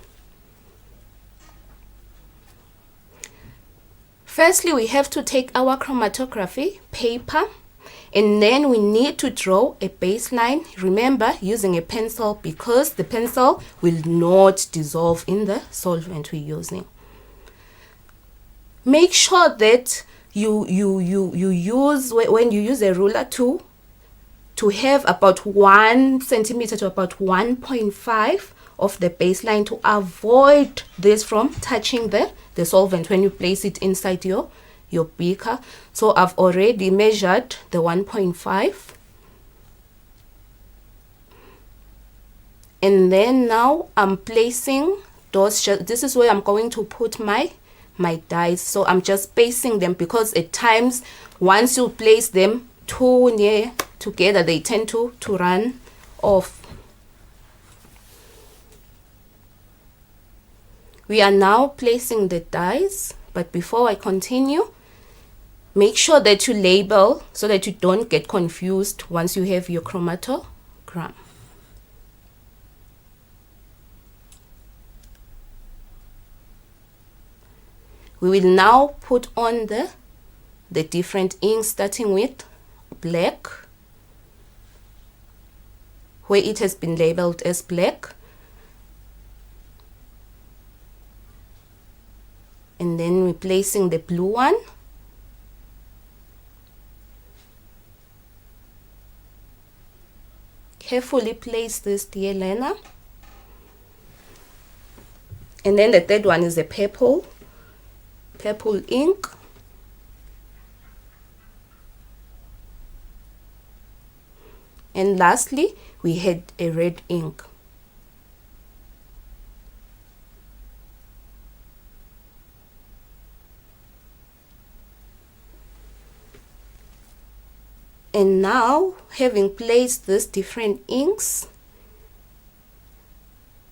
Firstly, we have to take our chromatography paper, and then we need to draw a baseline. Remember, using a pencil, because the pencil will not dissolve in the solvent we're using. Make sure that you use, when you use a ruler, to have about 1 centimeter to about 1.5 of the baseline, to avoid this from touching the solvent when you place it inside your beaker. So I've already measured the 1.5. And then now I'm placing those, this is where I'm going to put my dyes. So I'm just spacing them, because at times once you place them too near together, they tend to run off. We are now placing the dyes, but before I continue, make sure that you label so that you don't get confused once you have your chromatogram. We will now put on the different inks, starting with black, where it has been labeled as black. And then we're placing the blue one. Carefully place this, dear Lena. And then the third one is the purple ink. And lastly, we had a red ink. And now, having placed these different inks,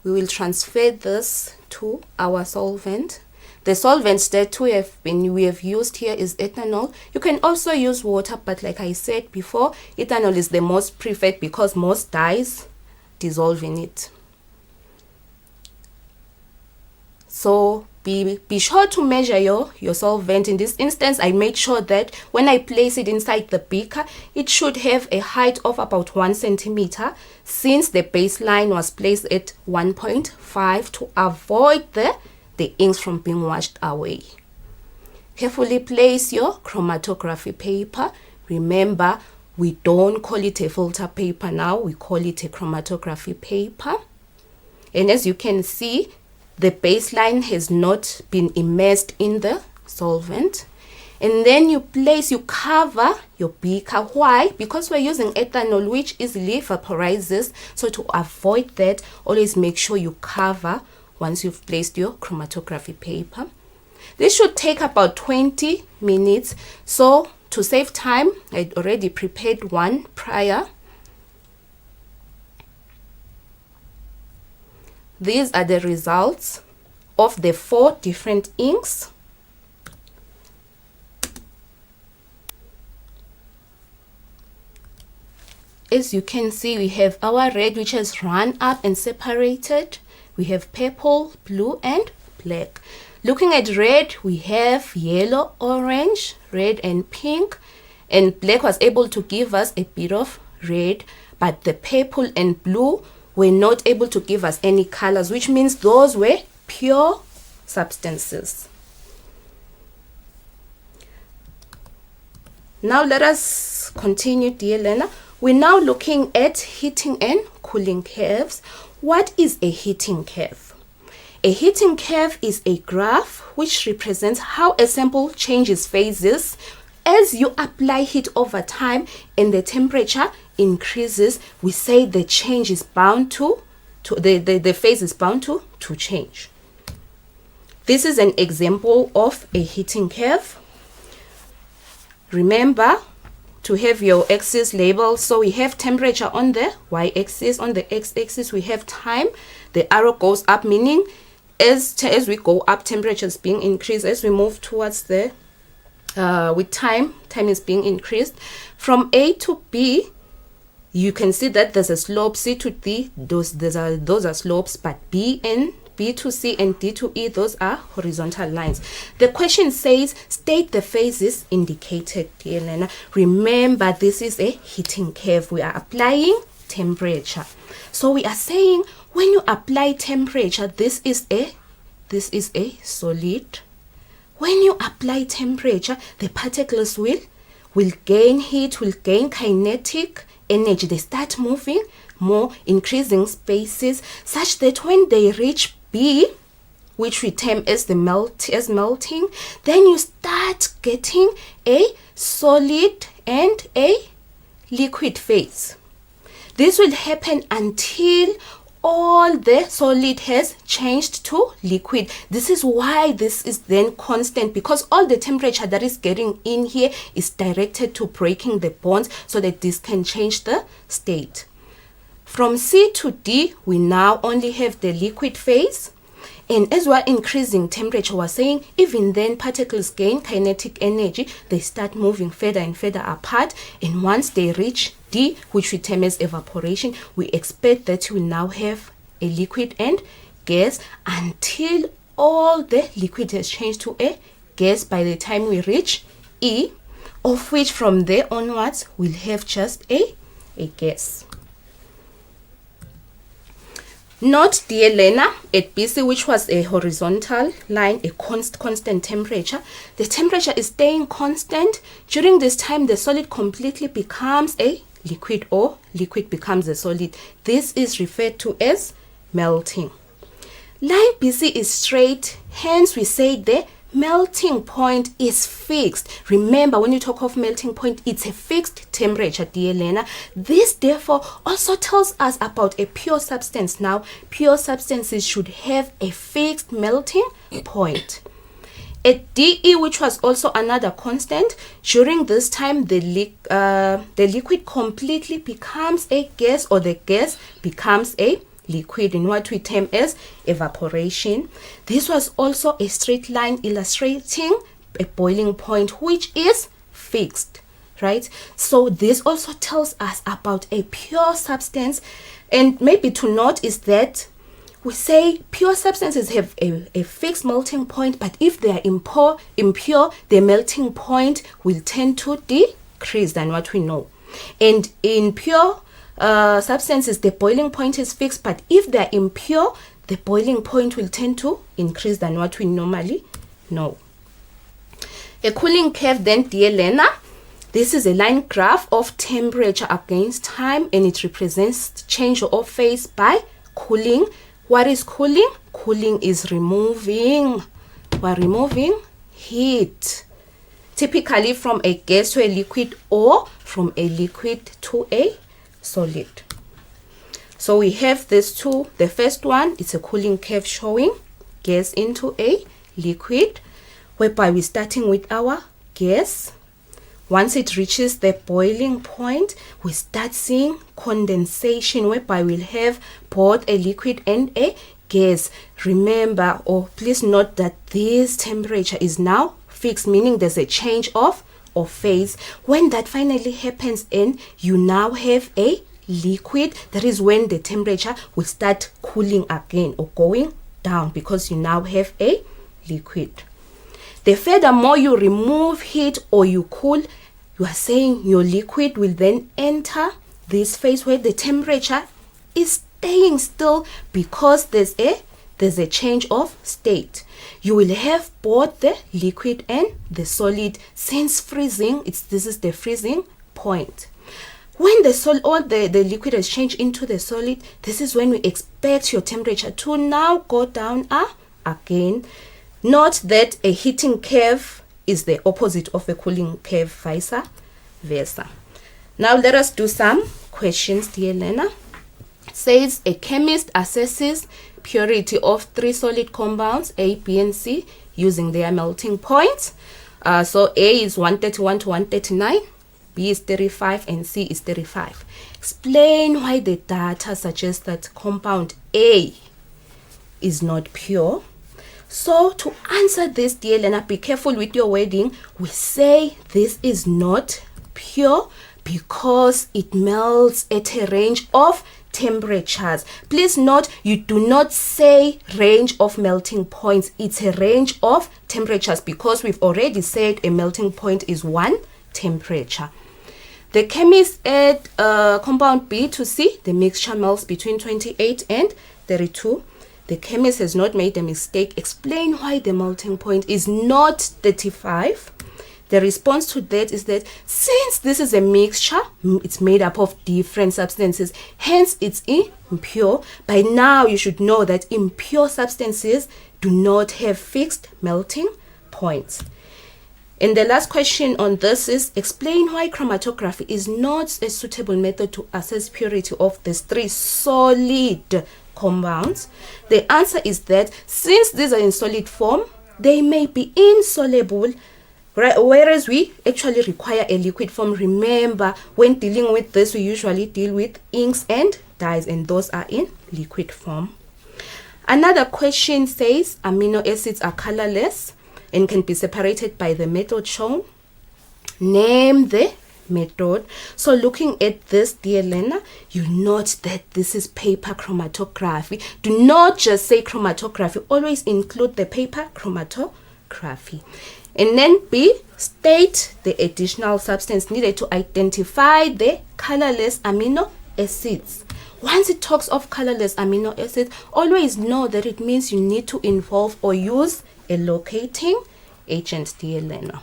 we will transfer this to our solvent. The solvents that we have used here is ethanol. You can also use water, but like I said before, ethanol is the most preferred because most dyes dissolve in it. So be sure to measure your solvent. In this instance, I made sure that when I place it inside the beaker, it should have a height of about 1 centimeter, since the baseline was placed at 1.5 to avoid the inks from being washed away. Carefully place your chromatography paper. Remember, we don't call it a filter paper now, we call it a chromatography paper. And as you can see, the baseline has not been immersed in the solvent. And then you cover your beaker. Why? Because we're using ethanol, which easily vaporizes. So to avoid that, always make sure you cover once you've placed your chromatography paper. This should take about 20 minutes. So to save time, I'd already prepared one prior. These are the results of the 4 different inks. As you can see, we have our red, which has run up and separated. We have purple, blue, and black. Looking at red, we have yellow, orange, red, and pink. And black was able to give us a bit of red, but the purple and blue were not able to give us any colors, which means those were pure substances. Now let us continue, dear learner. We're now looking at heating and cooling curves. What is a heating curve? A heating curve is a graph which represents how a sample changes phases as you apply heat over time and the temperature increases. We say the change is bound to the phase is bound to change. This is an example of a heating curve. Remember to have your axis labeled. So we have temperature on the y-axis, on the x-axis we have time. The arrow goes up, meaning as we go up, temperature is being increased. As we move towards the with time is being increased. From A to B, you can see that there's a slope. C to D, those are slopes, but B to C and D to E, those are horizontal lines. The question says, state the phases indicated, dear learner. Remember, this is a heating curve. We are applying temperature. So we are saying when you apply temperature, this is a solid. When you apply temperature, the particles will gain heat, will gain kinetic energy. They start moving more, increasing spaces, such that when they reach B, which we term as melting, then you start getting a solid and a liquid phase. This will happen until all the solid has changed to liquid. This is why this is then constant, because all the temperature that is getting in here is directed to breaking the bonds so that this can change the state. From C to D, we now only have the liquid phase. And as we're increasing temperature, we're saying even then particles gain kinetic energy. They start moving further and further apart. And once they reach D, which we term as evaporation, we expect that we now have a liquid and gas until all the liquid has changed to a gas by the time we reach E, of which from there onwards we'll have just a gas. Note, dear learner, at BC, which was a horizontal line, a constant temperature, the temperature is staying constant. During this time, the solid completely becomes a liquid, or liquid becomes a solid. This is referred to as melting. Line BC is straight, hence we say the melting point is fixed. Remember, when you talk of melting point, it's a fixed temperature, dear learner. This therefore also tells us about a pure substance. Now, pure substances should have a fixed melting point. At DE, which was also another constant, during this time the liquid completely becomes a gas, or the gas becomes a liquid, in what we term as evaporation. This was also a straight line illustrating a boiling point, which is fixed, right? So this also tells us about a pure substance. And maybe to note is that we say pure substances have a fixed melting point, but if they are impure, the melting point will tend to decrease than what we know. And in pure substances, the boiling point is fixed, but if they're impure, the boiling point will tend to increase than what we normally know. A cooling curve then, dear learner, this is a line graph of temperature against time, and it represents change of phase by cooling. What is cooling? Cooling is removing. We're removing heat, typically from a gas to a liquid, or from a liquid to a solid. So we have these two. The first one, it's a cooling curve showing gas into a liquid, whereby we're starting with our gas. Once it reaches the boiling point, we start seeing condensation, whereby we'll have both a liquid and a gas. Remember, or please note that this temperature is now fixed, meaning there's a change of phase. When that finally happens and you now have a liquid, that is when the temperature will start cooling again or going down, because you now have a liquid. The furthermore you remove heat or you cool, you are saying your liquid will then enter this phase where the temperature is staying still because there's a change of state. You will have both the liquid and the solid. Since freezing, this is the freezing point. When the liquid has changed into the solid, this is when we expect your temperature to now go down again. Note that a heating curve is the opposite of a cooling curve, vice versa. Now let us do some questions, dear learner. It says a chemist assesses purity of 3 solid compounds, A, B, and C, using their melting points. So A is 131 to 139, B is 35, and C is 35. Explain why the data suggests that compound A is not pure. So to answer this, dear learner, be careful with your wording. We say this is not pure because it melts at a range of temperatures. Please note, you do not say range of melting points. It's a range of temperatures because we've already said a melting point is 1 temperature. The chemist add compound B to C. The mixture melts between 28 and 32. The chemist has not made a mistake. Explain why the melting point is not 35. The response to that is that since this is a mixture, it's made up of different substances, hence it's impure. By now you should know that impure substances do not have fixed melting points. And the last question on this is, explain why chromatography is not a suitable method to assess purity of these 3 solid compounds. The answer is that since these are in solid form, they may be insoluble, whereas we actually require a liquid form. Remember, when dealing with this, we usually deal with inks and dyes, and those are in liquid form. Another question says amino acids are colorless and can be separated by the method shown. Name the method. So looking at this, dear learner, you note that this is paper chromatography. Do not just say chromatography, always include the paper chromatography. And then B, state the additional substance needed to identify the colorless amino acids. Once it talks of colorless amino acids, always know that it means you need to involve or use a locating agent, dear learner.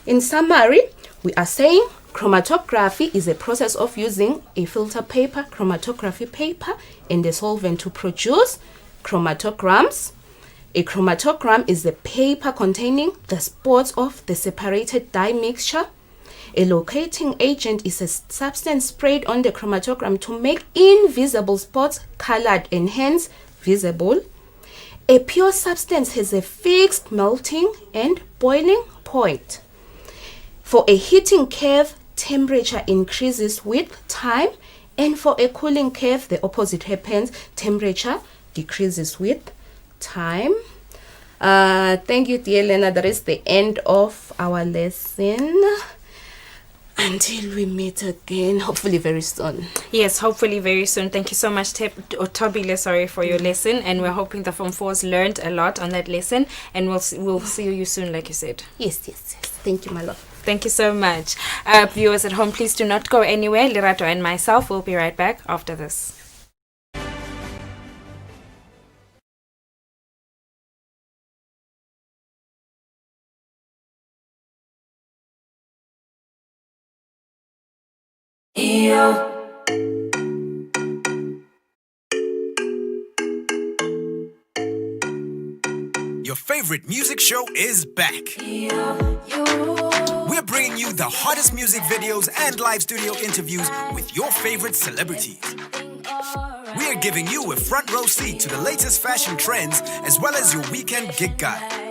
In summary, we are saying chromatography is a process of using a filter paper, chromatography paper, and a solvent to produce chromatograms. A chromatogram is the paper containing the spots of the separated dye mixture. A locating agent is a substance sprayed on the chromatogram to make invisible spots colored and hence visible. A pure substance has a fixed melting and boiling point. For a heating curve, temperature increases with time, and for a cooling curve, the opposite happens. Temperature decreases with time. Thank you, dear learner. That is the end of our lesson. Until we meet again, hopefully very soon. Yes, hopefully very soon. Thank you so much, Tobile, for your lesson. And we're hoping the Form 4s learned a lot on that lesson. And we'll see you soon, like you said. Yes. Thank you, my love. Thank you so much. Viewers at home, please do not go anywhere. Lirato and myself will be right back after this. Your favorite music show is back. We're bringing you the hottest music videos and live studio interviews with your favorite celebrities. We're giving you a front row seat to the latest fashion trends as well as your weekend gig guide.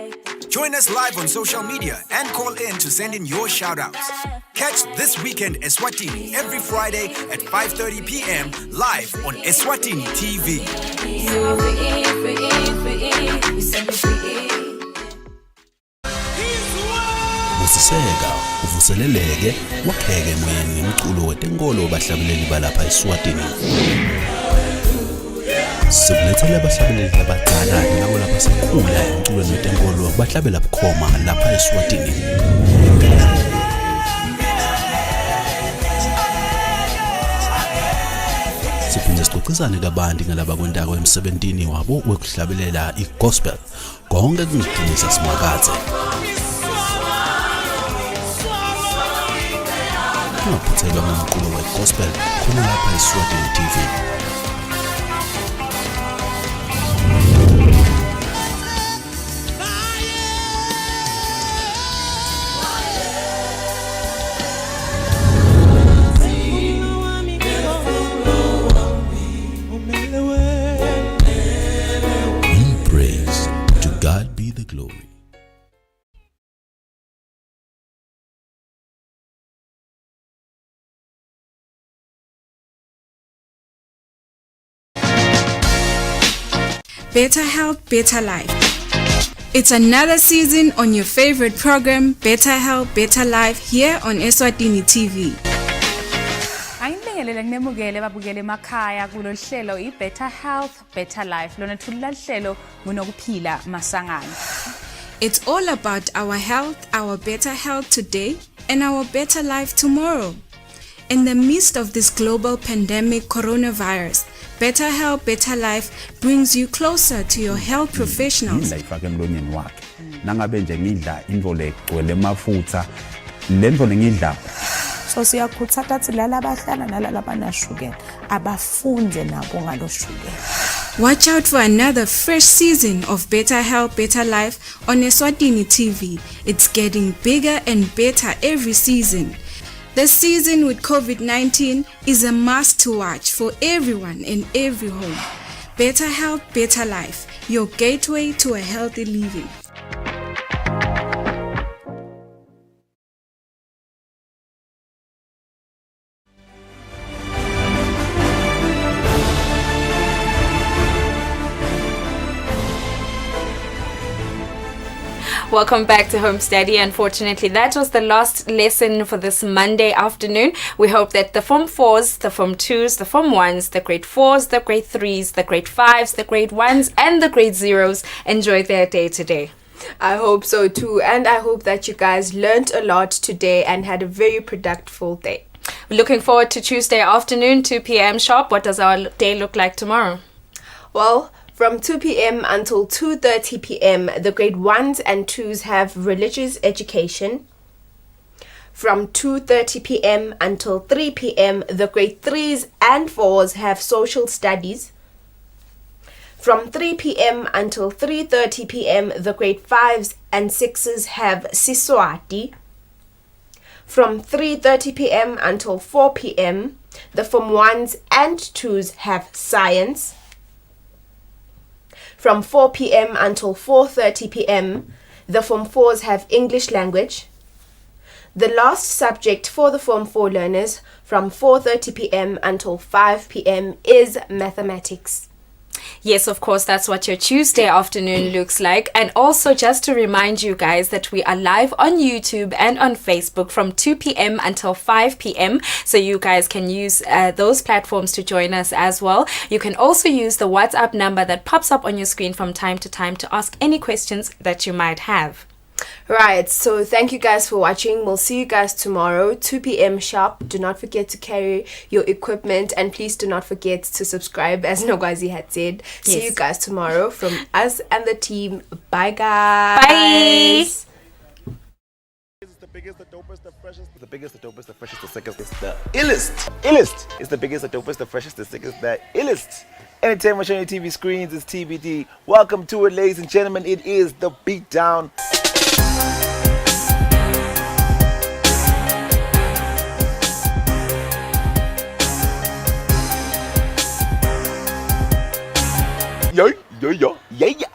Join us live on social media and call in to send in your shout outs. Catch This Weekend Eswatini every Friday at 5:30 p.m. live on Eswatini TV. Usiseka, uvuseleleke, wakheke emoyeni nomculo wetenkolo bahlabeleli balapha eSwatini. Sikulethele abahlabeleli abadala nabo lapha sekhula umculo wetenkolo bahlabela bukhoma lapha eSwatini. Siphinde sixoxisane kabanti ngalaba kwendako emsebentini wabo wekuhlabelela igospel konke kungidinisa simakathe. Ungaphuthelwa ngomculo wegospel khona lapha eSwatini TV. Praise to God be the glory. Better Health, Better Life. It's another season on your favorite program, Better Health, Better Life, here on Eswatini TV. Ayinibingelele kunemukele babukele emakhaya kulolu hlelo i-Better Health, Better Life. Lona thulula hlelo ngunokuphila masangana. It's all about our health, our better health today, and our better life tomorrow. In the midst of this global pandemic coronavirus, Better Health, Better Life brings you closer to your health professionals. Ifake emlonyeni wakhe. Nangabe nje ngidla into legcwele amafutha, lento ngidla. So siyakhuthaza ukuthi lala abahlala nalala banashukela abafunde nabo ngaloshukela. Watch out for another fresh season of Better Health, Better Life on Eswatini TV. It's getting bigger and better every season. This season with COVID-19 is a must to watch for everyone in every home. Better Health, Better Life, your gateway to a healthy living. Welcome back to Home Study. Unfortunately, that was the last lesson for this Monday afternoon. We hope that the Form 4s, the Form 2s, the Form 1s, the Grade 4s, the Grade 3s, the Grade 5s, the Grade 1s, and the Grade 0s enjoyed their day today. I hope so too, and I hope that you guys learned a lot today and had a very productive day. We're looking forward to Tuesday afternoon, 2 p.m. sharp. What does our day look like tomorrow? Well, from 2 p.m. until 2:30 p.m., the grade 1s and 2s have religious education. From 2:30 p.m. until 3 p.m., the grade 3s and 4s have social studies. From 3 p.m. until 3:30 p.m., the grade 5s and 6s have Siswati. From 3:30 p.m. until 4 p.m., the Form 1s and 2s have science. From 4 p.m. until 4:30 p.m., the Form 4s have English language. The last subject for the Form 4 learners from 4:30 p.m. until 5 p.m. is mathematics. Yes, of course, that's what your Tuesday afternoon looks like. And also just to remind you guys that we are live on YouTube and on Facebook from 2 p.m. until 5 p.m. So you guys can use those platforms to join us as well. You can also use the WhatsApp number that pops up on your screen from time to time to ask any questions that you might have. Right, so thank you guys for watching. We'll see you guys tomorrow, 2 p.m. sharp. Do not forget to carry your equipment, and please do not forget to subscribe, as Nogwazi had said. Yes. See you guys tomorrow from us and the team. Bye, guys. Bye. The biggest, the dopest, the freshest. The biggest, the dopest, the freshest, the sickest. It's the illest. Illest is the biggest, the dopest, the freshest, the sickest, the illest. Anytime on your TV screens is TBD. Welcome to it, ladies and gentlemen. It is the Beatdown. Yo, yo, yo, yeah, yeah.